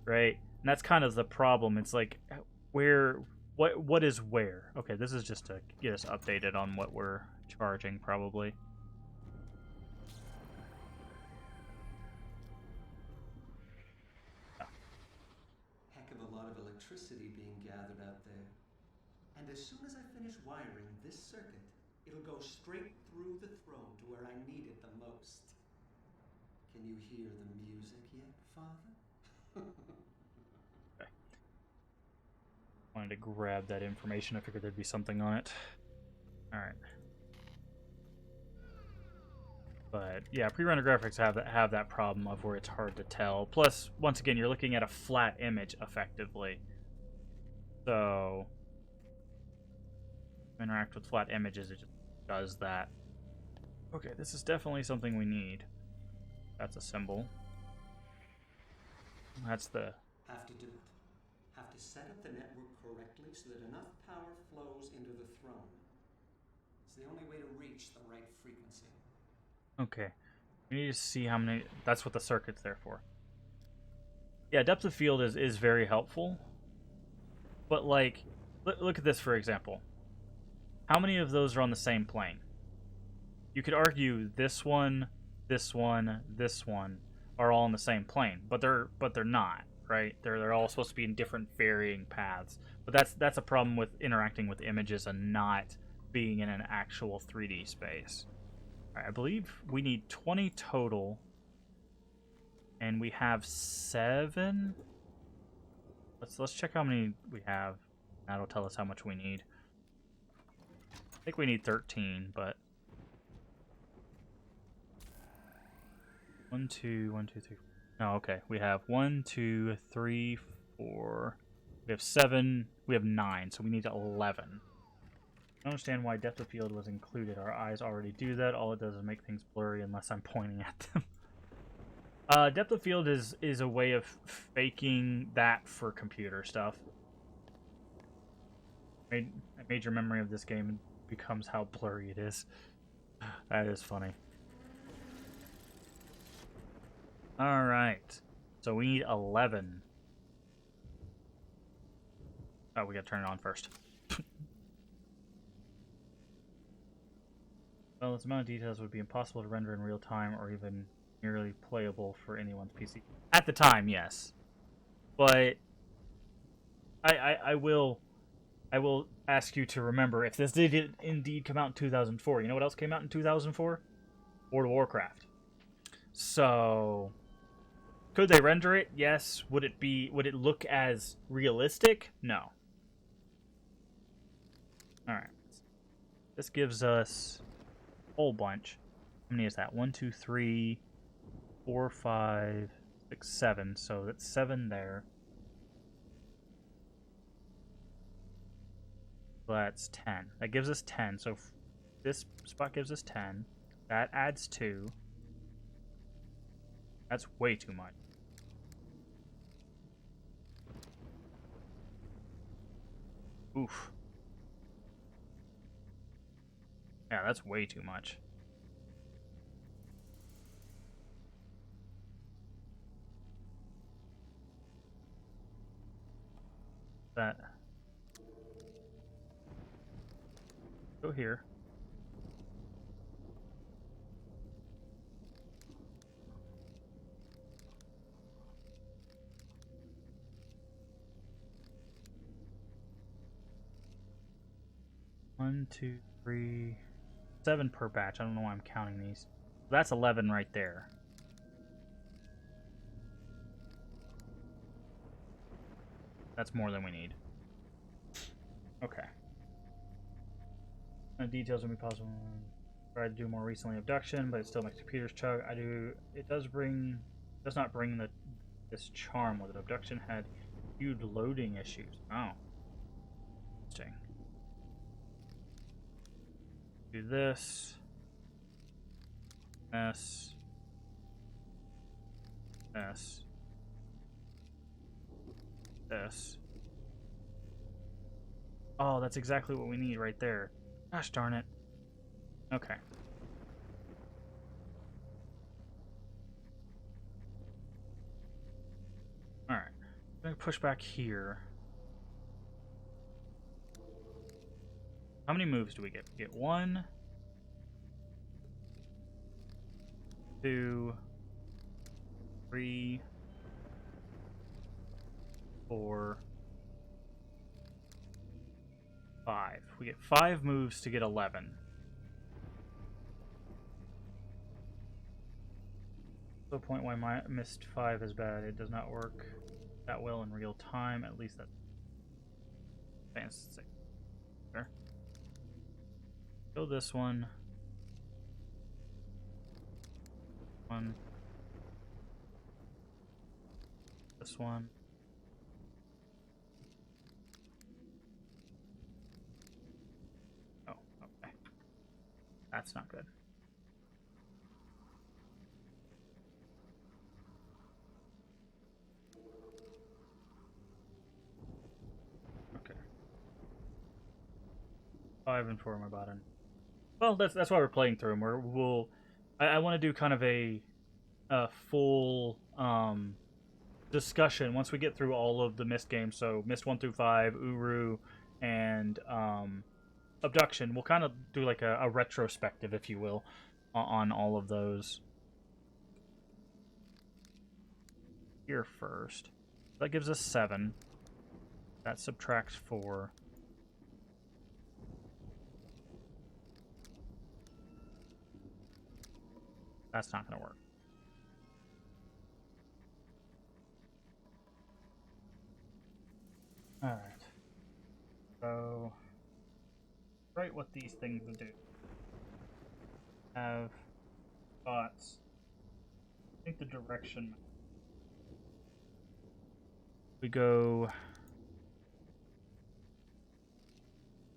Right? And that's kind of the problem. It's like, what is where? Okay, this is just to get us updated on what we're charging, probably. Heck of a lot of electricity being gathered out there. And as soon as I finish wiring this circuit, it'll go straight through the throne to where I need it the most. Can you hear the music yet, Father? Okay. Wanted to grab that information. I figured there'd be something on it. Alright. But yeah, pre-rendered graphics have that problem of where it's hard to tell. Plus, once again, you're looking at a flat image effectively. So interact with flat images, it just does that. Okay, this is definitely something we need. That's a symbol. That's the... Have to do it. Have to set up the network correctly so that enough power flows into the throne. It's the only way to reach the right frequency. Okay. We need to see how many... That's what the circuit's there for. Yeah, depth of field is very helpful. But, like, look at this, for example. How many of those are on the same plane? You could argue this one, this one, this one are all on the same plane, but they're not, right? They're all supposed to be in different varying paths. But that's a problem with interacting with images and not being in an actual 3D space. All right, I believe we need 20 total, and we have 7. Let's check how many we have. That'll tell us how much we need. I think we need 13, but 1, 2, 1, 2, 3. No, okay. We have 1, 2, 3, 4. We have 7. We have 9, so we need 11. I don't understand why depth of field was included. Our eyes already do that. All it does is make things blurry unless I'm pointing at them. Depth of field is a way of faking that for computer stuff. A major memory of this game becomes how blurry it is. That is funny. Alright. So we need 11. Oh, we gotta turn it on first. Well, its amount of details would be impossible to render in real time or even nearly playable for anyone's PC. At the time, yes. But I will ask you to remember, if this did indeed come out in 2004, you know what else came out in 2004? World of Warcraft. So could they render it? Yes. Would it look as realistic? No. Alright. This gives us a whole bunch. How many is that? 1, 2, 3, 4, 5, 6, 7. So that's 7 there. So that's 10. That gives us 10. So this spot gives us 10. That adds 2. That's way too much. Oof. Yeah, that's way too much. That. Go here. One, 2, 3, 7 per batch. I don't know why I'm counting these. That's 11 right there. That's more than we need. Okay. The details will be possible. Try to do more recently abduction, but it still makes computers chug. It does not bring this charm with it. Abduction had huge loading issues. Oh. Interesting. Do this. S. S. S. Oh, that's exactly what we need right there. Gosh darn it. Okay. Alright. I'm going to push back here. How many moves do we get? We get 1, 2, 3, 4, 5. We get 5 moves to get 11. The point why my Myst 5 is bad. It does not work that well in real time. At least that's advanced 6. Sure. Go this one. This one. Oh, okay. That's not good. Okay. 5 and 4 on my bottom. Well, that's why we're playing through them. I want to do kind of a full discussion once we get through all of the Myst games. So Myst 1 through 5, Uru, and Abduction. We'll kind of do like a retrospective, if you will, on all of those. Here first. That gives us 7. That subtracts 4. That's not going to work. Alright. So, write what these things do. Have thoughts. I think the direction. We go.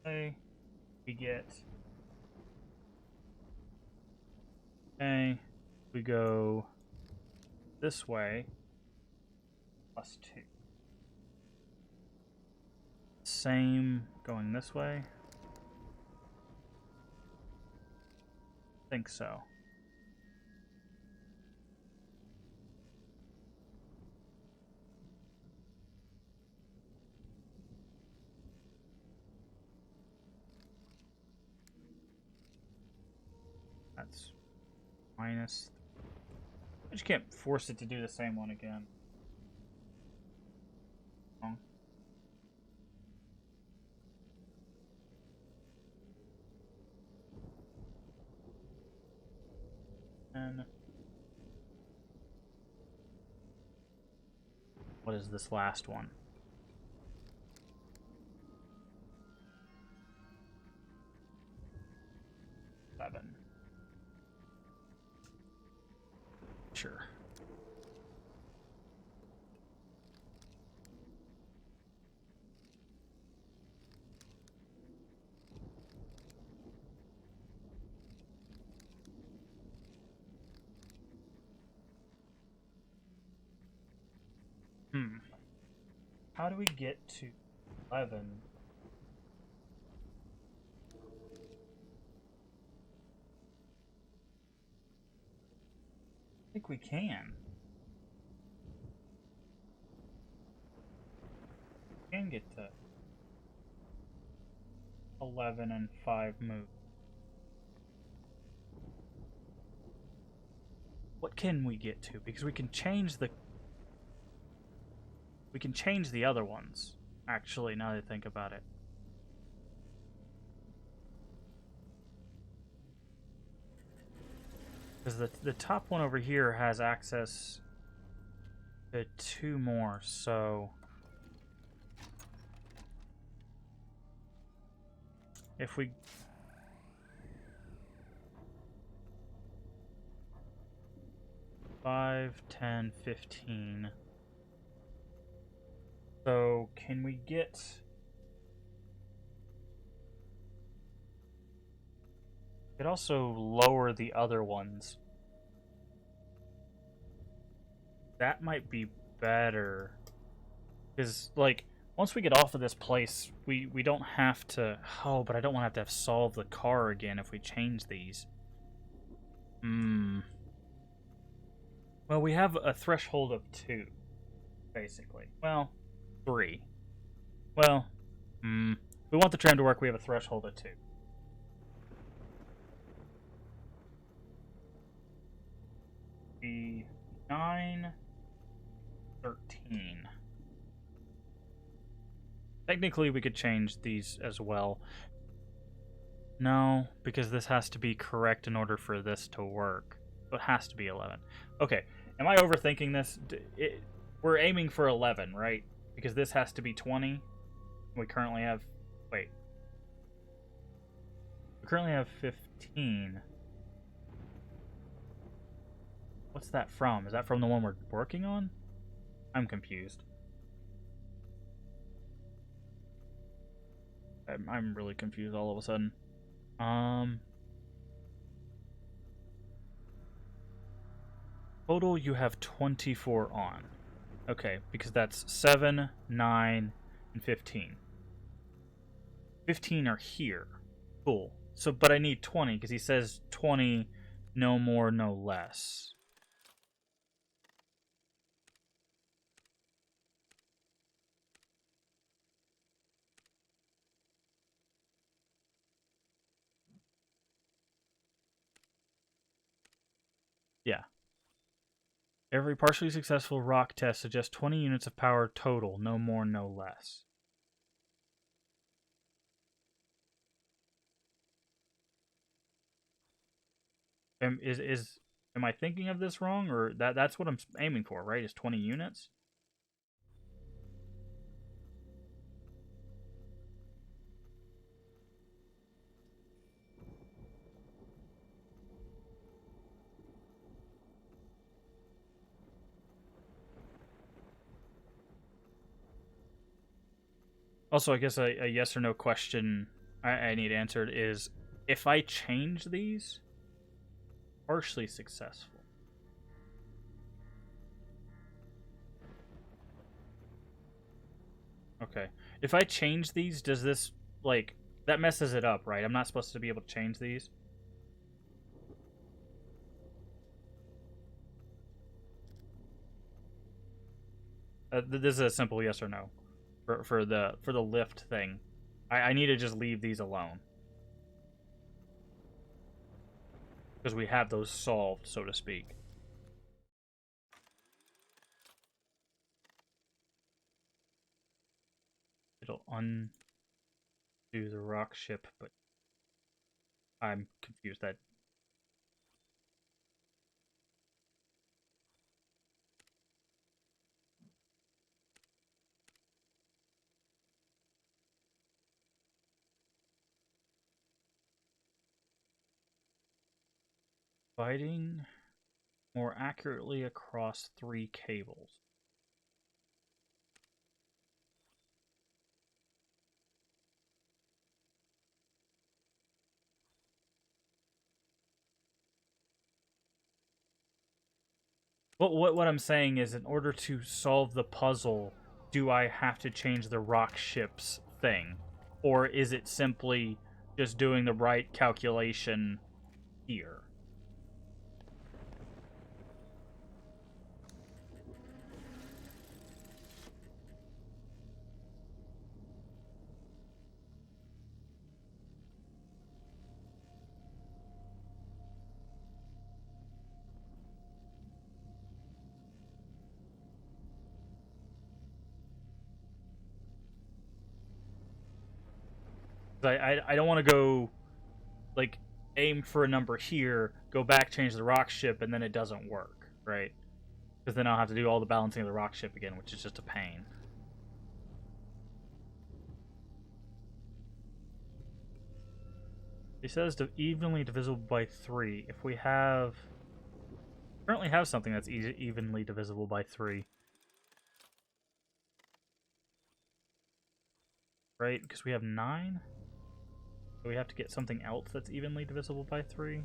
Okay. We get. Okay. We go this way. +2. Same going this way. Think so. That's minus. I just can't force it to do the same one again. Wrong. And what is this last one? Seven. Sure. How do we get to 11? I think we can. We can get to 11 and 5 moves. What can we get to? Because we can change the other ones, actually, now that I think about it. Because the top one over here has access to 2 more, so if we 5, 10, 15. So, can we get... We could also lower the other ones. That might be better. Because, like, once we get off of this place, we don't have to... Oh, but I don't want to have solve the car again if we change these. Well, we have a threshold of 2, basically. Well... 3. Well, if we want the tram to work, we have a threshold of 2. Be 9, 13. Technically, we could change these as well. No, because this has to be correct in order for this to work. So it has to be 11. Okay, am I overthinking this? We're aiming for 11, right? Because this has to be 20. We currently have... Wait. We currently have 15. What's that from? Is that from the one we're working on? I'm confused. I'm really confused all of a sudden. Total, you have 24 on. Okay, because that's 7, 9, and 15. 15 are here. Cool. So, but I need 20, because he says 20, no more, no less. Yeah. Every partially successful rock test suggests 20 units of power total, no more, no less. Am I thinking of this wrong, or that's what I'm aiming for, right? Is 20 units? Also, I guess a yes or no question I need answered is, if I change these, partially successful. Okay. If I change these, does this, like, that messes it up, right? I'm not supposed to be able to change these? This is a simple yes or no for the lift thing. I need to just leave these alone. Because we have those solved, so to speak. It'll undo the rock ship, but I'm confused. That fighting more accurately across 3 cables. What I'm saying is, in order to solve the puzzle, do I have to change the rock ship's thing? Or is it simply just doing the right calculation here? I don't want to go, like, aim for a number here, go back, change the rock ship, and then it doesn't work, right? Because then I'll have to do all the balancing of the rock ship again, which is just a pain. He says evenly divisible by 3. If we have... currently have something that's evenly divisible by 3. Right? Because we have 9? So we have to get something else that's evenly divisible by 3?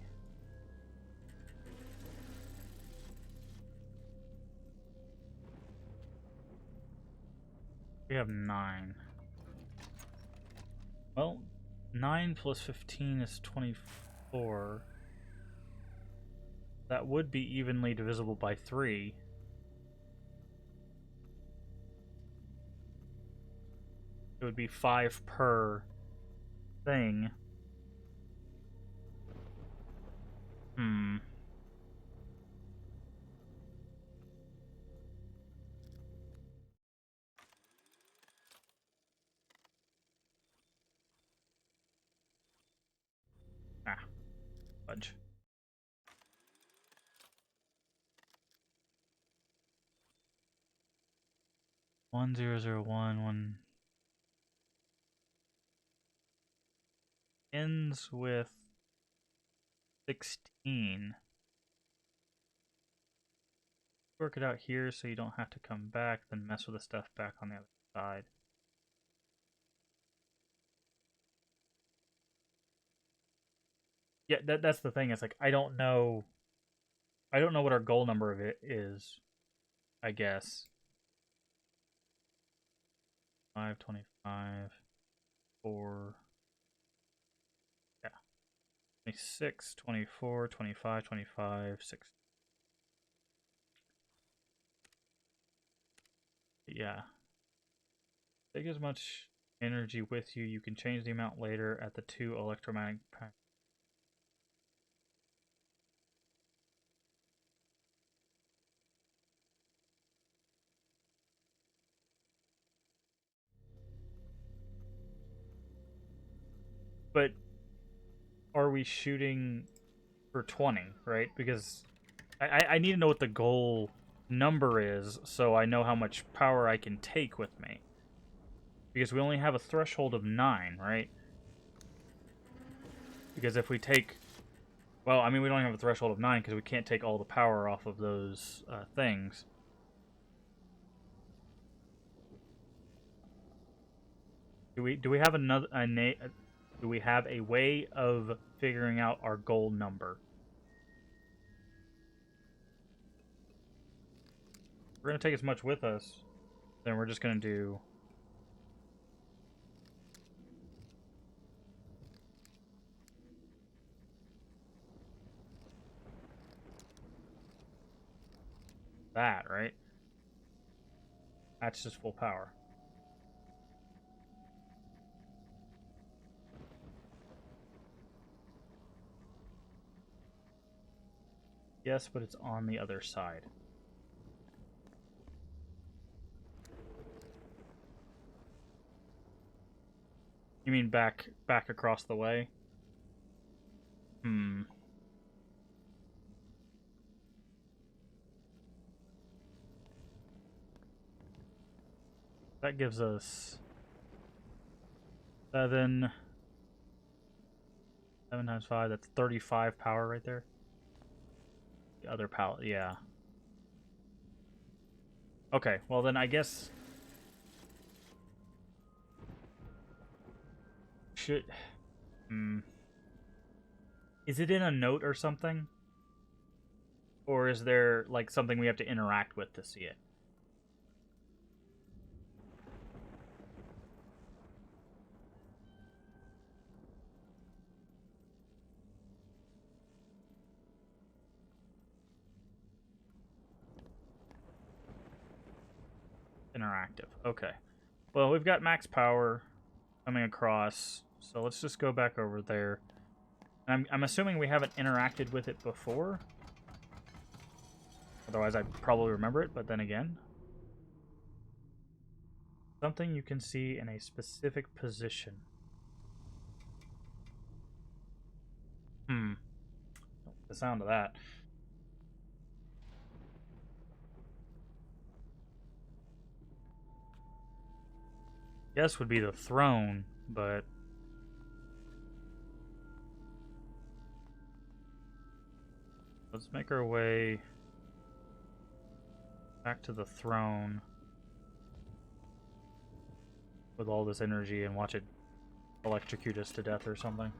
We have 9. Well, 9 plus 15 is 24. That would be evenly divisible by 3. It would be 5 per thing. Fudge. One zero zero one ends with 16. Work it out here so you don't have to come back, then mess with the stuff back on the other side. Yeah, that's the thing. It's like I don't know what our goal number of it is, I guess. 5, 25, 4. Yeah. 26, 24, 25, 25, 6. Yeah. Take as much energy with you. You can change the amount later at the 2 electromagnetic pack. But are we shooting for 20, right? Because I need to know what the goal number is so I know how much power I can take with me. Because we only have a threshold of 9, right? Because if we take... Well, I mean, we don't have a threshold of 9 because we can't take all the power off of those things. Do we have do we have a way of figuring out our goal number? If we're gonna take as much with us, then we're just gonna do that, right? That's just full power. Yes, but it's on the other side. You mean back across the way? Hmm. That gives us 7. 7 times 5, that's 35 power right there. The other pallet, yeah. Okay, well then I guess... Should... Is it in a note or something? Or is there, like, something we have to interact with to see it? Interactive. Okay. Well, we've got max power coming across, so let's just go back over there. I'm assuming we haven't interacted with it before. Otherwise, I'd probably remember it, but then again. Something you can see in a specific position. The sound of that. Guess would be the throne, but... Let's make our way back to the throne with all this energy and watch it electrocute us to death or something.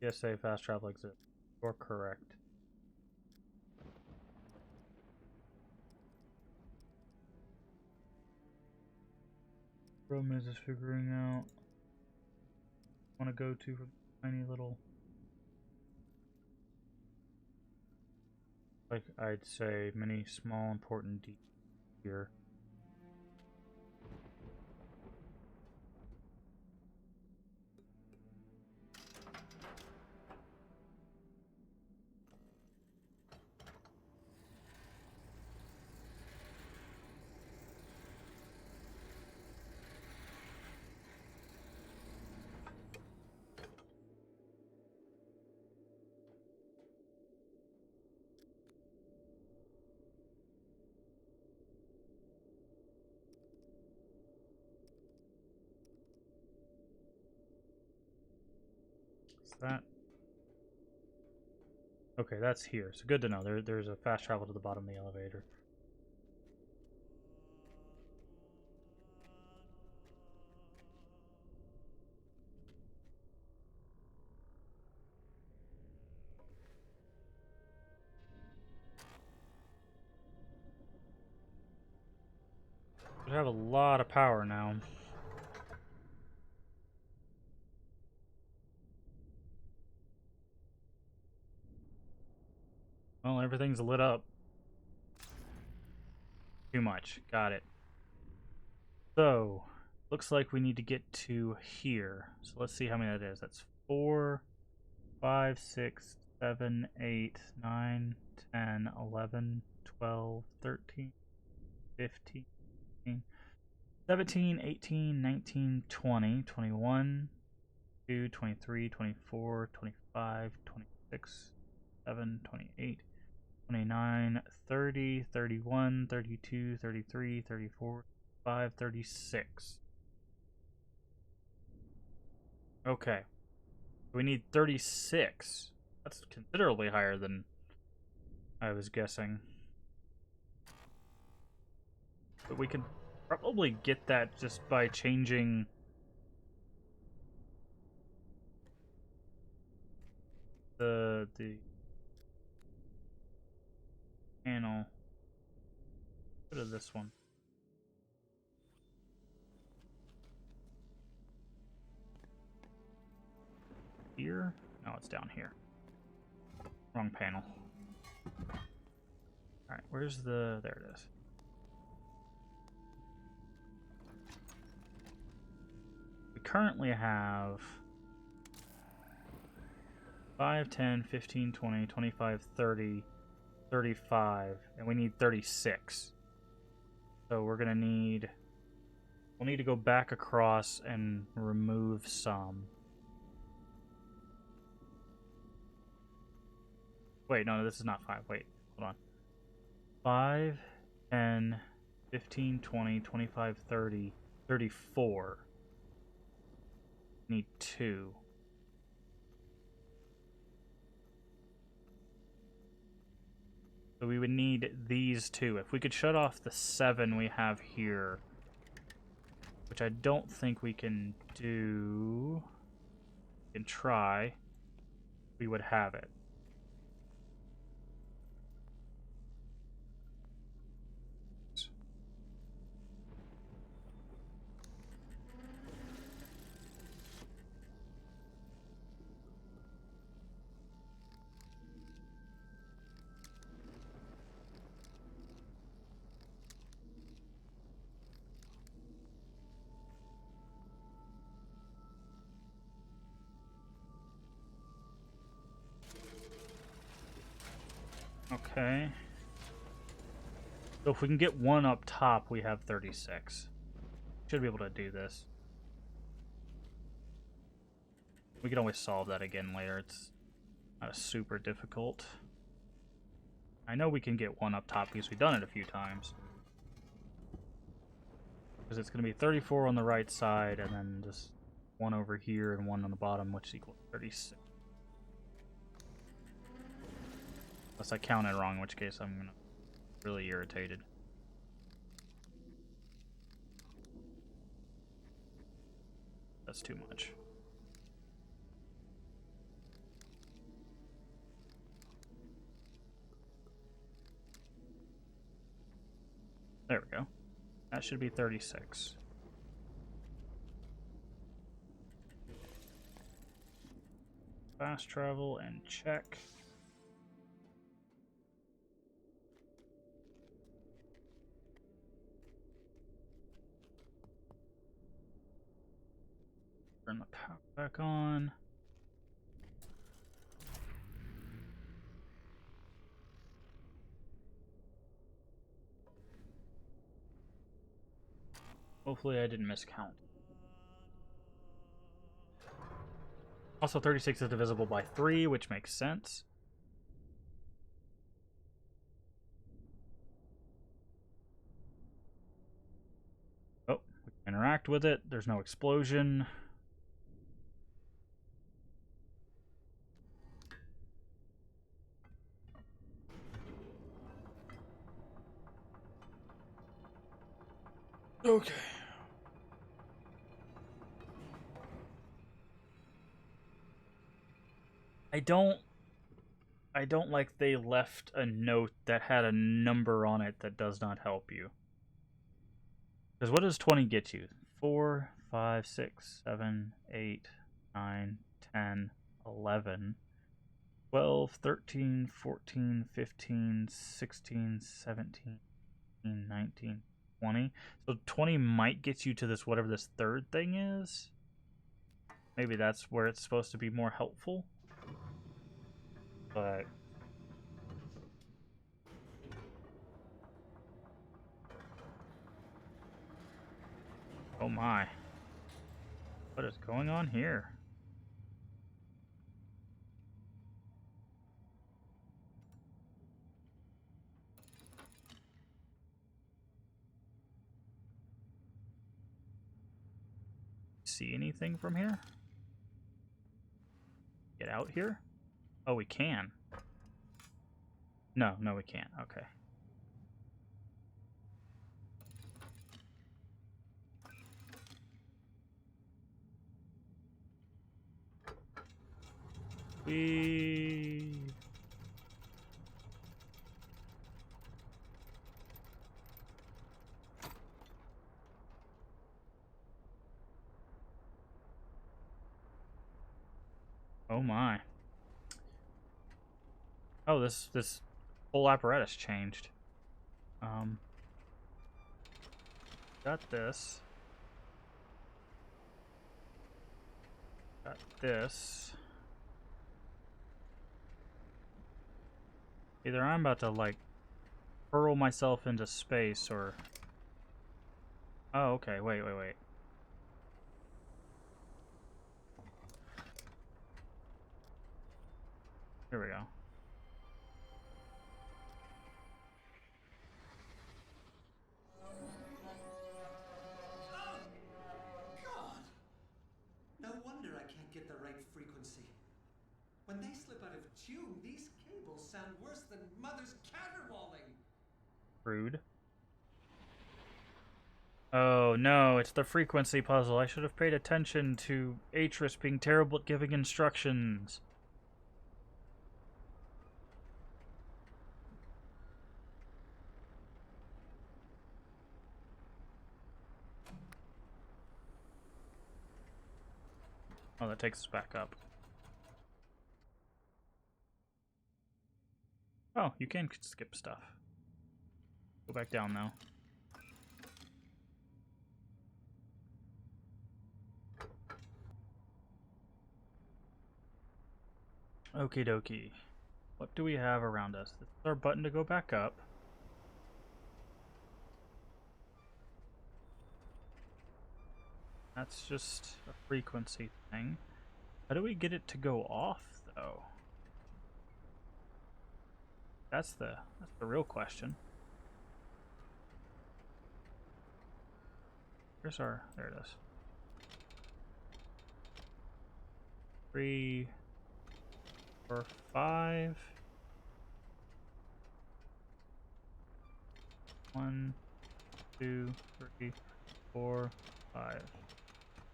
PSA fast travel exists. You're correct. Problem is figuring out want to go to tiny little, like I'd say, many small important details here. That. Okay, that's here. So good to know. There's a fast travel to the bottom of the elevator. We have a lot of power now. Well, everything's lit up. Too much. Got it. So, looks like we need to get to here. So let's see how many that is. That's 4, 5, 6, 7, 8, 9, 10, 11, 12, 13, 15, 17, 18, 19, 20, 21, 22, 23, 24, 25, 26, 7, 28, 29, 30, 31, 32, 33, 34, 35, 36. Okay. We need 36. That's considerably higher than I was guessing. But we could probably get that just by changing the panel. Go to this one. Here? No, it's down here. Wrong panel. Alright, where's the... There it is. We currently have 5, 10, 15, 20, 25, 30, 35, and we need 36. So we're gonna need... We'll need to go back across and remove some. Wait, no, this is not 5. Wait, hold on. 5, 10, 15, 20, 25, 30, 34. Need 2. So we would need these 2. If we could shut off the 7 we have here, which I don't think we can do, we can try, we would have it. Okay. So if we can get 1 up top, we have 36. Should be able to do this. We can always solve that again later. It's not super difficult. I know we can get 1 up top because we've done it a few times. Because it's going to be 34 on the right side, and then just 1 over here and 1 on the bottom, which equals 36. Unless I counted wrong, in which case I'm gonna be really irritated. That's too much. There we go. That should be 36. Fast travel and check. Turn the power back on. Hopefully I didn't miscount. Also, 36 is divisible by 3, which makes sense. Oh, we can interact with it. There's no explosion. Okay. I don't like they left a note that had a number on it that does not help you. Because what does 20 get you? 4, 5, 6, 7, 8, 9, 10, 11, 12, 13, 14, 15, 16, 17, 19, 20. So 20 might get you to this, whatever this third thing is. Maybe that's where it's supposed to be more helpful. But oh my. What is going on here? See anything from here? Get out here? Oh, we can. No, we can't. Okay. Oh my. Oh, this whole apparatus changed. Got this. Got this. Either I'm about to, like, hurl myself into space, or... Oh, okay, wait. Here we go. God! No wonder I can't get the right frequency. When they slip out of tune, these cables sound worse than Mother's caterwauling. Rude. Oh no, it's the frequency puzzle. I should have paid attention to Atris being terrible at giving instructions. Oh, that takes us back up. Oh, you can skip stuff. Go back down, though. Okie dokie. What do we have around us? This is our button to go back up. That's just a frequency thing. How do we get it to go off, though? That's the real question. Here's our... There it is. 3, 4, 5. 1, 2, 3, 4, 5,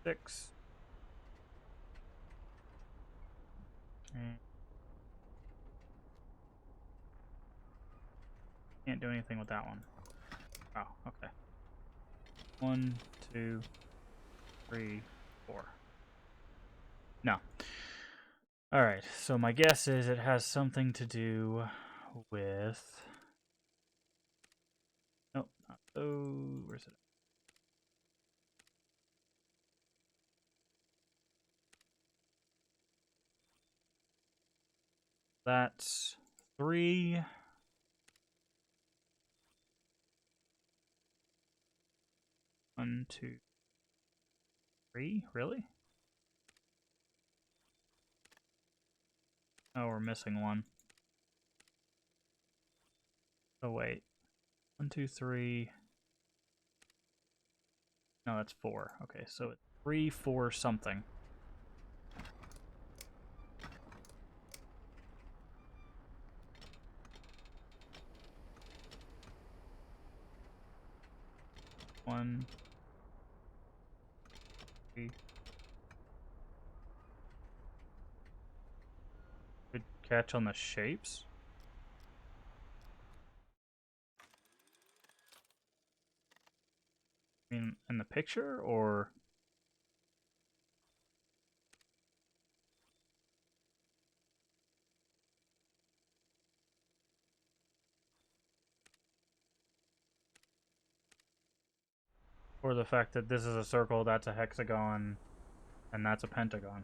6. And can't do anything with that one. Oh, okay. 1, 2, 3, 4. No. Alright, so my guess is it has something to do with... Nope, not those. Where's it? That's 3. One, 2, 3? Really? Oh, we're missing one. Oh, wait. 1, 2, 3. No, that's 4. Okay, so it's 3, 4 something. 1, 3. Good catch on the shapes. I mean, in the picture, or... Or the fact that this is a circle, that's a hexagon, and that's a pentagon.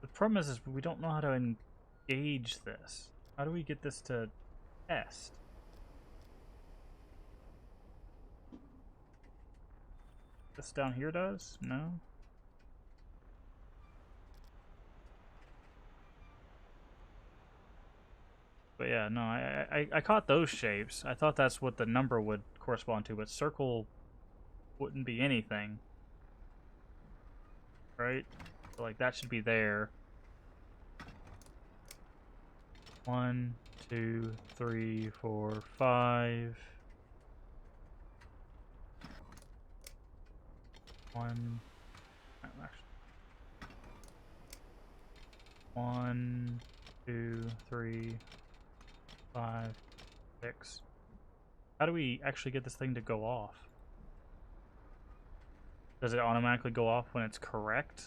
The problem is we don't know how to engage this. How do we get this to test? This down here does? No? But yeah, no, I caught those shapes. I thought that's what the number would correspond to, but circle wouldn't be anything. Right? So, like, that should be there. 1, 2, 3, 4, 5. 1. Actually. 1, 2, 3, 5, 6. How do we actually get this thing to go off? Does it automatically go off when it's correct?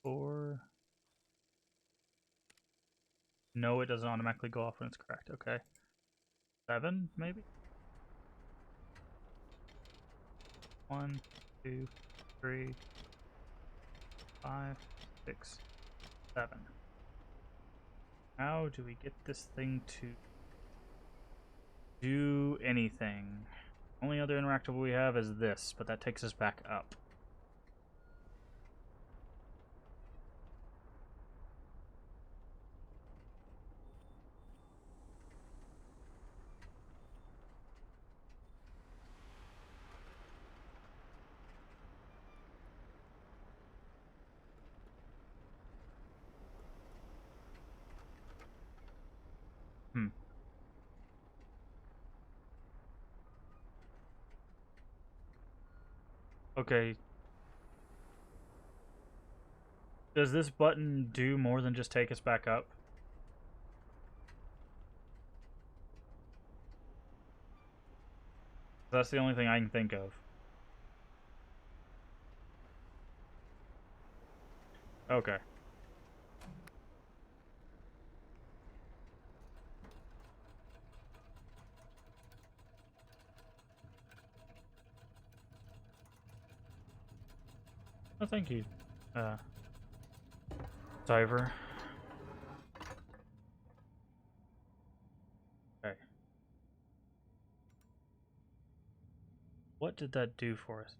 Or... No, it doesn't automatically go off when it's correct. Okay. 7, maybe? 1, 2, 3, 5, 6, 7. How do we get this thing to do anything? Only other interactable we have is this, but that takes us back up. Okay. Does this button do more than just take us back up? That's the only thing I can think of. Okay. Oh, thank you. Diver. Okay. What did that do for us?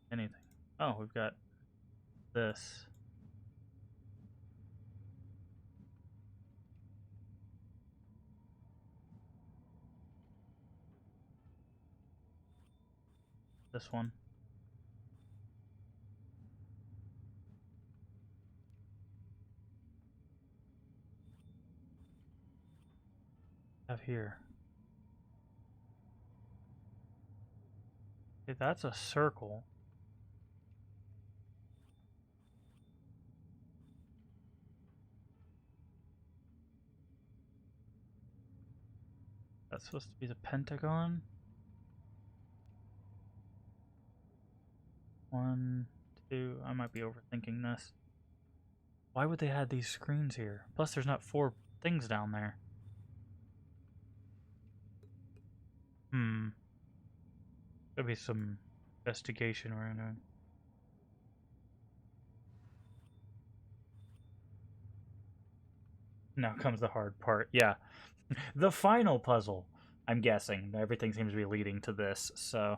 Anything. Oh, we've got this. This one. Have here. Okay, that's a circle. That's supposed to be the pentagon. 1, 2. I might be overthinking this. Why would they have these screens here? Plus, there's not 4 things down there. Could be some investigation we're doing. Now comes the hard part. Yeah. The final puzzle, I'm guessing. Everything seems to be leading to this, so...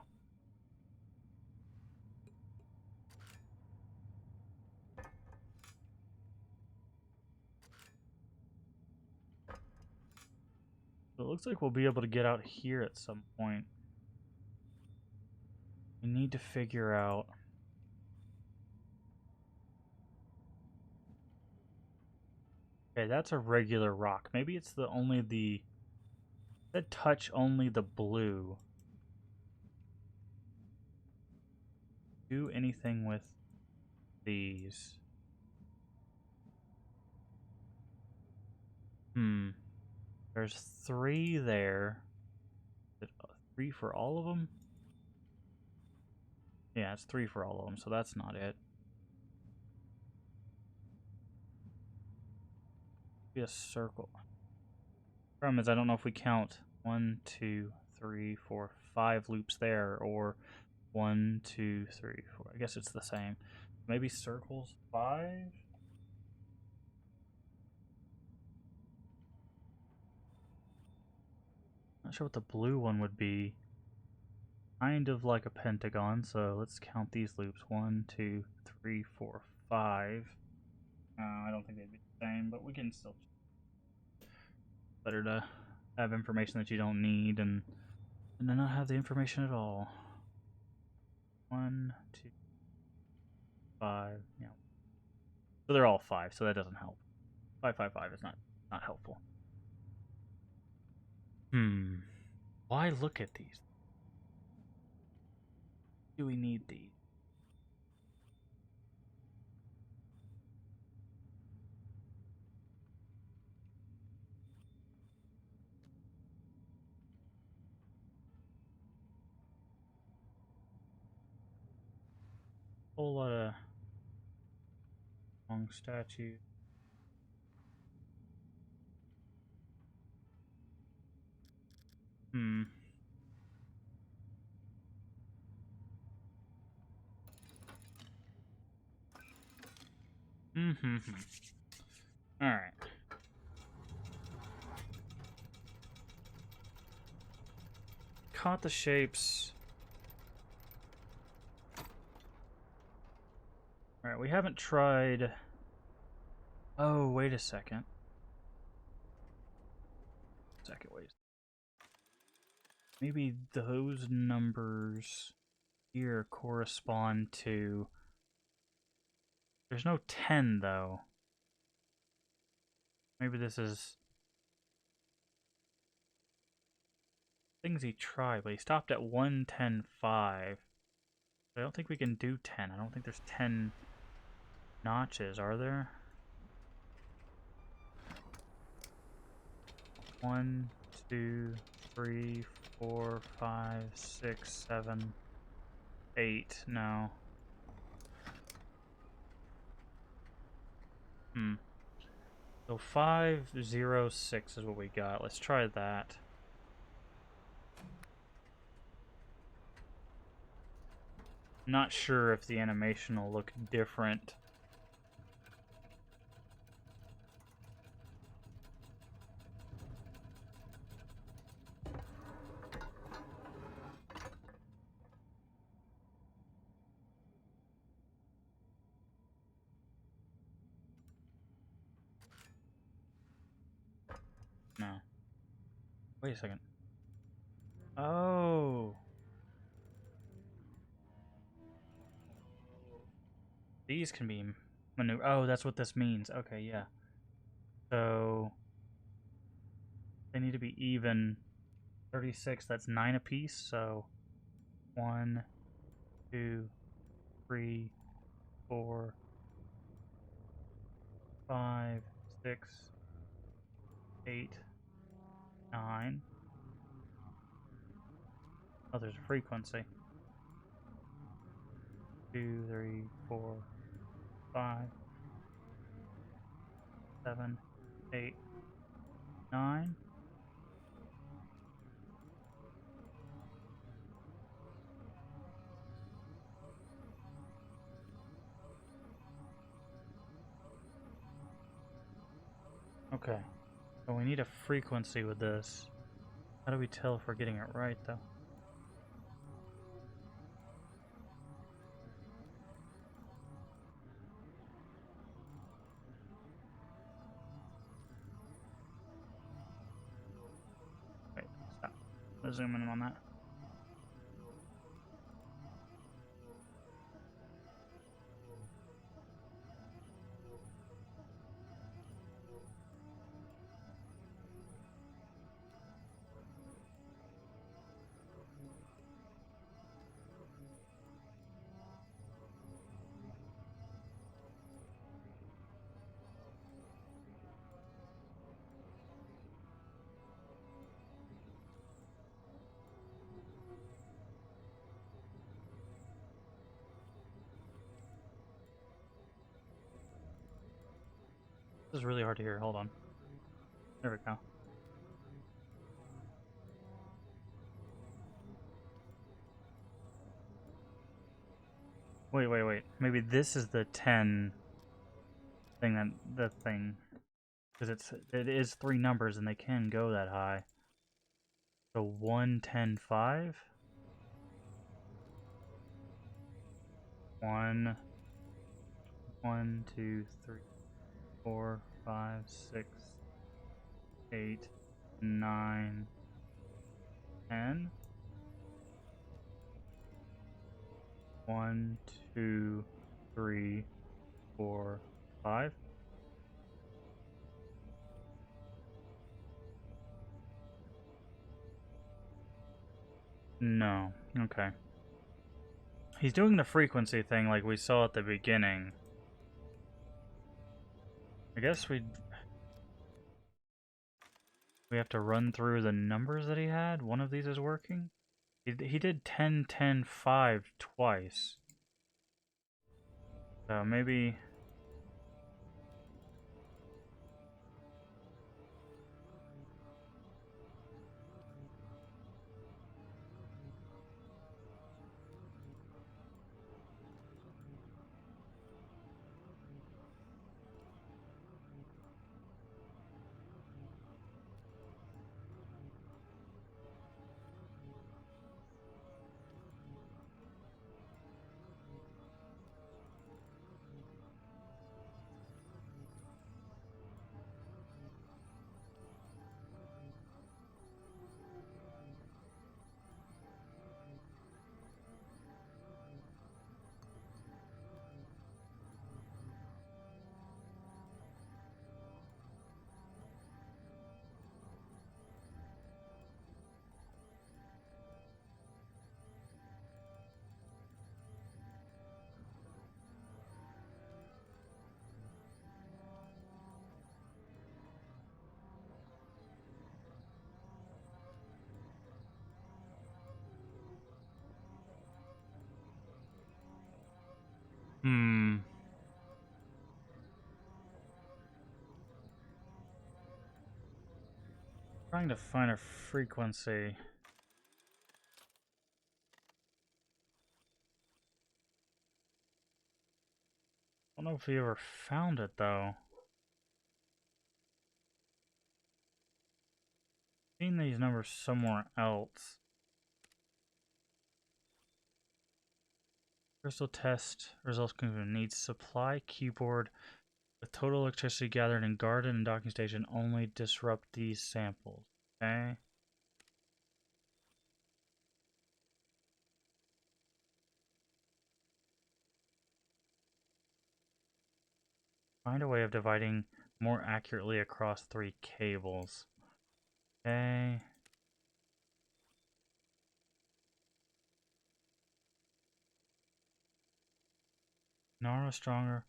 looks like we'll be able to get out here at some point. We need to figure out... Okay, that's a regular rock. Maybe it's only the... That touch only the blue. Do anything with these. There's 3 there. Is it 3 for all of them? Yeah, it's 3 for all of them, so that's not it. Be a circle. Problem is, I don't know if we count 1, 2, 3, 4, 5 loops there, or 1, 2, 3, 4. I guess it's the same. Maybe circles 5? Not sure what the blue one would be. Kind of like a pentagon, so let's count these loops. 1, 2, 3, 4, 5. I don't think they'd be the same, but we can still... Better to have information that you don't need and to not have the information at all. 1, 2, 5. Yeah. So they're all 5, so that doesn't help. 5, 5, 5 is not helpful. Why look at these? Do we need these? Whole lot of long statues. Alright. Caught the shapes. Alright, we haven't tried... Oh, wait a second. Wait. Maybe those numbers here correspond to... There's no 10, though. Maybe this is... Things he tried, but he stopped at 110.5. I don't think we can do 10. I don't think there's 10 notches, are there? 1, 2, 3, 4, 5, 6, 7, 8. No. So 506 is what we got. Let's try that. Not sure if the animation will look different. No. Wait a second. Oh. These can be maneuvered. Oh, that's what this means. Okay, yeah. So they need to be even. 36, that's 9 apiece. So 1, 2, 3, 4, 5, 6, 8, 9. Oh, there's a frequency. 2, 3, 4, 5, 7, 8, 9. Okay. So we need a frequency with this. How do we tell if we're getting it right, though? to zoom in on that. This is really hard to hear. Hold on. There we go. Wait. Maybe this is the 10 thing that the thing, because it is 3 numbers and they can go that high. So 1, 10, 5. 1, 2, 3, 4, 5, 6, 8, 9, 10. 1, 2, 3, 4, 5. No. Okay. He's doing the frequency thing like we saw at the beginning. I guess we have to run through the numbers that he had. One of these is working. He did 10, 10, 5 twice. So maybe... Trying to find a frequency. I don't know if we ever found it though. Seen these numbers somewhere else. Crystal test results conclusion needs supply keyboard with total electricity gathered in garden and docking station. Only disrupt these samples. Okay. Find a way of dividing more accurately across 3 cables. Okay. Nara Stronger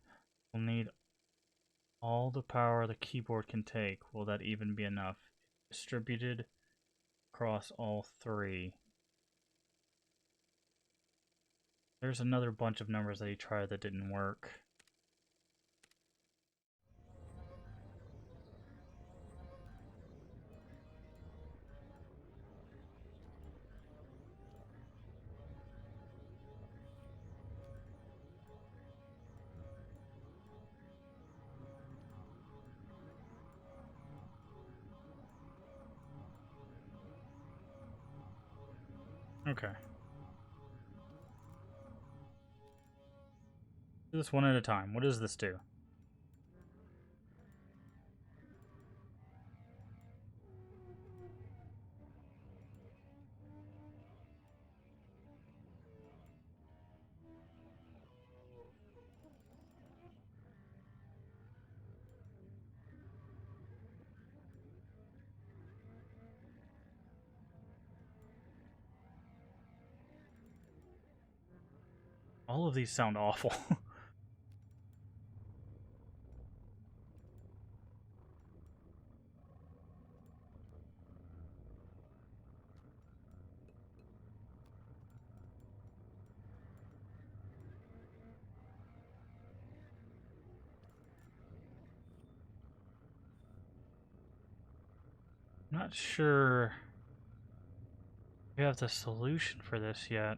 will need all the power the keyboard can take. Will that even be enough? Distributed across all 3. There's another bunch of numbers that he tried that didn't work. Okay. Do this one at a time. What does this do? All of these sound awful. I'm not sure we have the solution for this yet.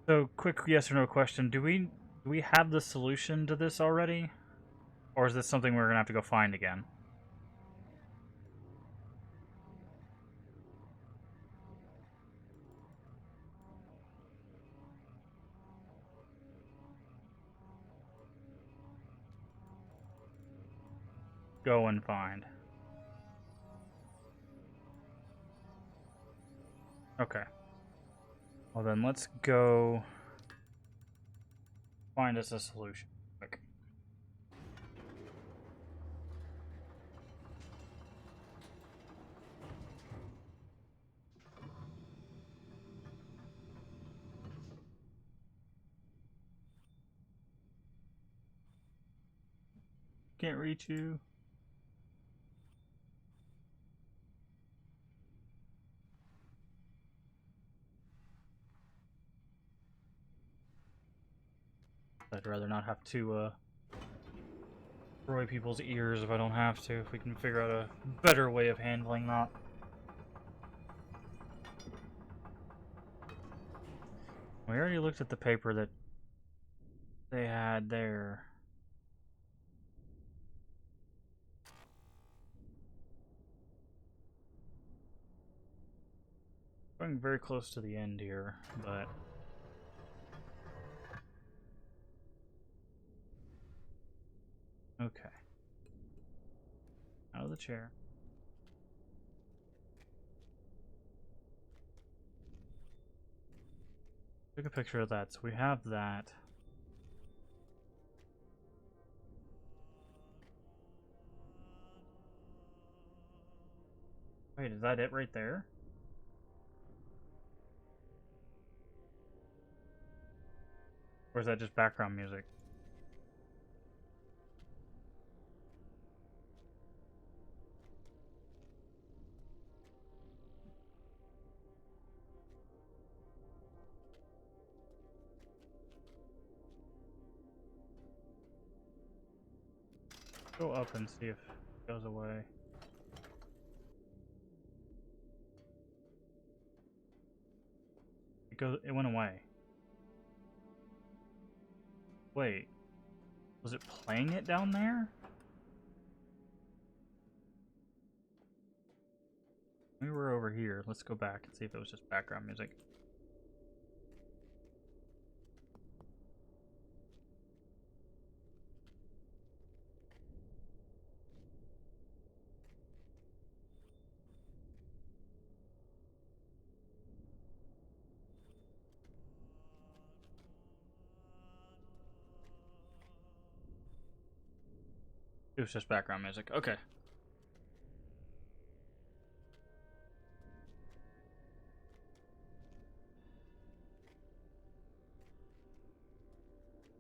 So, quick yes or no question: do we have the solution to this already, or is this something we're gonna have to go find again? Go and find. Okay. Well then, let's go find us a solution. Quick. Can't reach you. I'd rather not have to destroy people's ears if I don't have to. If we can figure out a better way of handling that. We already looked at the paper that they had there. Going very close to the end here, but okay. Out of the chair. Took a picture of that, so we have that. Wait, is that it right there? Or is that just background music? Go up and see if it goes away. It went away. Wait. Was it playing it down there? We were over here. Let's go back and see if it was just background music. It was just background music. Okay.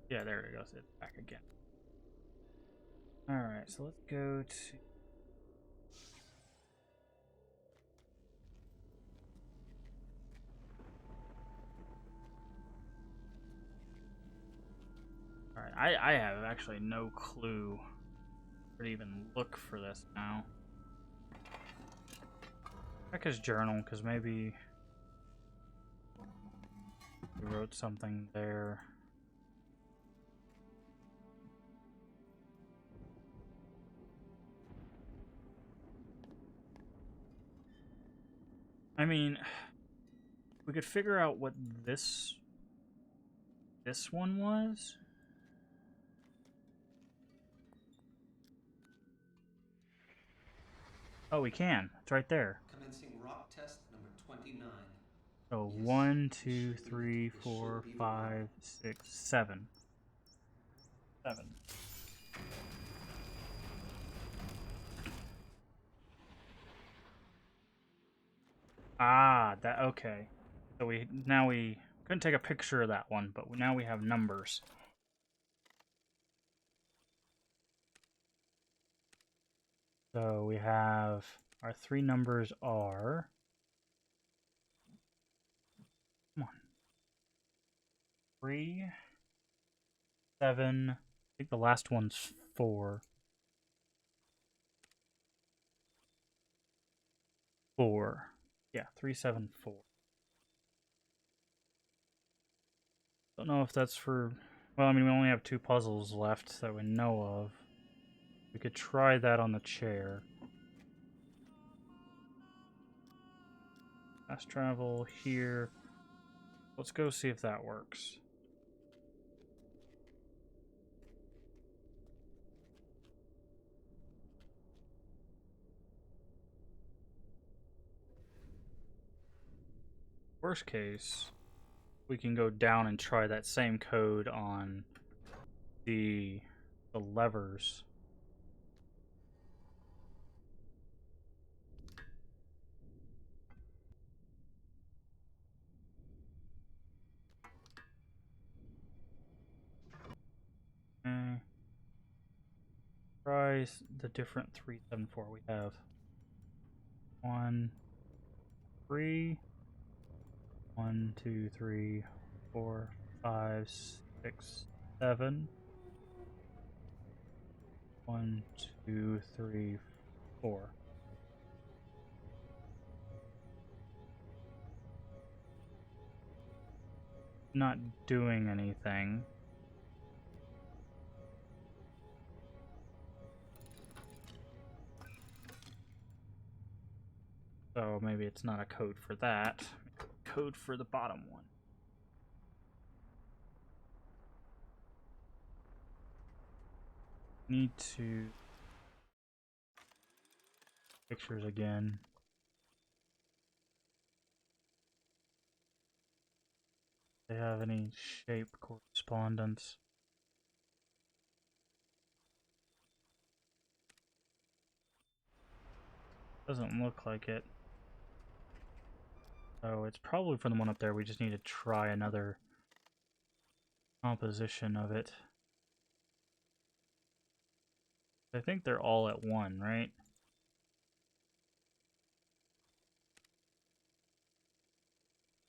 Yeah, there it goes. It's back again. Alright, so let's go to... Alright, I have actually no clue where to even look for this now. Check his journal, because maybe he wrote something there. I mean, we could figure out what this one was. Oh, we can. It's right there. Commencing rock test number 29. So Yes, 1, this 2, should be 3, this 4, should be the one. 5, 6, 7. 7. Ah, that okay. So we couldn't take a picture of that one, but now we have numbers. So we have our 3 numbers are, come on, 3, 7. I think the last one's 4. 4. Yeah, 3, 7, 4. Don't know if that's for. Well, I mean, we only have 2 puzzles left that we know of. We could try that on the chair. Fast travel here. Let's go see if that works. Worst case, we can go down and try that same code on the levers. Okay. Try the different 3, 7, 4 we have. 1, 3. 1, 2, 3, 4, 5, 6, 7. 1, 2, 3, 4. Not doing anything. So maybe it's not a code for that. Code for the bottom one. Need to pictures again. Do they have any shape correspondence? Doesn't look like it. So it's probably for the one up there. We just need to try another composition of it. I think they're all at 1, right?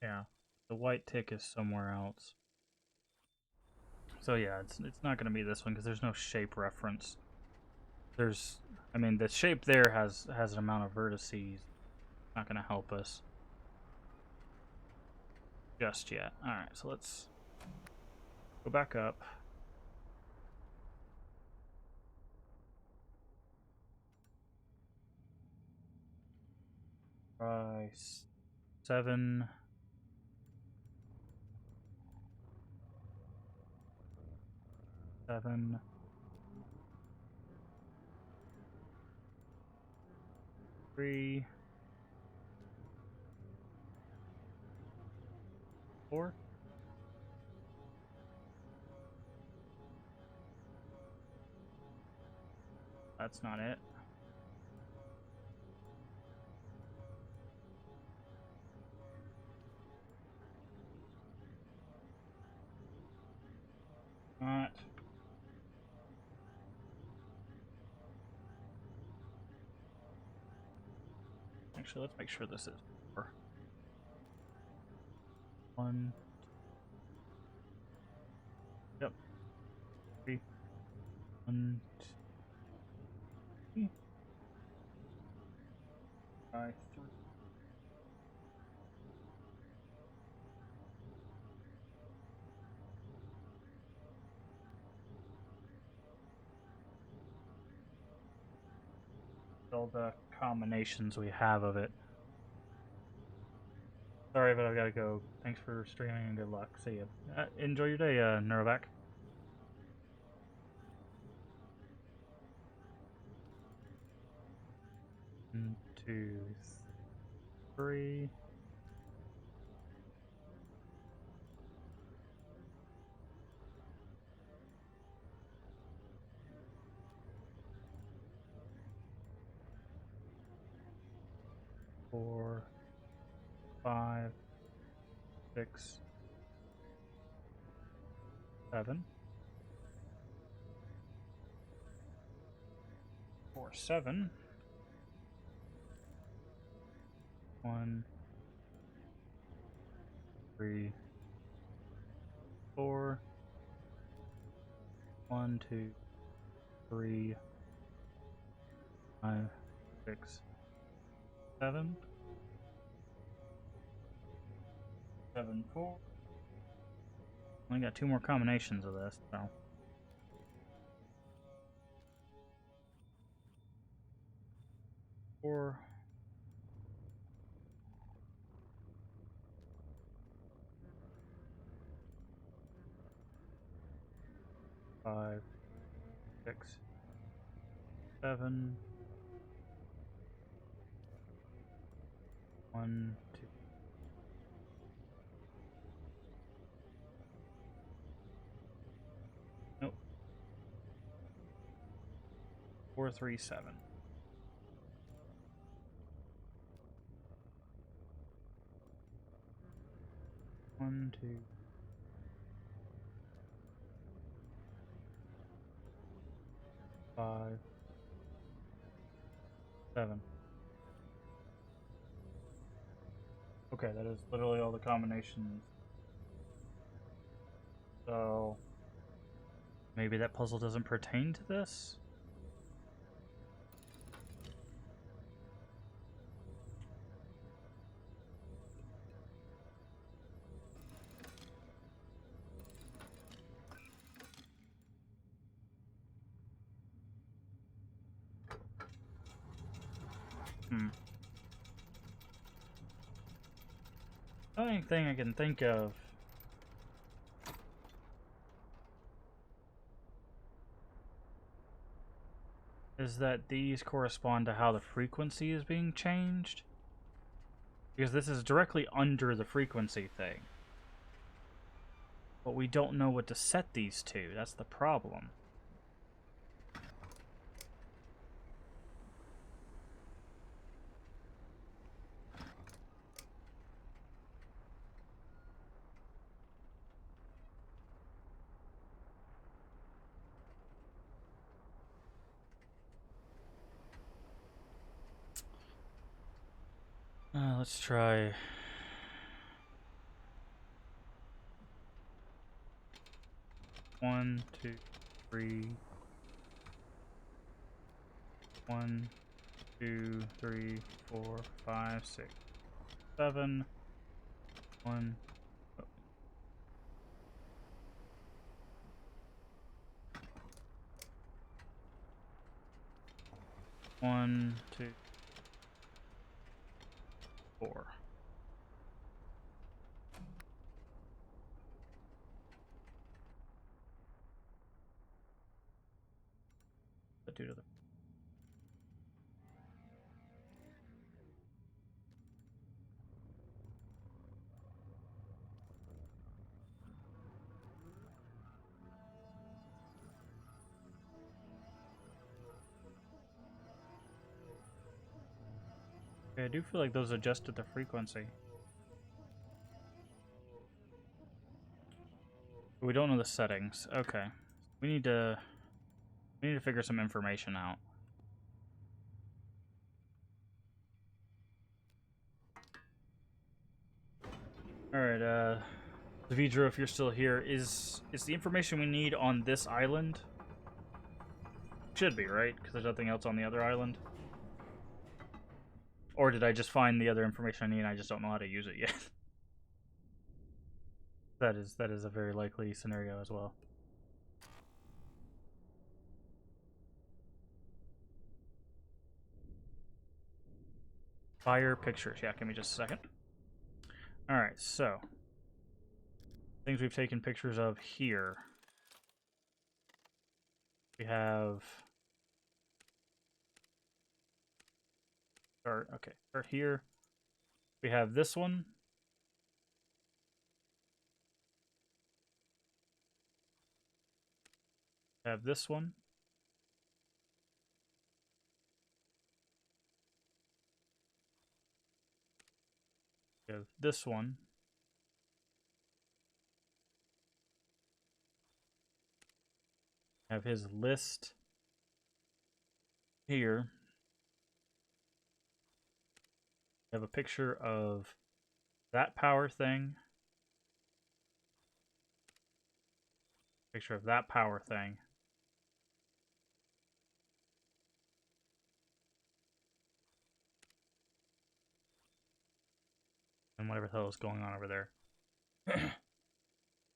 Yeah. The white tick is somewhere else. So yeah, it's not going to be this one because there's no shape reference. I mean, the shape there has an amount of vertices. Not going to help us just yet. All right, so let's go back up. Try 7. 7. 3. 4. That's not it. Not. Actually, let's make sure this is 4. 1. Yep. 3. 1, 2, 5, 3. All the combinations we have of it. Sorry, but I've got to go. Thanks for streaming and good luck. See you. Enjoy your day, Neurovac. 1, 2, 3. Four, 5, 6, 7. 4, 7. 1, 3, 4. 1, 2, 3, 5, 6, 7. 7, 4. Only got 2 more combinations of this, so. 4. 5, 6, 7. 1, 2. Nope. 4, 3, 7. 1, 2. 5, 7. Okay, that is literally all the combinations. So maybe that puzzle doesn't pertain to this? The only thing I can think of is that these correspond to how the frequency is being changed. Because this is directly under the frequency thing. But we don't know what to set these to. That's the problem. Let's try... One, 2, 3. 1, 2, 3, 4, 5, 6, 7. 1. Oh. 1, 2, 4. But due to the I do feel like those adjusted the frequency. We don't know the settings. Okay. We need to figure some information out. Alright, Vidro, if you're still here, is the information we need on this island? Should be, right? Because there's nothing else on the other island. Or did I just find the other information I need and I just don't know how to use it yet? That is a very likely scenario as well. Fire pictures. Yeah, give me just a second. Alright, so things we've taken pictures of here. We have Start here. We have this one. Have this one. We have this one. Have his list here. We have a picture of that power thing. Picture of that power thing. And whatever the hell is going on over there.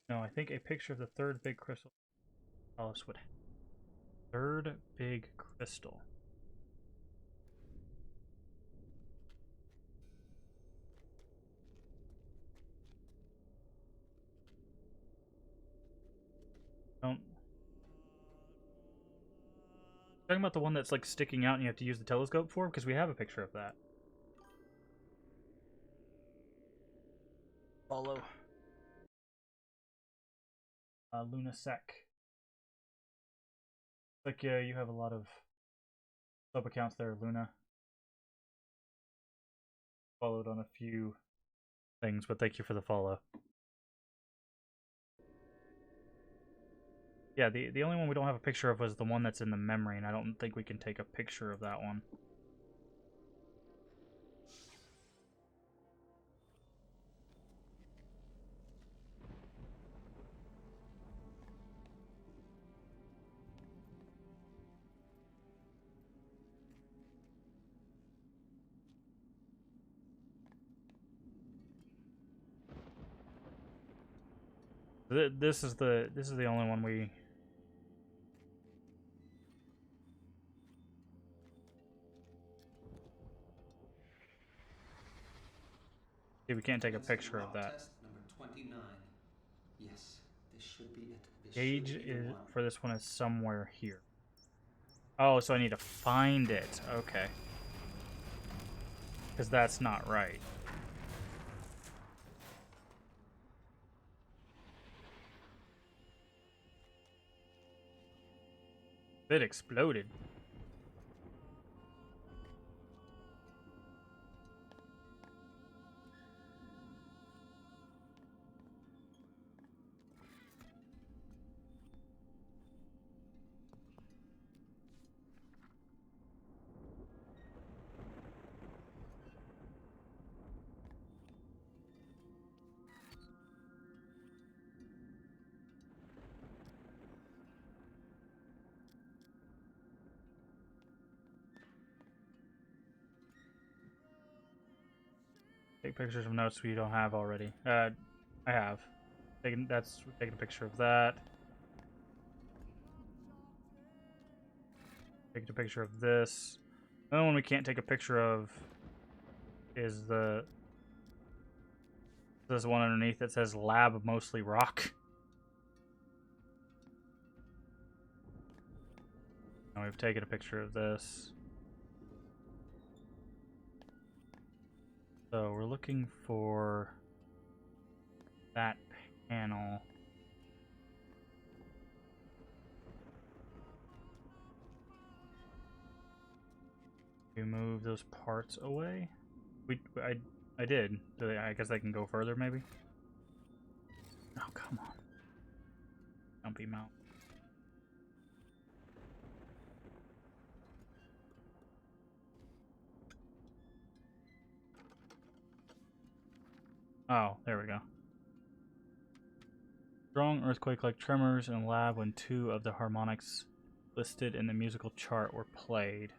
No, I think a picture of the third big crystal palace would. Third big crystal. Don't. Talking about the one that's like sticking out and you have to use the telescope for? Because we have a picture of that. Follow. Luna Sec. Like, yeah, you have a lot of sub accounts there, Luna. Followed on a few things, but thank you for the follow. Yeah, the only one we don't have a picture of was the one that's in the memory, and I don't think we can take a picture of that one. This is the only one we. See, we can't take a picture of that. Test number 29. Yes, this should be it. This Gauge should be the is one. for this one is somewhere here. Oh, so I need to find it. Okay. Because that's not right. It exploded. Take pictures of notes we don't have already. I have. Taken a picture of that. Taking a picture of this. The only one we can't take a picture of is this one underneath that says lab mostly rock. And we've taken a picture of this. So we're looking for that panel. We move those parts away. I did. I guess they can go further, maybe. Oh, come on. Jumpy mount. Oh, there we go. Strong earthquake-like tremors in a lab when two of the harmonics listed in the musical chart were played.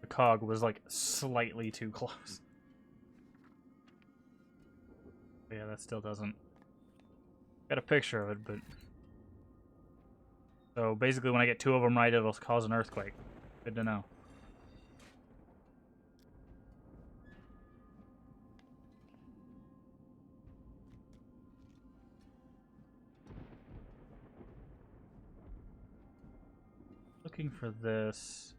The cog was like slightly too close. But yeah, that still doesn't. Got a picture of it, but. So basically, when I get two of them right, it'll cause an earthquake. Good to know. looking for this.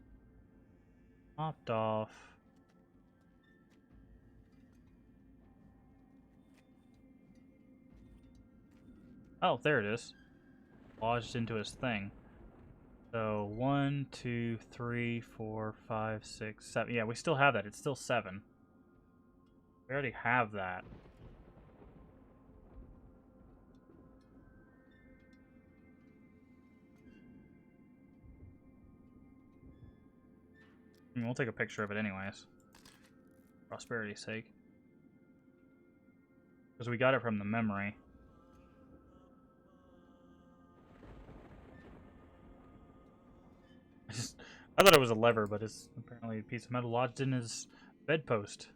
Popped off. Oh, there it is. Lodged into his thing. So 1, 2, 3, 4, 5, 6, 7. Yeah, we still have that. It's still 7. We already have that. I mean, we'll take a picture of it anyways. Prosperity's sake. Because we got it from the memory. I thought it was a lever, but it's apparently a piece of metal lodged in his bedpost.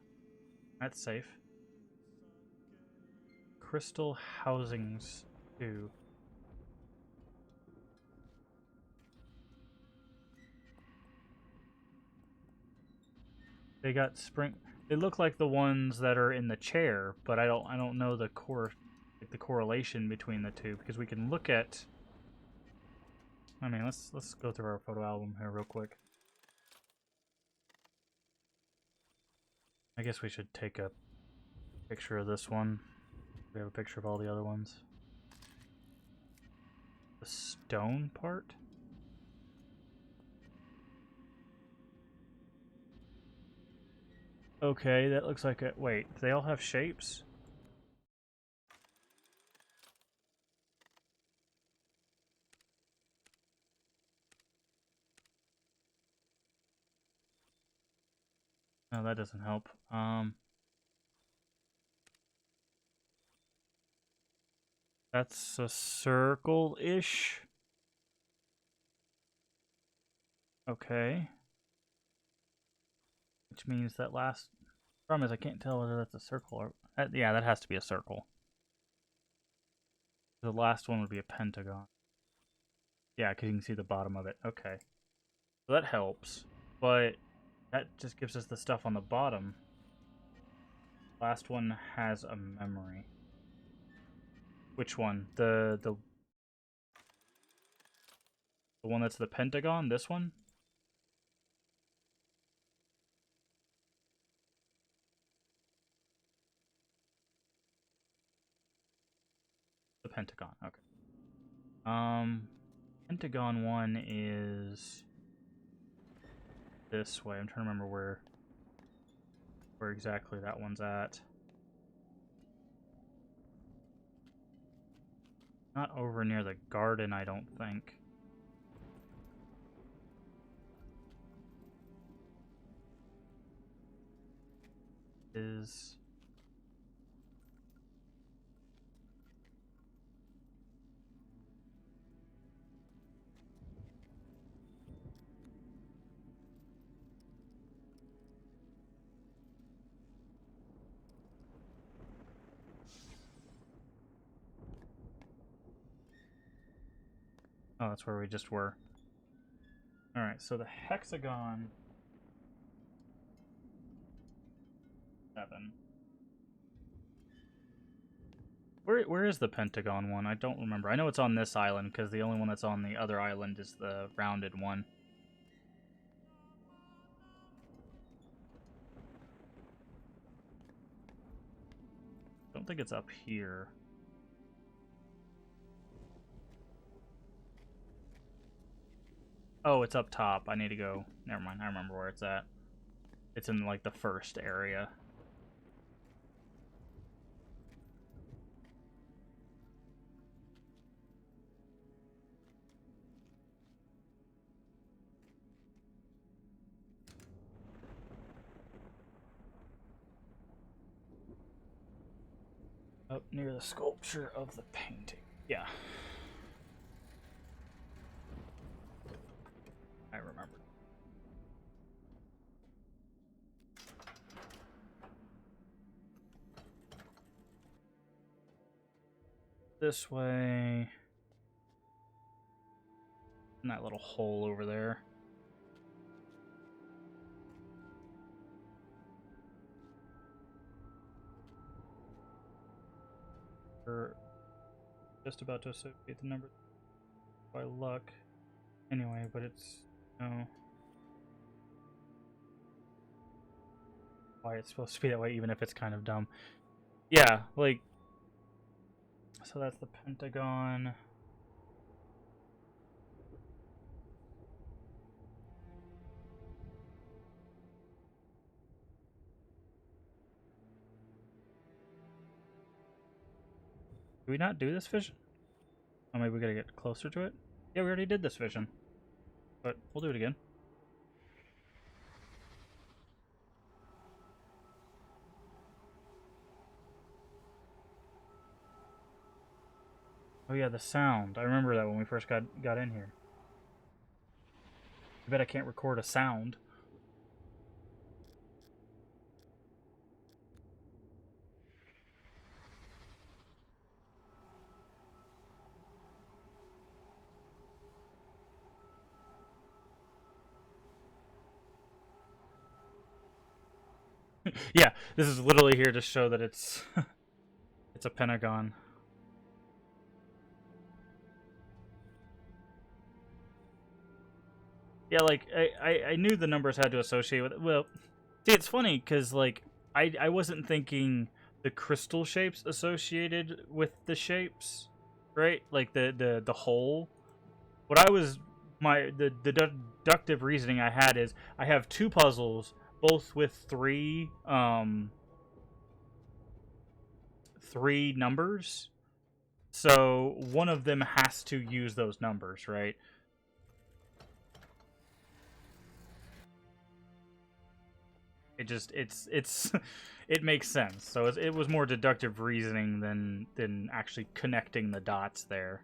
That's safe. Crystal housings, too. They got spring. They look like the ones that are in the chair, but I don't know the correlation between the two, because we can look at. I mean, let's go through our photo album here real quick. I guess we should take a picture of this one. We have a picture of all the other ones. The stone part? Okay, that looks like a... Wait, do they all have shapes? No, that doesn't help. That's a circle-ish. Okay. Which means that last... Problem is I can't tell whether that's a circle or... yeah, that has to be a circle. The last one would be a pentagon. Yeah, because you can see the bottom of it. Okay. So that helps. But that just gives us the stuff on the bottom. Last one has a memory. Which one? The one that's the pentagon? This one? The pentagon. Okay. Pentagon one is this way. I'm trying to remember where exactly that one's at. Not over near the garden, I don't think. Is... Oh, that's where we just were. Alright, so the hexagon... 7. Where is the pentagon one? I don't remember. I know it's on this island, because the only one that's on the other island is the rounded one. I don't think it's up here. Oh, it's up top. I need to go... Never mind, I remember where it's at. It's in, like, the first area. Up near the sculpture of the painting. Yeah. I remember. This way. And that little hole over there. We're just about to associate the number by luck. Anyway, but it's No. Why it's supposed to be that way, even if it's kind of dumb. Yeah, like, so that's the pentagon. Did we not do this vision? Oh, maybe we gotta get closer to it? Yeah, we already did this vision. But we'll do it again. Oh yeah, the sound. I remember that when we first got in here. I bet I can't record a sound. Yeah, this is literally here to show that it's it's a pentagon. Yeah, like I knew the numbers had to associate with it. Well, see, it's funny because like I wasn't thinking the crystal shapes associated with the shapes, right? Like the hole. What I was the deductive reasoning I had is I have two puzzles, both with three numbers. So one of them has to use those numbers, right? It's it makes sense. So it was more deductive reasoning than actually connecting the dots there.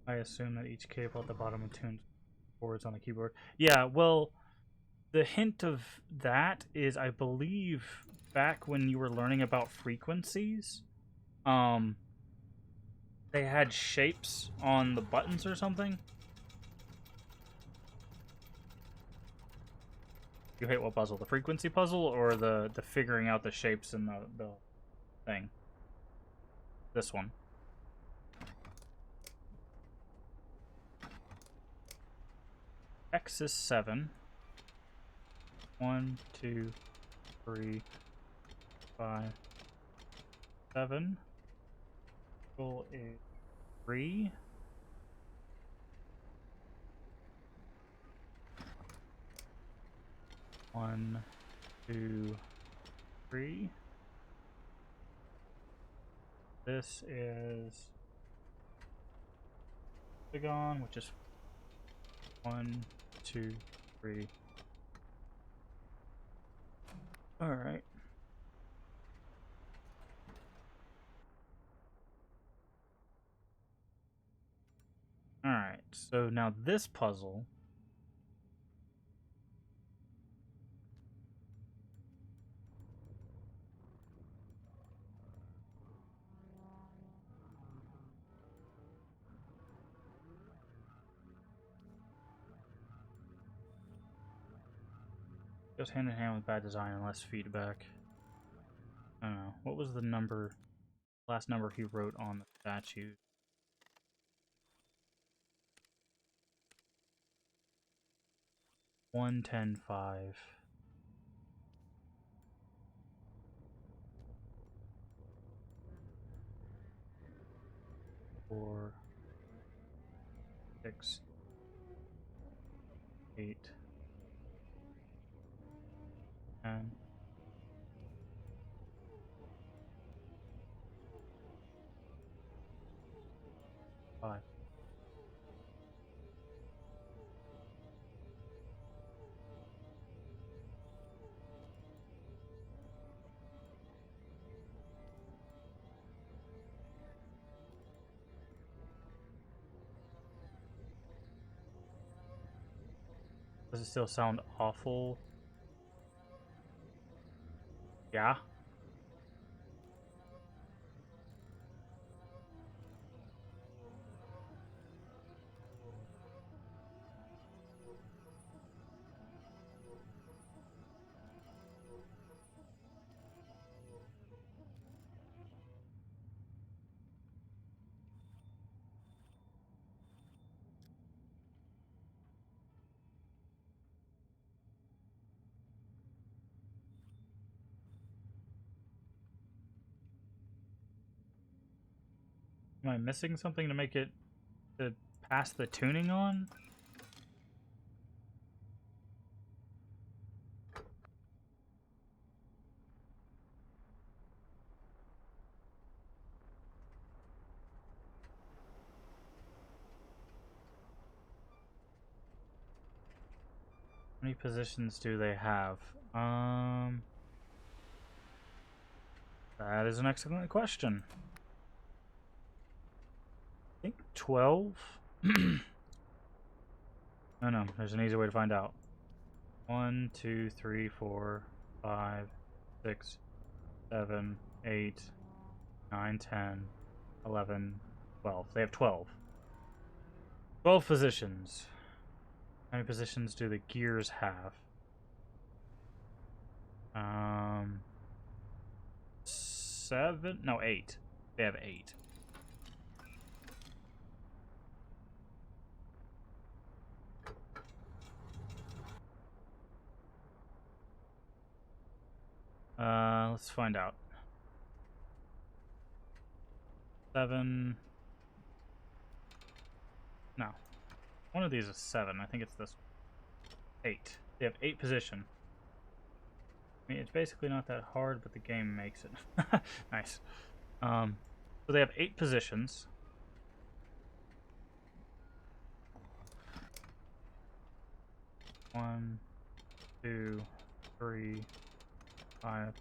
I assume that each cable at the bottom attunes chords on the keyboard. Yeah, well, the hint of that is, I believe, back when you were learning about frequencies, um, they had shapes on the buttons or something. You hate what puzzle? The frequency puzzle or the figuring out the shapes in the thing? This one. X is 7. 1, 2, 3, 5, 7. Goal is 3. 1, 2, 3. This is Pentagon, which is 1, 2, 3. Alright. Alright, so now this puzzle. Goes hand in hand with bad design and less feedback. I don't know. What was the number, last number he wrote on the statue? 110.5. 4, 6, 8, 10. 5. Does it still sound awful? Yeah. Am I missing something to make it to pass the tuning on? How many positions do they have? That is an excellent question. I think 12? No, there's an easy way to find out. 1, 2, 3, 4, 5, 6, 7, 8, 9, 10, 11, 12. They have 12. 12 positions. How many positions do the gears have? 7? No, 8. They have 8. Let's find out. 7. No. One of these is 7. I think it's this one. 8. They have 8 position. I mean, it's basically not that hard, but the game makes it. Nice. So they have 8 positions. One, 2, 3, 5,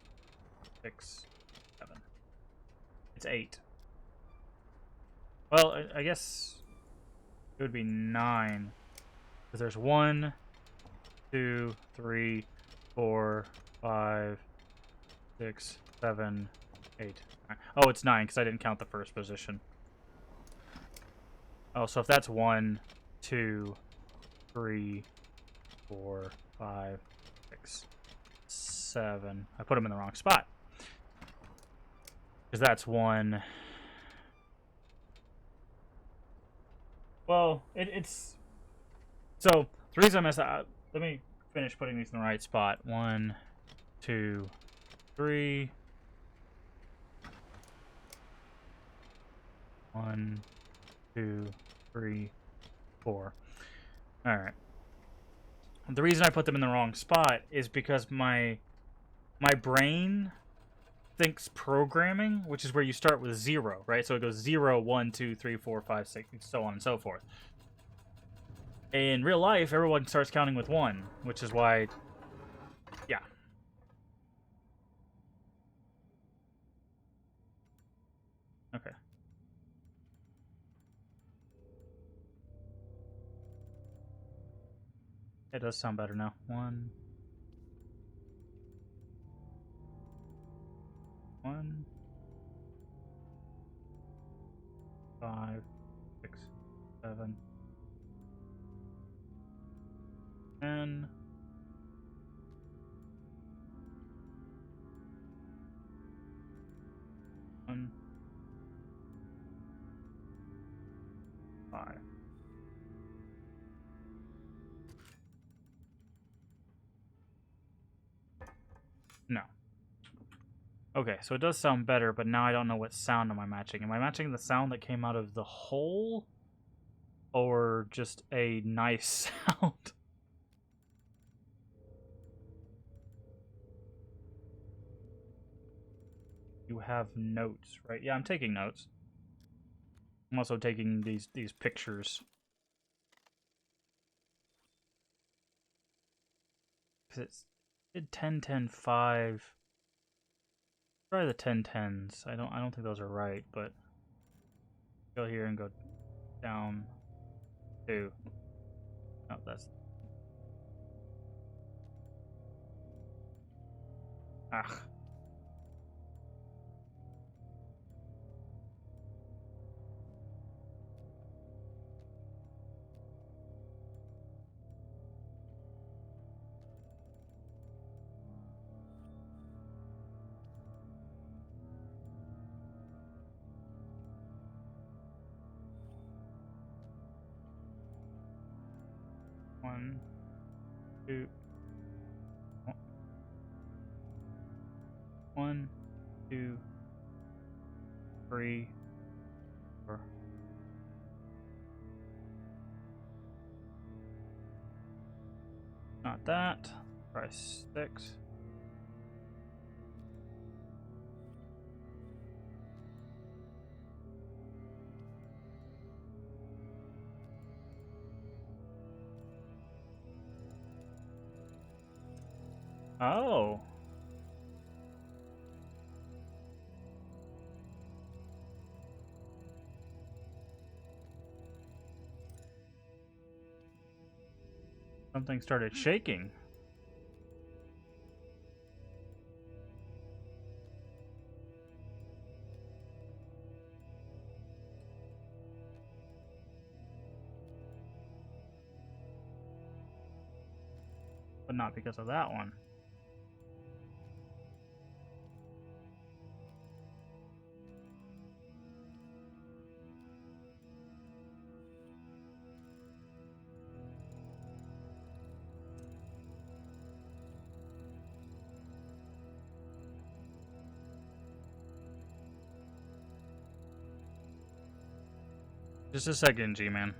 6, 7. It's 8. Well, I guess it would be 9. Because there's 1, 2, 3, 4, 5, 6, 7, 8. Oh, it's 9 because I didn't count the first position. Oh, so if that's 1, 2, 3, 4, 5, 6, 7. I put them in the wrong spot. Because that's 1. Well, it's... So, the reason I messed up... Let me finish putting these in the right spot. 1, 2, 3. 1, 2, 3, 4. Alright. The reason I put them in the wrong spot is because my brain thinks programming, which is where you start with 0, right? So it goes 0, 1, 2, 3, 4, 5, 6, and so on and so forth. In real life, everyone starts counting with 1, which is why... Yeah. Okay. It does sound better now. 1, 1, 5, 6, 7, 10. 1, 5. No. Okay, so it does sound better, but now I don't know what sound am I matching. Am I matching the sound that came out of the hole? Or just a nice sound? You have notes, right? Yeah, I'm taking notes. I'm also taking these pictures. Because it did 10, 10, 5. Try the 10, 10s. I don't think those are right, but go here and go down 2. No, that's Ah. One, two, one, two, three, four. Not that. Try 6. Oh. Something started shaking. But not because of that one. Just a second, G-Man.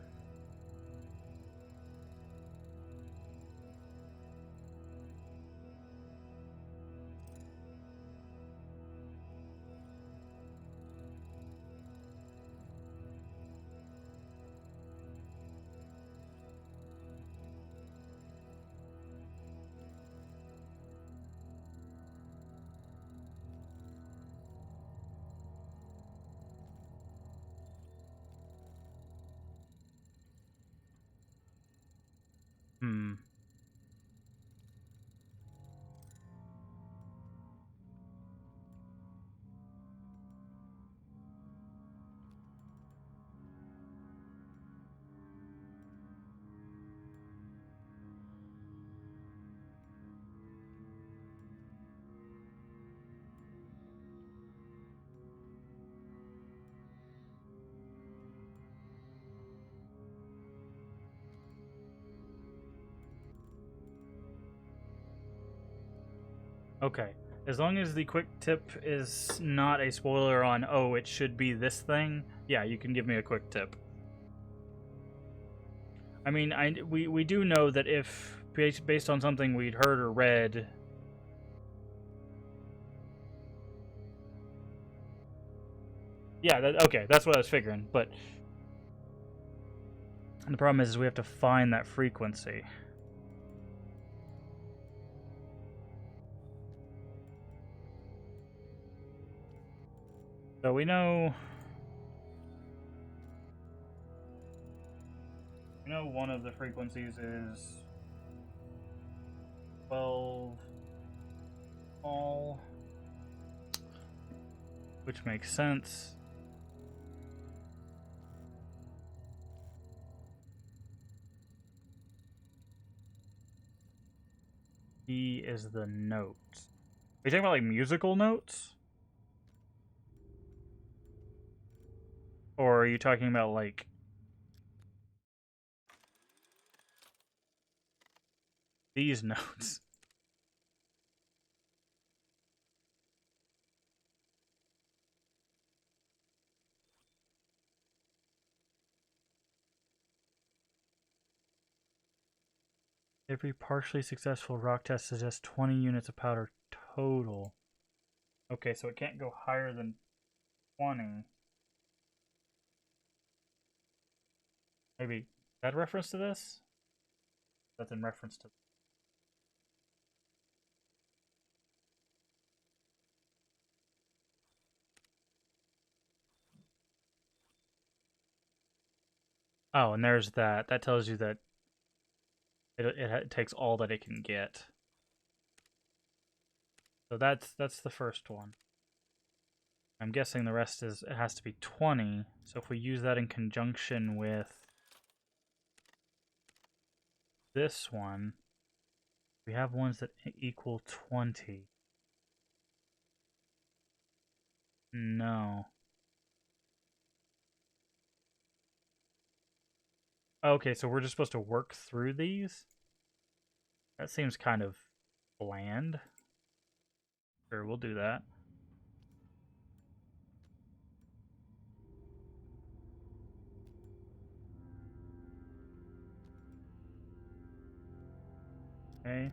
Hmm. Okay. As long as the quick tip is not a spoiler on, oh, it should be this thing, yeah, you can give me a quick tip. I mean, we do know that if based on something we'd heard or read, yeah, okay, that's what I was figuring. But the problem is we have to find that frequency. So we know one of the frequencies is 12 all, which makes sense. E is the note. Are you talking about like musical notes? Or are you talking about like these notes? Every partially successful rock test suggests 20 units of powder total. Okay, so it can't go higher than 20. Maybe that reference to this? That's in reference to. Oh, and there's that. That tells you that it takes all that it can get. So that's the first one. I'm guessing the rest is, it has to be 20. So if we use that in conjunction with this one, we have ones that equal 20. No. Okay, so we're just supposed to work through these? That seems kind of bland. Sure, we'll do that. Okay.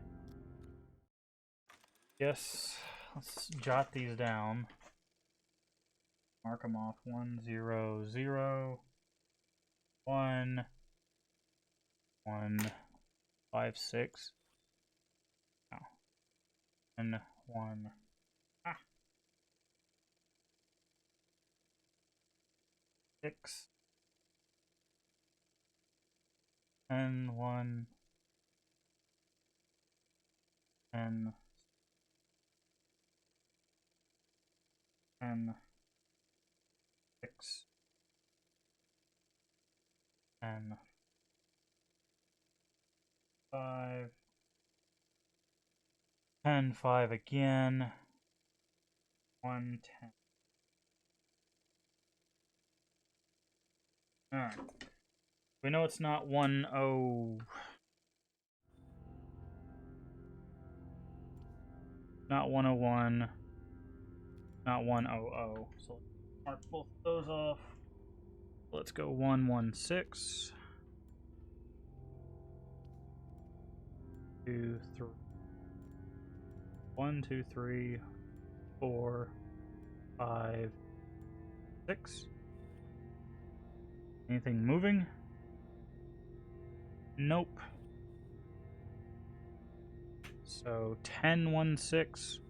Yes, let's jot these down. Mark them off. 1, 0, 0, 1, 1, 5, 6. No. And 1. Ah. 6. And 1. And 6. And 5. And 5 again. 1, 10. Alright. We know it's not 1, 0. Not 101. Not 100. So let's mark both of those off. Let's go 116. 2, 3. 1, 2, 3, 4, 5, 6. Anything moving? Nope. So 10, 1, 6.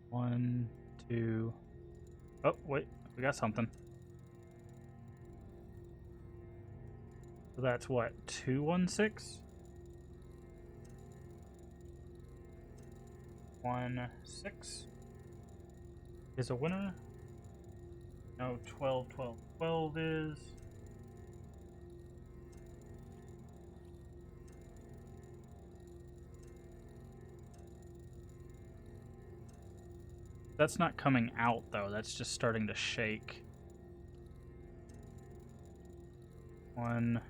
1, 2. Oh, wait. We got something. So that's what? 2, 1, 6? 1, 6 is a winner. No, 12, 12, 12 is. That's not coming out, though. That's just starting to shake. 1.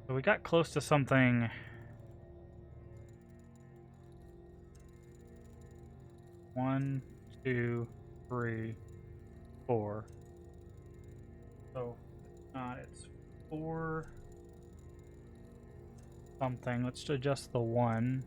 So we got close to something. One, 2, 3, 4. So it's 4 something. Let's adjust the 1.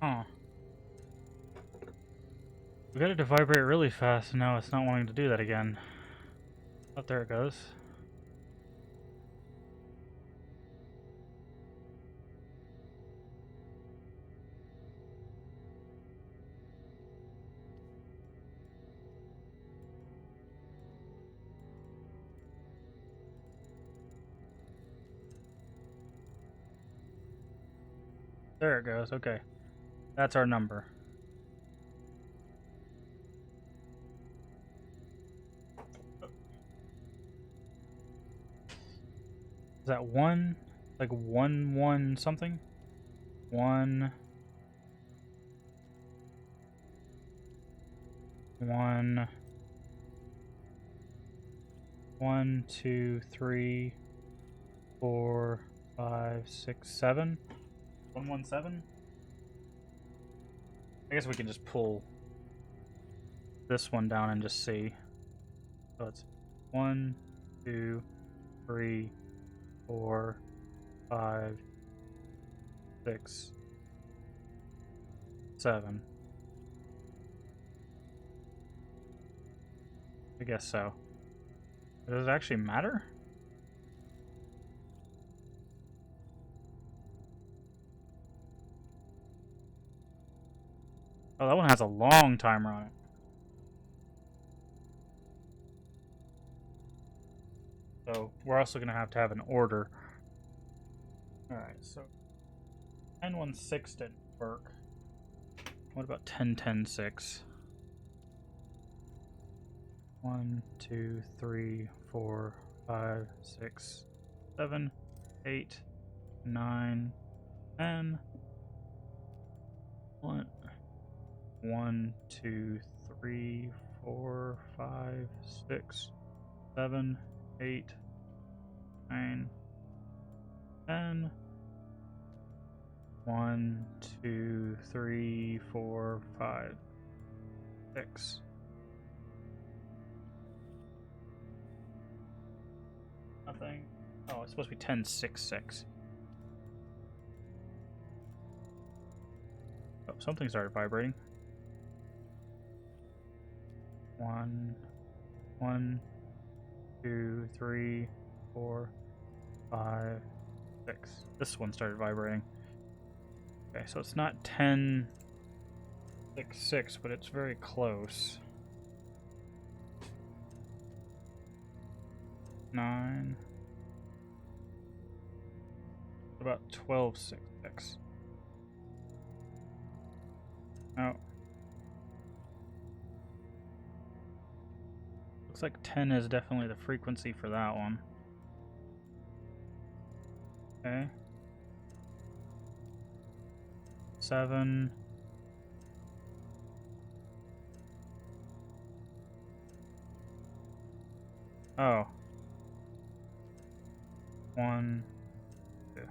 Huh. We got it to vibrate really fast, and now it's not wanting to do that again. Oh, there it goes. There it goes. Okay. That's our number. Is that one? Like 1 something? 1 1 1 2 3 4 5 6 7 117. I guess we can just pull this one down and just see. So it's 1 2 3 4 5 6 7. I guess so. Does it actually matter? Oh, that one has a long timer on it. So we're also going to have an order. Alright, so 916 didn't work. What about 10-10-6? 1 2 3 4 5 6 7 8 9 10. 1 2 3 4 5 6 7 8 9 10. 1 2 3 4 5 6. Nothing. Oh, it's supposed to be 10-6-6. Oh, something started vibrating. 1 2 3 4 5 6. This one started vibrating. Okay, so it's not 10-6-6, but it's very close. 9. About 12-6-6. Oh. Looks like 10 is definitely the frequency for that one. Okay. 7. Oh. 1 2.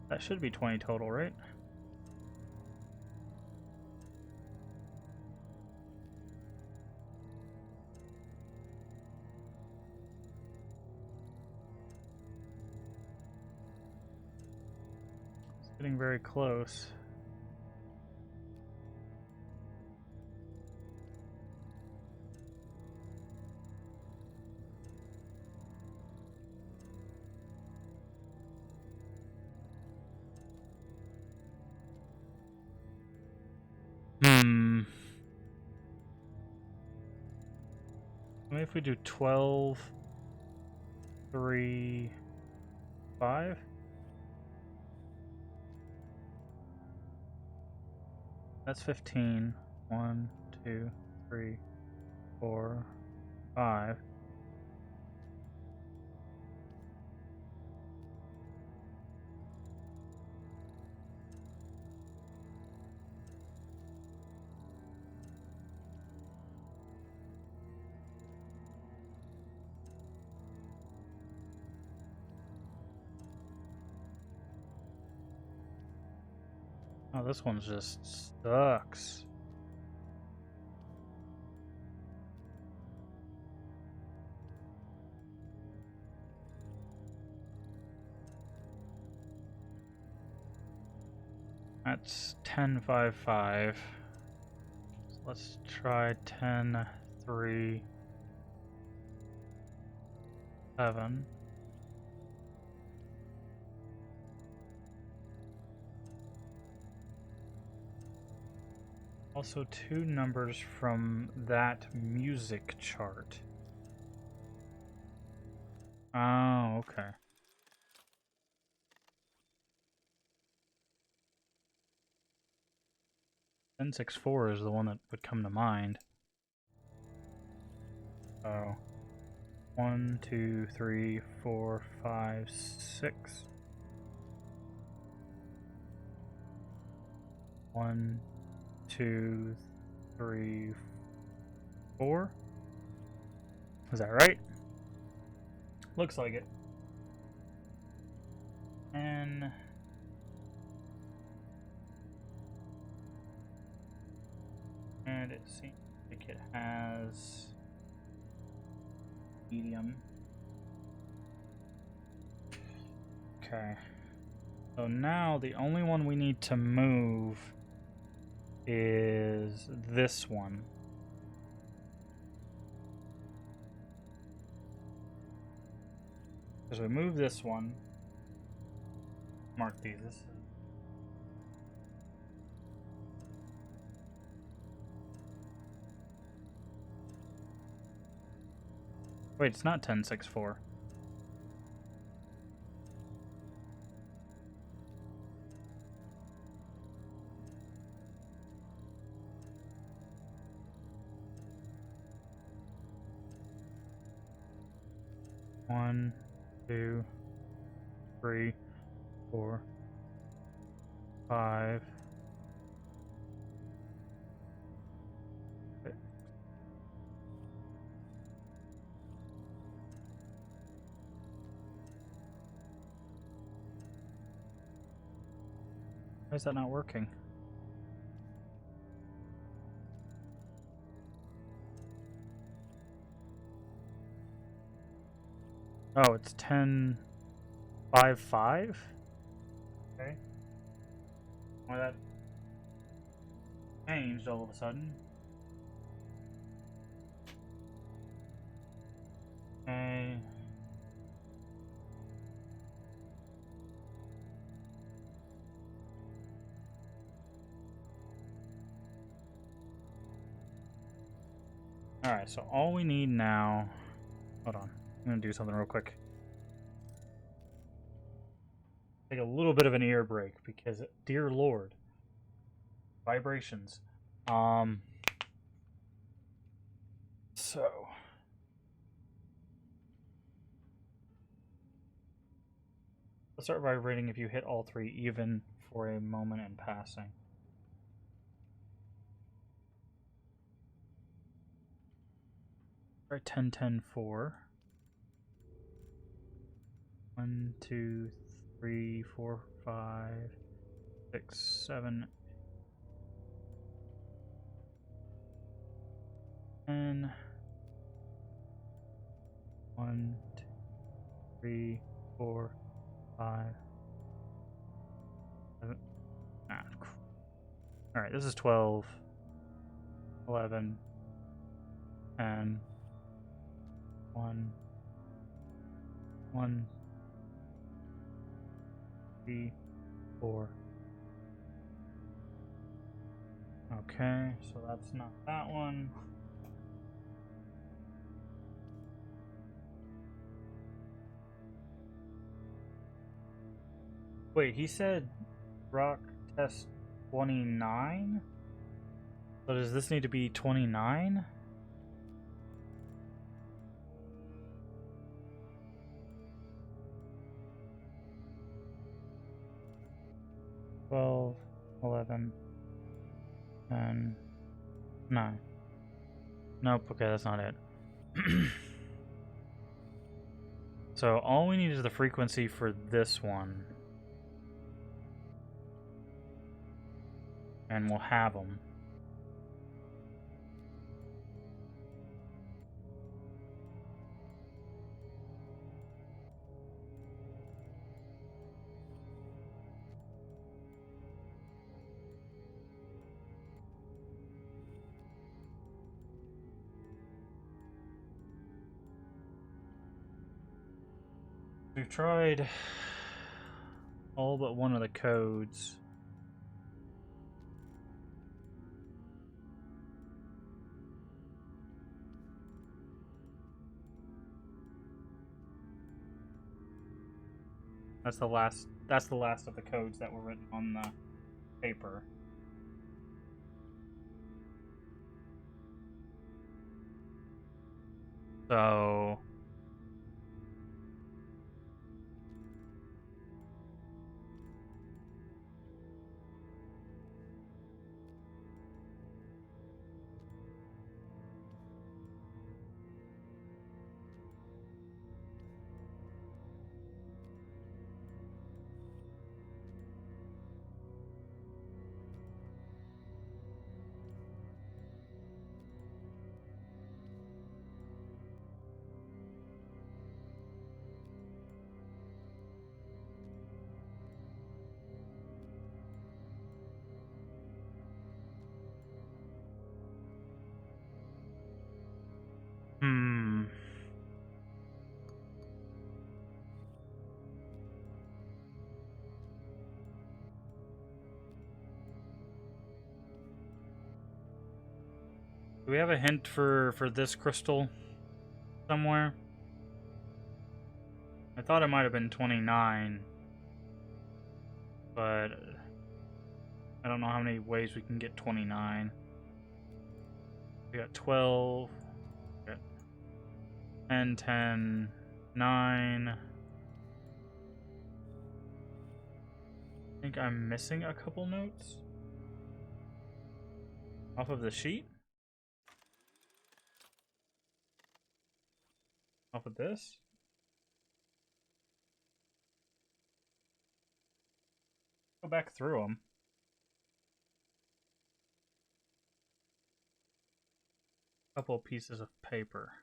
That should be 20 total, right? It's getting very close. Maybe if we do 12, 3, 5? That's 15. 1, 2, 3, 4, 5. Oh, this one just sucks. That's 10-5-5. So let's try 10-3-7. Also, 2 numbers from that music chart. Oh, okay. 1064 is the one that would come to mind. Oh. 1, 2, 3, 4, 5, 6. 1, 2, 3, 4. Is that right? Looks like it. And it seems like it has medium. Okay. So now the only one we need to move is this one. As we move this one, mark these. Wait, it's not 1064. One, 2, 3, 4, 5. Why is that not working? Oh, it's 1055? Okay. Why that changed all of a sudden. Okay. Alright, so all we need now... Hold on. I'm going to do something real quick. Take a little bit of an ear break because, dear Lord, vibrations. So... Let's start vibrating if you hit all 3, even for a moment in passing. Try 10, 10, 4. 1, 2, 3, 4, 5, 6, 7, 10. 1, 2, 3, 4, 5, 7. Alright, this is 12, 11, 10, 1, 1, 3, 4. Okay, so that's not that one. Wait, he said rock test 29? So does this need to be 29? Twelve, 11, 10, 9. Nope, okay, that's not it. So all we need is the frequency for this one. And we'll have them. We've tried all but one of the codes. That's the last. That's the last of the codes that were written on the paper. So hmm. Do we have a hint for this crystal somewhere? I thought it might have been 29, but I don't know how many ways we can get 29. We got 12, we got 10, 10, 9. I think I'm missing a couple notes off of the sheet. Off of this. Go back through them. Couple pieces of paper.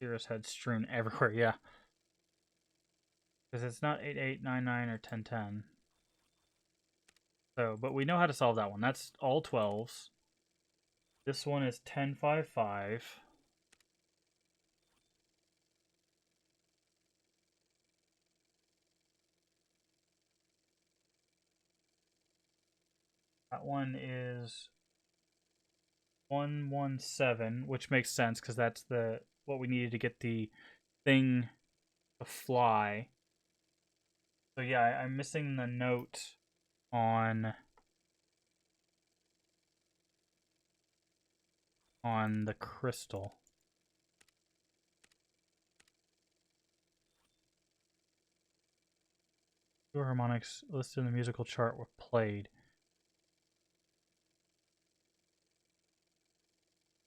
Cirrus had strewn everywhere, yeah. Because it's not 8, 8, 9, 9, or 10, 10. So, but we know how to solve that one. That's all 12s. This one is 10, 5, 5. That one is 1, 1, 7, which makes sense because that's the what we needed to get the thing to fly. So yeah, I'm missing the note on the crystal. Two harmonics listed in the musical chart were played.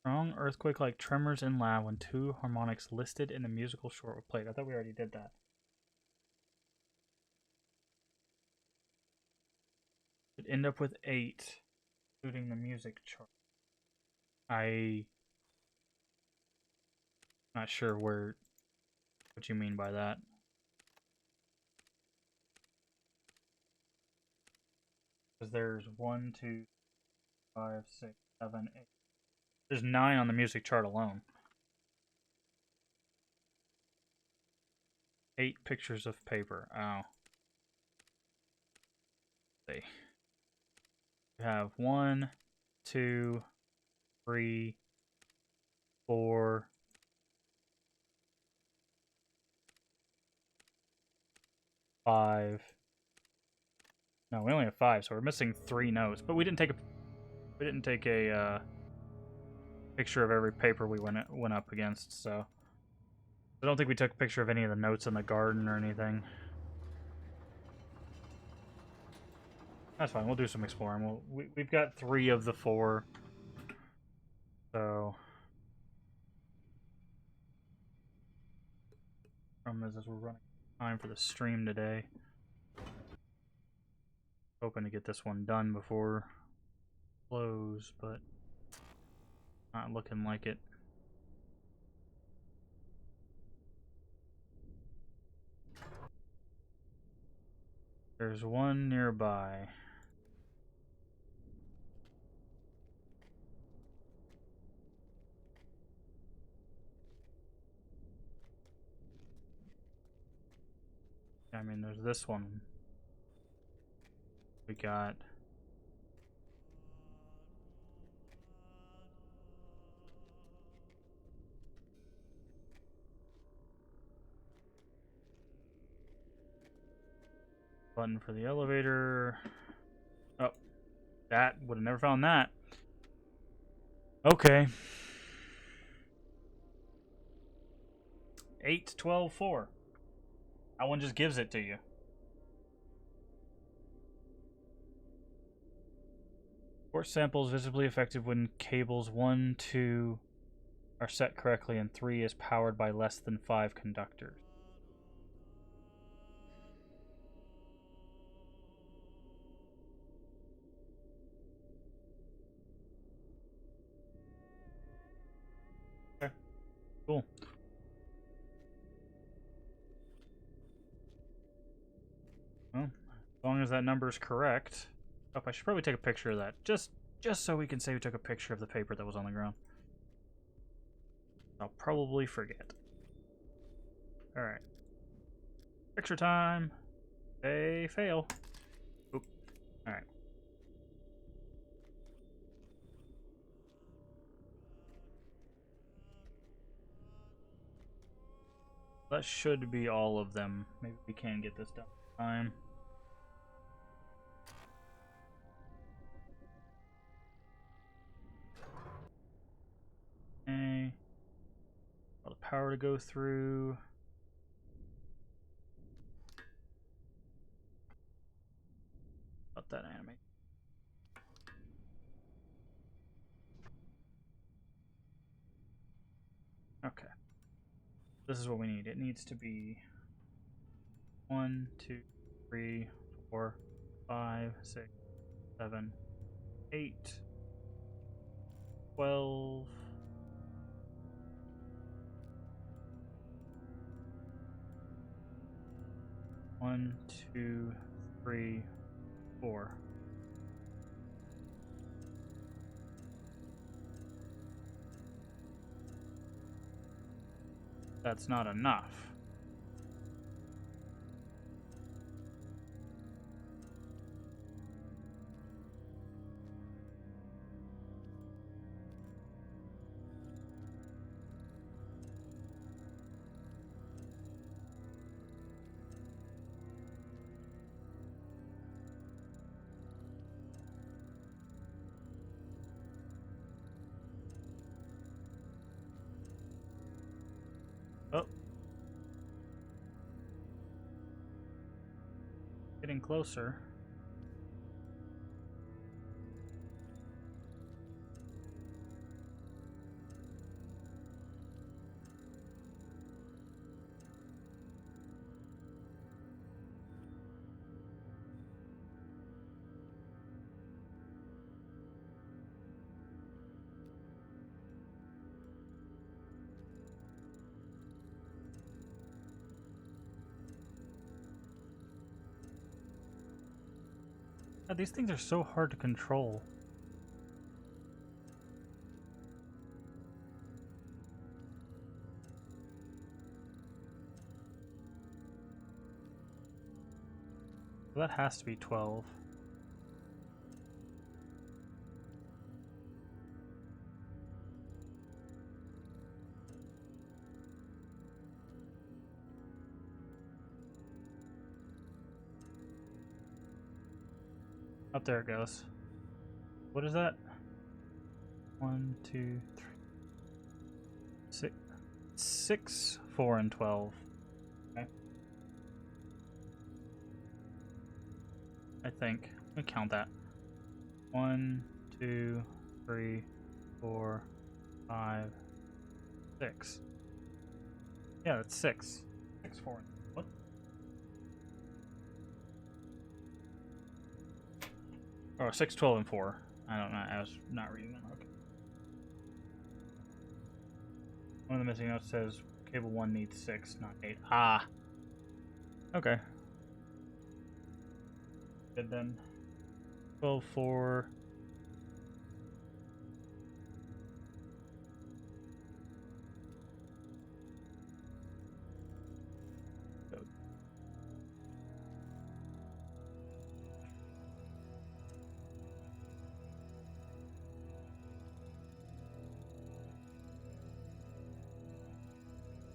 Strong earthquake-like tremors in lab when two harmonics listed in the musical chart were played. I thought we already did that. It end up with 8, including the music chart. I'm not sure what you mean by that. Because there's 1, 2, 5, 6, 7, 8. There's 9 on the music chart alone. 8 pictures of paper. Oh. Let's see. We have 1, 2, 3, 4, 5. No, we only have 5, so we're missing 3 notes. But we didn't take a picture of every paper we went up against. So I don't think we took a picture of any of the notes in the garden or anything. That's fine. We'll do some exploring. We've got 3 of the 4. So problem is we're running time for the stream today. Hoping to get this one done before close, but not looking like it. There's one nearby. I mean, there's this one. We got Button for the elevator. Oh, that would have never found that. Okay. 8, 12, 4. That one just gives it to you. Force sample is visibly effective when cables 1, 2 are set correctly and 3 is powered by less than 5 conductors. Okay, cool. Well, as long as that number is correct. Oh, I should probably take a picture of that. Just so we can say we took a picture of the paper that was on the ground. I'll probably forget. Alright. Picture time. They fail. Oop. Alright. That should be all of them. Maybe we can get this done in time. Okay. All the power to go through. About that animate. Okay. This is what we need. It needs to be 1, 2, 3, 4, 5, 6, 7, 8, 12. 1, 2, 3, 4. That's not enough. Oh. Getting closer. God, these things are so hard to control. That has to be 12. Up there it goes. What is that? 1, 2, 3, 6, 6, 4, and 12. Okay. I think. Let me count that. 1, 2, 3, 4, 5, 6. Yeah, that's 6. 6, 4. What? Oh, 6, 12, and 4. I don't know. I was not reading that. Okay. One of the missing notes says cable 1 needs 6, not 8. Ah. Okay. Good then. 12, 4.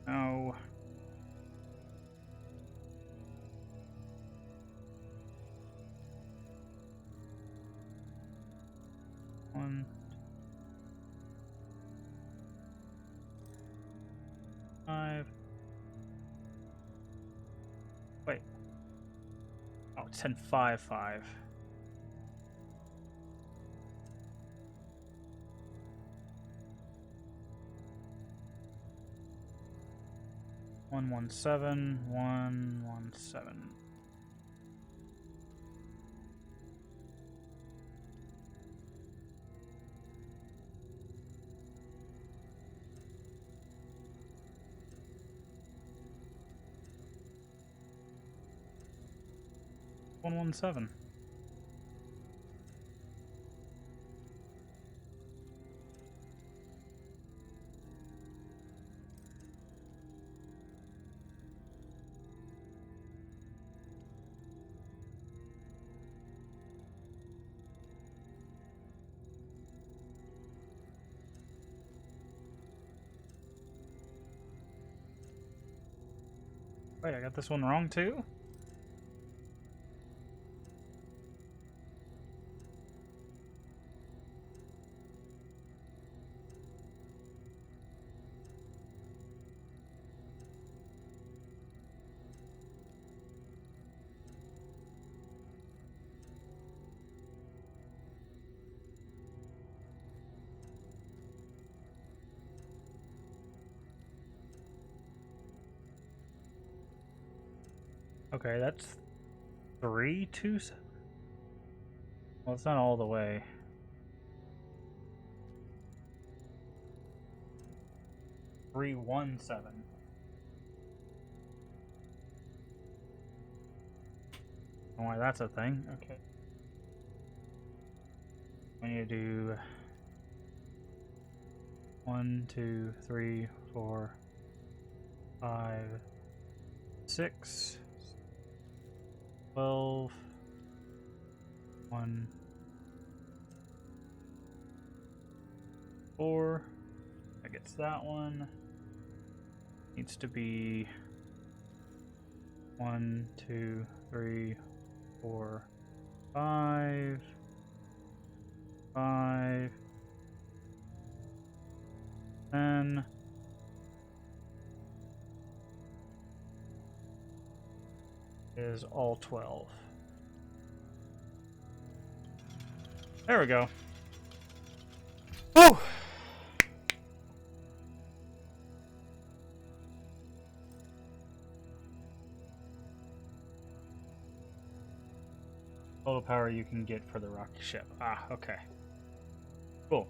Oh. 1, 5. Wait. Oh, 10, 5, 5. One, 1, 7, 1, 1, 7. One, 1, 7. Wait, I got this one wrong too? Okay, that's 3, 2, 7. Well, it's not all the way. Three, 1, 7. Oh, why that's a thing. Okay. We need to do 1, 2, 3, 4, 5, 6, 12, 1, 4. That gets that one. Needs to be 1, 2, 3, 4, 5, 5, 10. Is all 12. There we go. Woo! Total power you can get for the rocket ship. Ah, okay. Cool.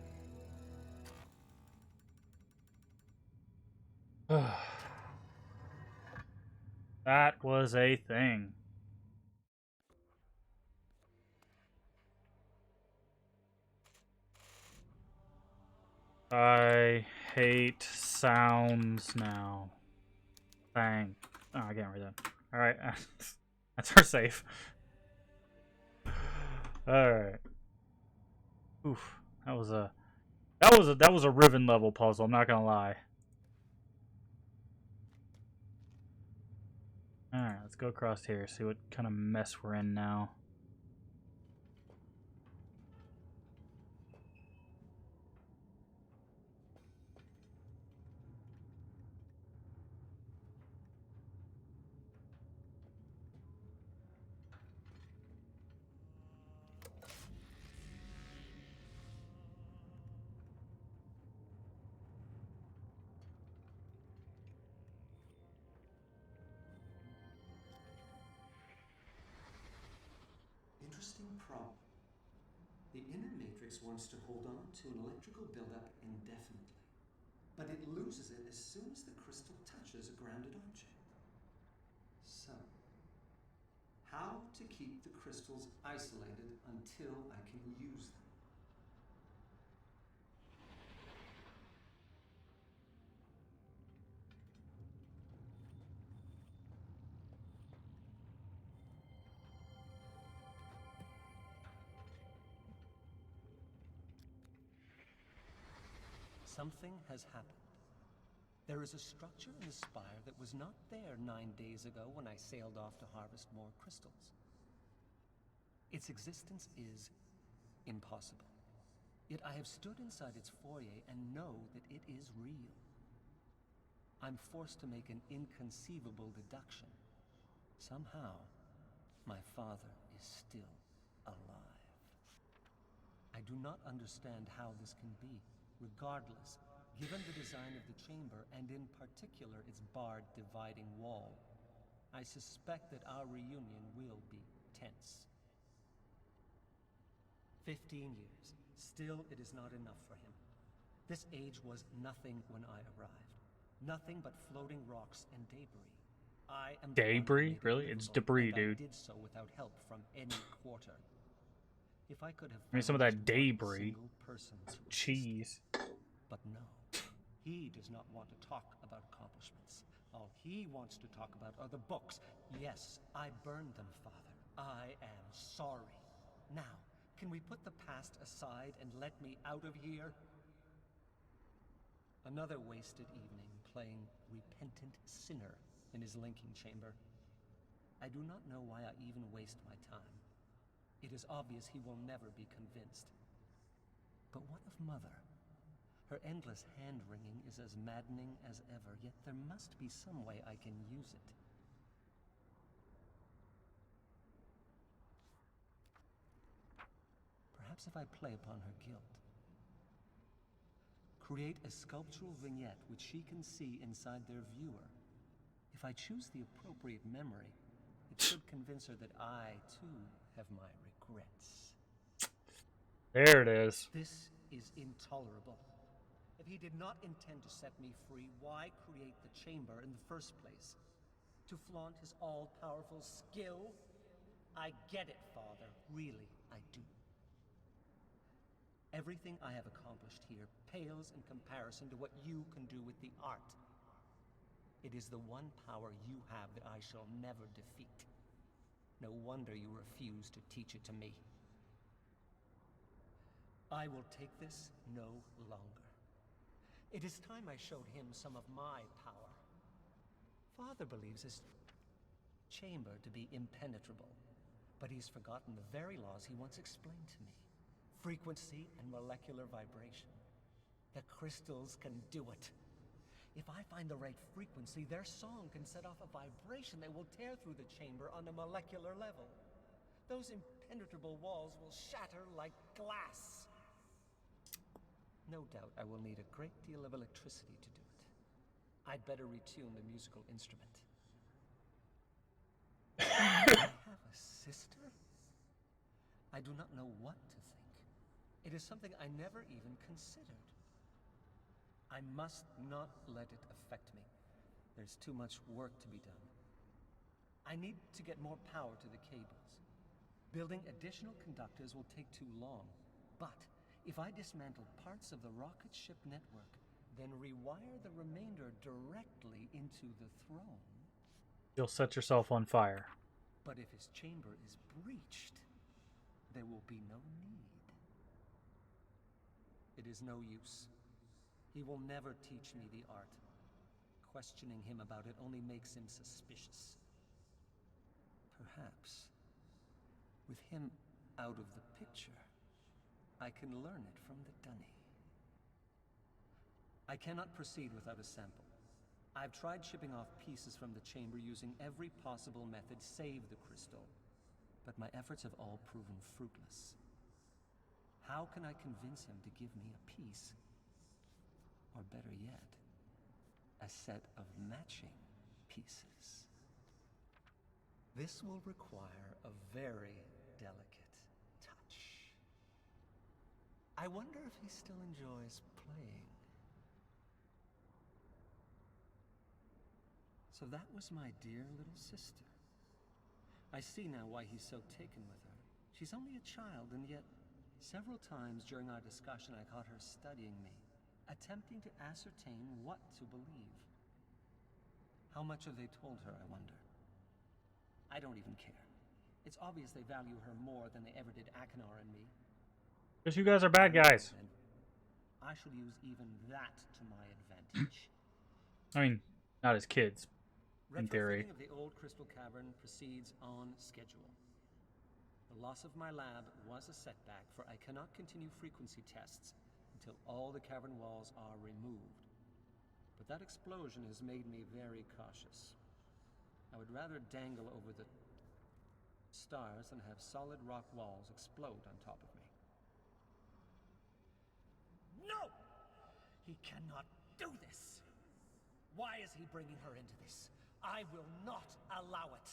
That was a thing. I hate sounds now. Bang. Oh, I can't read that. Alright. That's our save. Alright. Oof. That was a Riven level puzzle, I'm not gonna lie. Alright, let's go across here, see what kind of mess we're in now. Interesting problem. The inner matrix wants to hold on to an electrical buildup indefinitely, but it loses it as soon as the crystal touches a grounded object. So, how to keep the crystals isolated until I can use them? Something has happened. There is a structure in the spire that was not there 9 days ago when I sailed off to harvest more crystals. Its existence is impossible. Yet I have stood inside its foyer and know that it is real. I'm forced to make an inconceivable deduction. Somehow, my father is still alive. I do not understand how this can be. Regardless, given the design of the chamber, and in particular its barred dividing wall, I suspect that our reunion will be tense. 15 years. Still, it is not enough for him. This age was nothing when I arrived. Nothing but floating rocks and debris. I am the one who Debris? made it Really? It's difficult, debris, and dude. I did so without help from any quarter. If I could have I mean, found some of just that one debris. single person to assist. Cheese. But no, he does not want to talk about accomplishments. All he wants to talk about are the books. Yes, I burned them, Father. I am sorry. Now, can we put the past aside and let me out of here? Another wasted evening playing repentant sinner in his linking chamber. I do not know why I even waste my time. It is obvious he will never be convinced. But what of Mother? Her endless hand-wringing is as maddening as ever, yet there must be some way I can use it. Perhaps if I play upon her guilt. Create a sculptural vignette which she can see inside their viewer. If I choose the appropriate memory, it should convince her that I, too, have my regrets. There it is. This is intolerable. If he did not intend to set me free, why create the chamber in the first place? To flaunt his all-powerful skill? I get it, Father. Really, I do. Everything I have accomplished here pales in comparison to what you can do with the art. It is the one power you have that I shall never defeat. No wonder you refuse to teach it to me. I will take this no longer. It is time I showed him some of my power. Father believes his chamber to be impenetrable, but he's forgotten the very laws he once explained to me. Frequency and molecular vibration. The crystals can do it. If I find the right frequency, their song can set off a vibration that will tear through the chamber on a molecular level. Those impenetrable walls will shatter like glass. No doubt I will need a great deal of electricity to do it. I'd better retune the musical instrument. I have a sister? I do not know what to think. It is something I never even considered. I must not let it affect me. There's too much work to be done. I need to get more power to the cables. Building additional conductors will take too long. But if I dismantle parts of the rocket ship network, then rewire the remainder directly into the throne... You'll set yourself on fire. But if his chamber is breached, there will be no need. It is no use. He will never teach me the art. Questioning him about it only makes him suspicious. Perhaps, with him out of the picture, I can learn it from the dunny. I cannot proceed without a sample. I've tried shipping off pieces from the chamber using every possible method save the crystal, but my efforts have all proven fruitless. How can I convince him to give me a piece? Or better yet, a set of matching pieces. This will require a very delicate touch. I wonder if he still enjoys playing. So that was my dear little sister. I see now why he's so taken with her. She's only a child, and yet several times during our discussion I caught her studying me, attempting to ascertain what to believe. How much have they told her, I wonder? I don't even care. It's obvious they value her more than they ever did Akinar and me. Because you guys are bad guys. Then I shall use even that to my advantage. I mean, not as kids, in theory. Retrofitting of the old crystal cavern proceeds on schedule. The loss of my lab was a setback, for I cannot continue frequency tests until all the cavern walls are removed. But that explosion has made me very cautious. I would rather dangle over the stars than have solid rock walls explode on top of me. No! He cannot do this! Why is he bringing her into this? I will not allow it.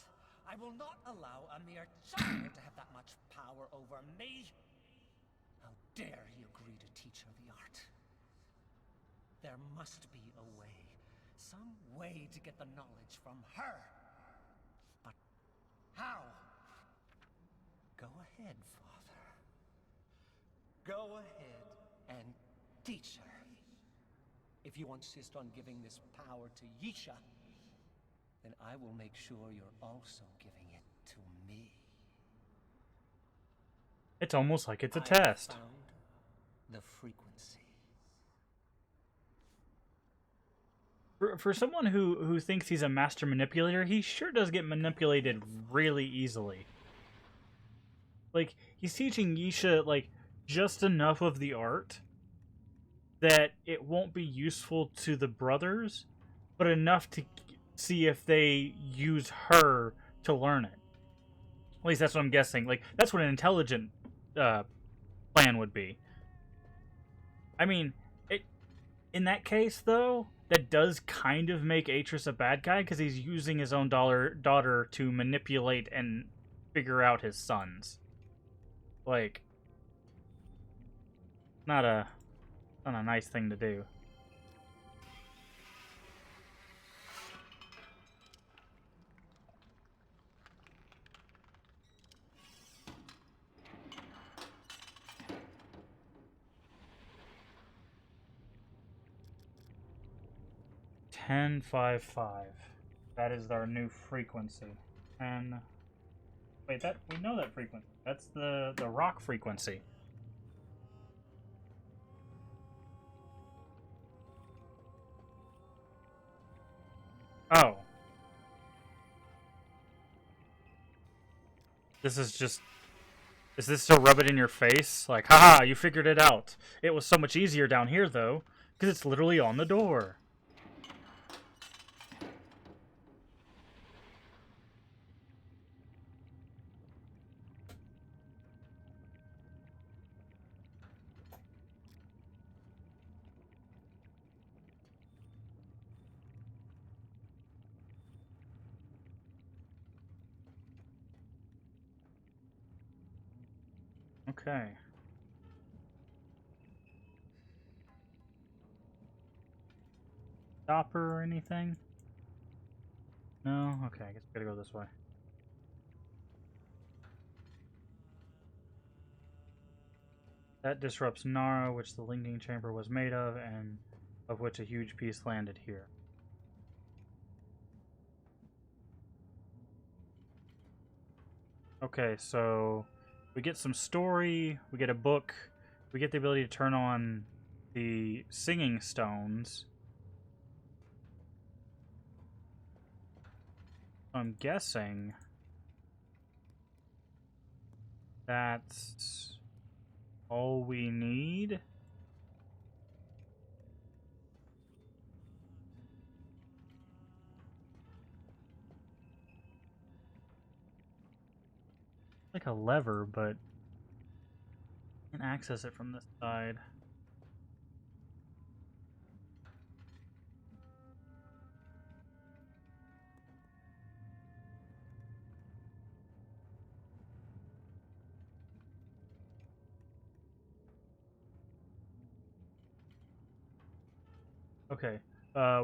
I will not allow a mere child to have that much power over me. How dare he agree to teach her the art? There must be a way. Some way to get the knowledge from her. But how? Go ahead, Father. Go ahead and teach her. If you insist on giving this power to Yisha, then I will make sure you're also giving it to me. It's almost like it's a I test. found the frequency. For someone who thinks he's a master manipulator, he sure does get manipulated really easily. Like, he's teaching Yisha, like, just enough of the art that it won't be useful to the brothers, but enough to see if they use her to learn it. At least that's what I'm guessing. Like, that's what an intelligent plan would be. I mean, in that case, though, that does kind of make Atris a bad guy, because he's using his own daughter to manipulate and figure out his sons. Like, not a nice thing to do. $10.55. That is our new frequency. And wait, that we know that frequency. That's the rock frequency. Oh. This is just... Is this to rub it in your face? Like, haha, you figured it out. It was so much easier down here, though, because it's literally on the door. Okay. Stopper or anything? No? Okay, I guess we gotta go this way. That disrupts Nara, which the linking chamber was made of, and of which a huge piece landed here. Okay, so we get some story, we get a book, we get the ability to turn on the singing stones. I'm guessing that's all we need. Like a lever, but I can't access it from this side. Okay,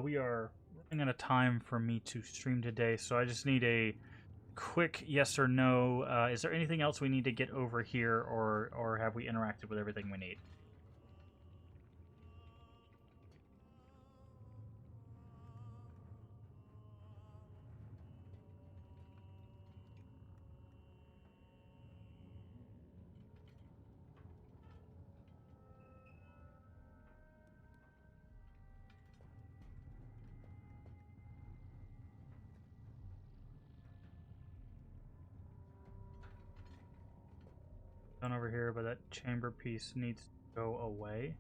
we are running out of time for me to stream today, so I just need a quick yes or no. Is there anything else we need to get over here, or have we interacted with everything we need? Done over here, but that chamber piece needs to go away.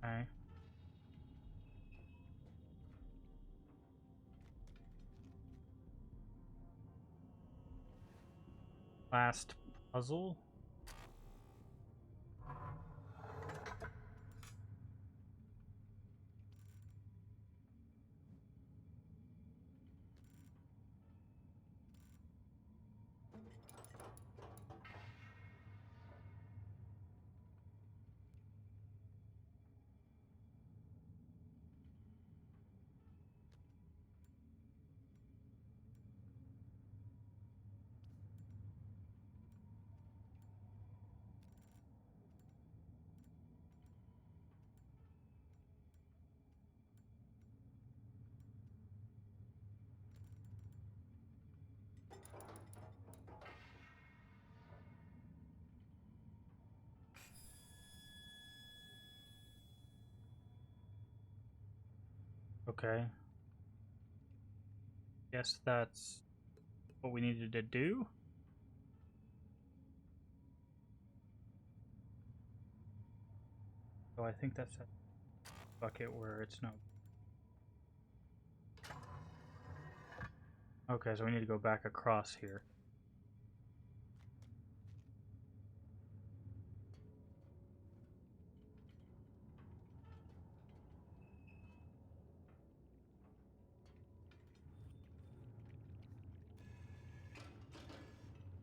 Okay. Last puzzle. Okay. Guess that's what we needed to do. So I think that's a bucket where it's no. Okay, so we need to go back across here.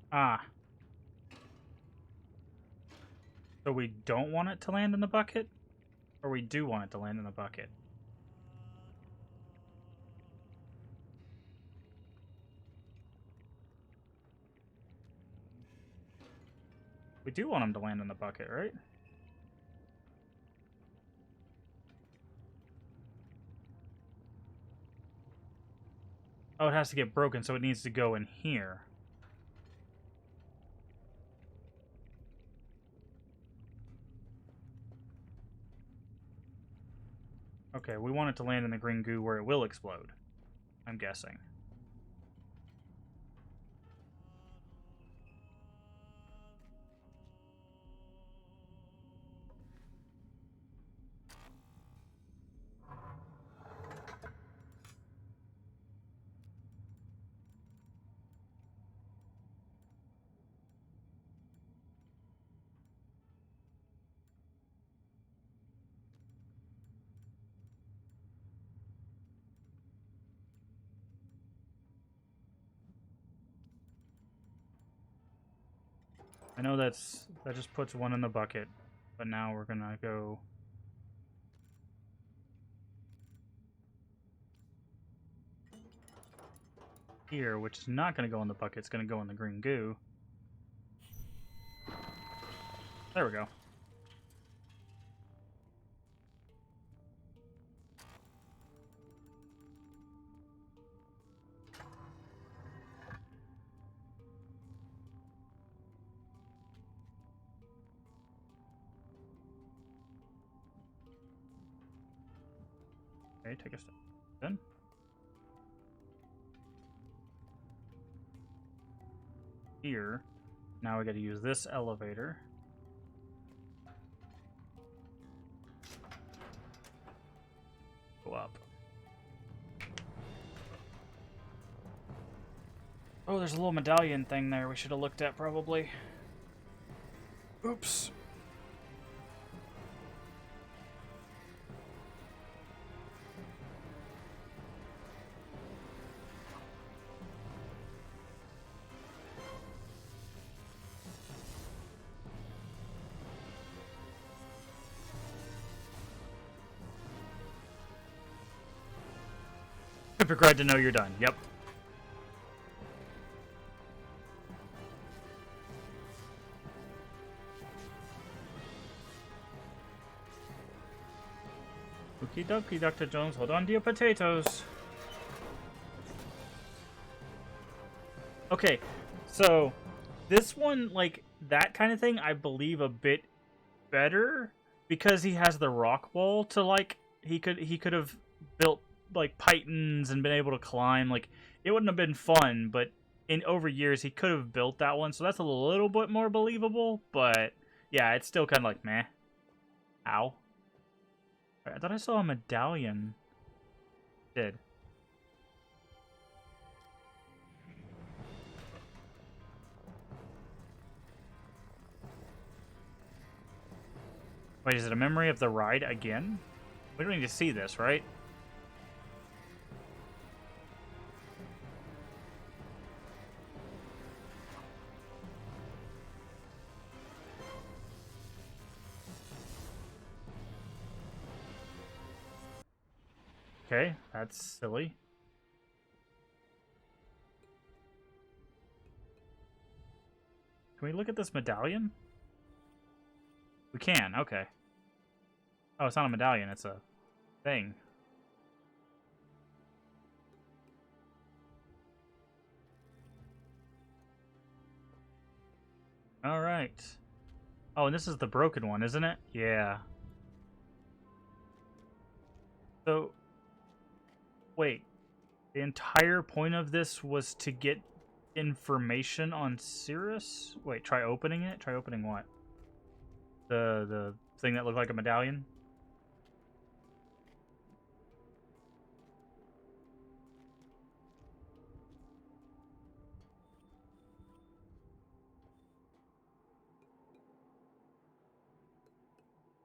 Ah. So we don't want it to land in the bucket? Or we do want it to land in the bucket? We do want him to land in the bucket, right? Oh, it has to get broken, so it needs to go in here. Okay, we want it to land in the green goo where it will explode, I'm guessing. I know that just puts one in the bucket, but now we're gonna go here, which is not gonna go in the bucket, it's gonna go in the green goo. There we go. Okay, take a step. Then. Here. Now we gotta use this elevator. Go up. Oh, there's a little medallion thing there we should have looked at probably. Oops. Be glad to know you're done. Yep. Okie dokie, Dr. Jones. Hold on to your potatoes. Okay, so this one, like, that kind of thing, I believe a bit better because he has the rock wall to, like, he could have built like pythons and been able to climb, like it wouldn't have been fun. But in over years, he could have built that one, so that's a little bit more believable. But yeah, it's still kind of like meh. Ow. I thought I saw a medallion. Did. Wait, is it a memory of the ride again? We don't need to see this, right? Okay, that's silly. Can we look at this medallion? We can, okay. Oh, it's not a medallion, it's a thing. Alright. Oh, and this is the broken one, isn't it? Yeah. So, wait. The entire point of this was to get information on Cirrus? Wait, try opening it? Try opening what? The thing that looked like a medallion?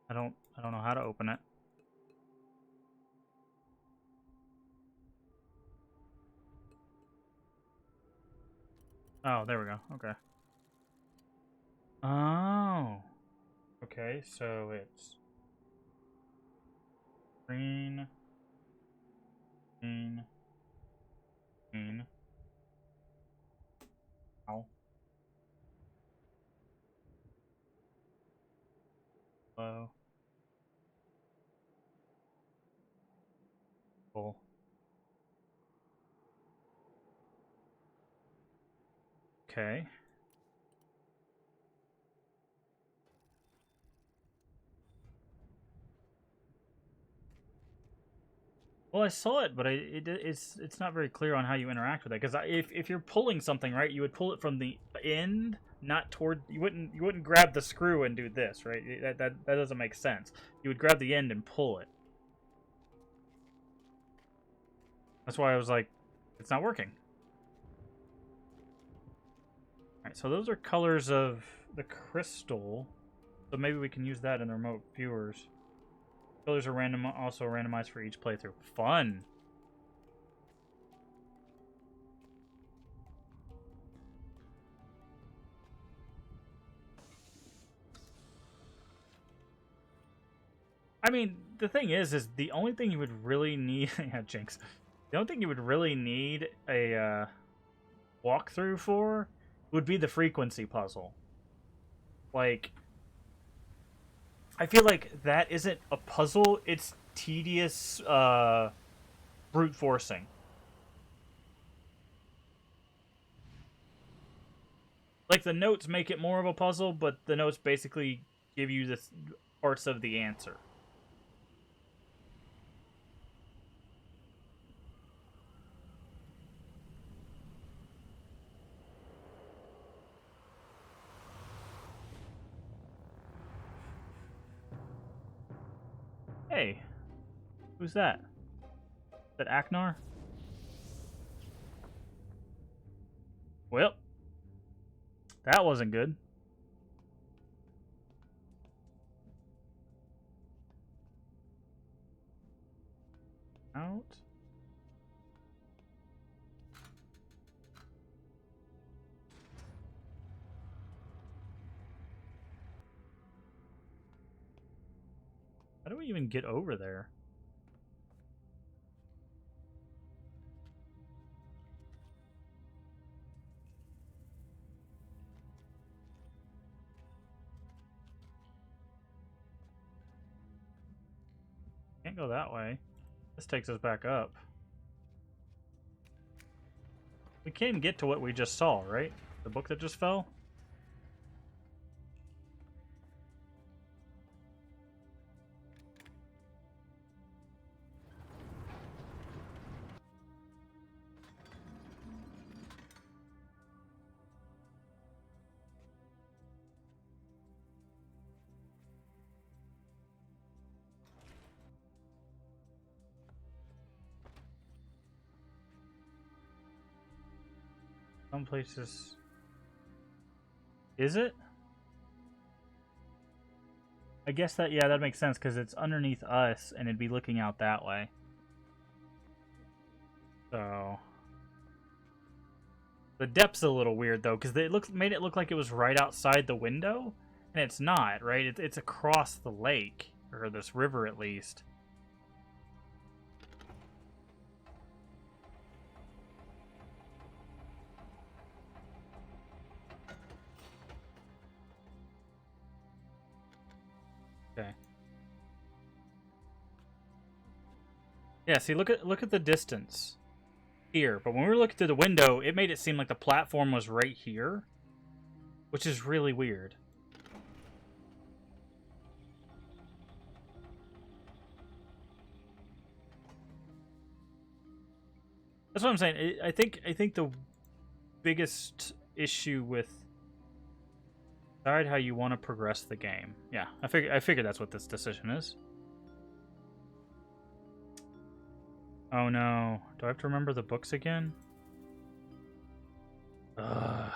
I don't know how to open it. Oh, there we go. Okay. Oh. Okay, so it's green, green, green. Ow. Hello. Cool. Okay. Well, I saw it, but it's not very clear on how you interact with it. Because if you're pulling something, right, you would pull it from the end, not toward. You wouldn't grab the screw and do this, right? That doesn't make sense. You would grab the end and pull it. That's why I was like, it's not working. All right, so those are colors of the crystal. So maybe we can use that in the remote viewers. Colors are random, also randomized for each playthrough. Fun. I mean, the thing is the only thing you would really need... yeah, Jinx. The only thing you would really need a walkthrough for would be the frequency puzzle. Like, I feel like that isn't a puzzle, it's tedious brute forcing. Like, the notes make it more of a puzzle, but the notes basically give you the parts of the answer. Hey, who's that? Is that Aknar? Well, that wasn't good. Out. How do we even get over there? Can't go that way. This takes us back up. We can get to what we just saw, right? The book that just fell? Some places... Is it? I guess that, yeah, that makes sense, because it's underneath us, and it'd be looking out that way. So... The depth's a little weird, though, because they made it look like it was right outside the window, and it's not, right? It's across the lake, or this river, at least. Okay. Yeah, see, look at the distance here. But when we were looking through the window, it made it seem like the platform was right here, which is really weird. That's what I'm saying. I think the biggest issue with decide how you want to progress the game. Yeah, I figured that's what this decision is. Oh no. Do I have to remember the books again? Ugh.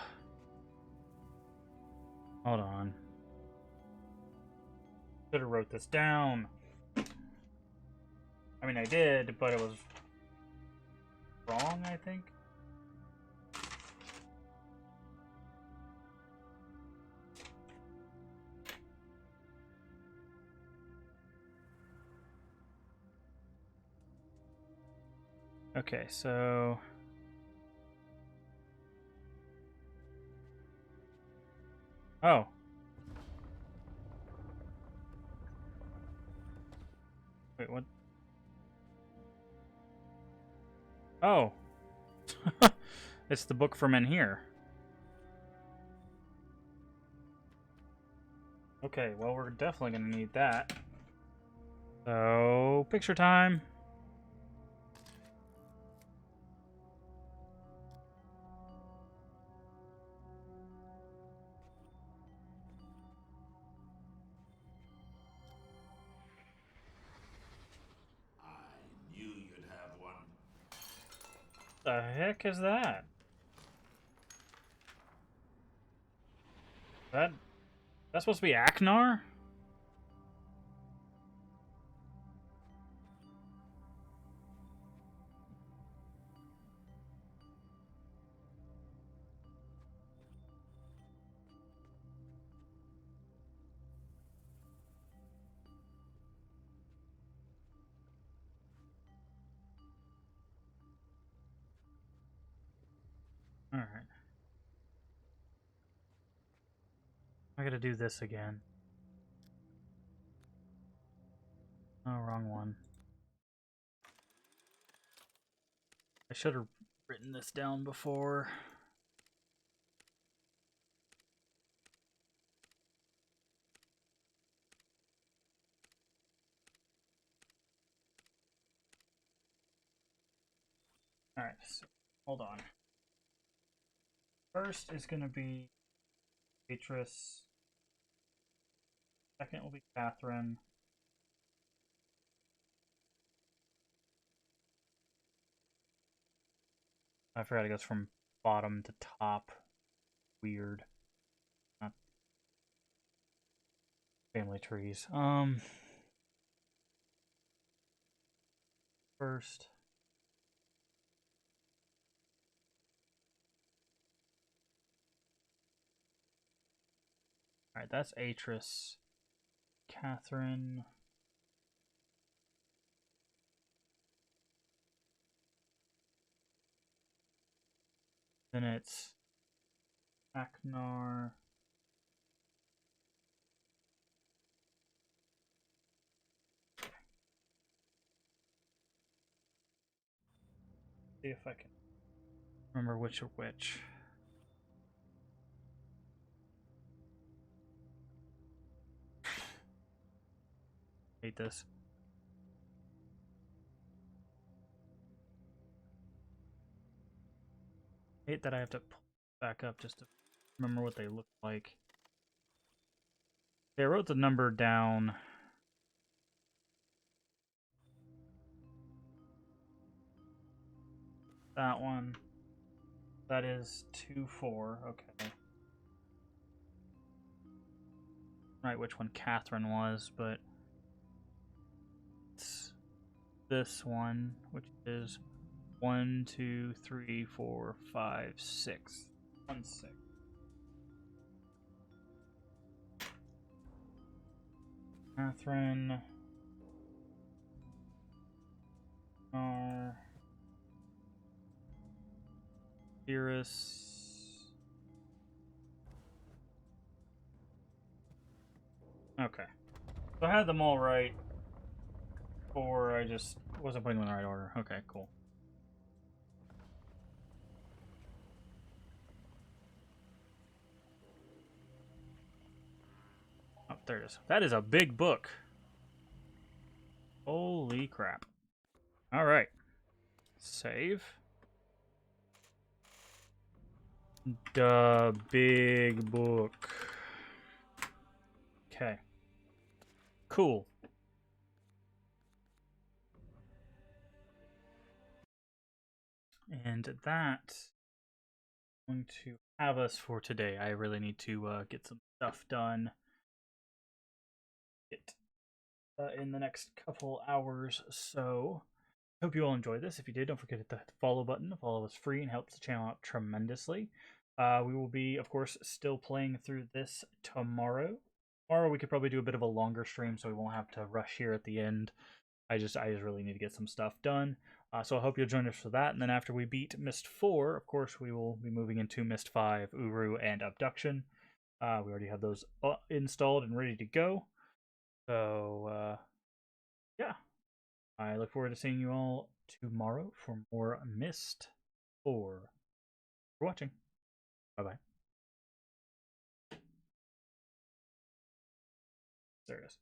Hold on. Should have wrote this down. I mean, I did, but it was wrong, I think. Okay, so... Oh. Wait, what? Oh. It's the book from in here. Okay, well, we're definitely going to need that. So, picture time. The heck is that? That's supposed to be Aknar? Alright. I gotta do this again. Oh, wrong one. I should have written this down before. Alright, so hold on. First is gonna be Beatrice. Second will be Catherine. I forgot it goes from bottom to top. Weird. Not family trees. First. Alright, that's Atris. Catherine. Then it's Aknar. See if I can remember which are which. Hate this. Hate that I have to pull back up just to remember what they look like. Okay, I wrote the number down. That one. That is 2-4. Okay. Right, which one Catherine was, but it's this one, which is 1, 2, 3, 4, 5, 6. 1, 6. Catherine. Iris. Okay. So I had them all right, or I just wasn't putting them in the right order. Okay, cool. Oh, there it is. That is a big book. Holy crap. Alright. Save. The big book. Okay. Cool. And that's going to have us for today. I really need to get some stuff done. In the next couple hours, so hope you all enjoyed this. If you did, don't forget to hit the follow button. Follow us free and helps the channel out tremendously. We will be, of course, still playing through this tomorrow. Tomorrow we could probably do a bit of a longer stream, so we won't have to rush here at the end. I just really need to get some stuff done. So I hope you'll join us for that. And then after we beat Myst 4, of course, we will be moving into Myst 5, Uru, and Abduction. We already have those installed and ready to go. So, yeah. I look forward to seeing you all tomorrow for more Myst 4. Thanks for watching. Bye-bye. There it is.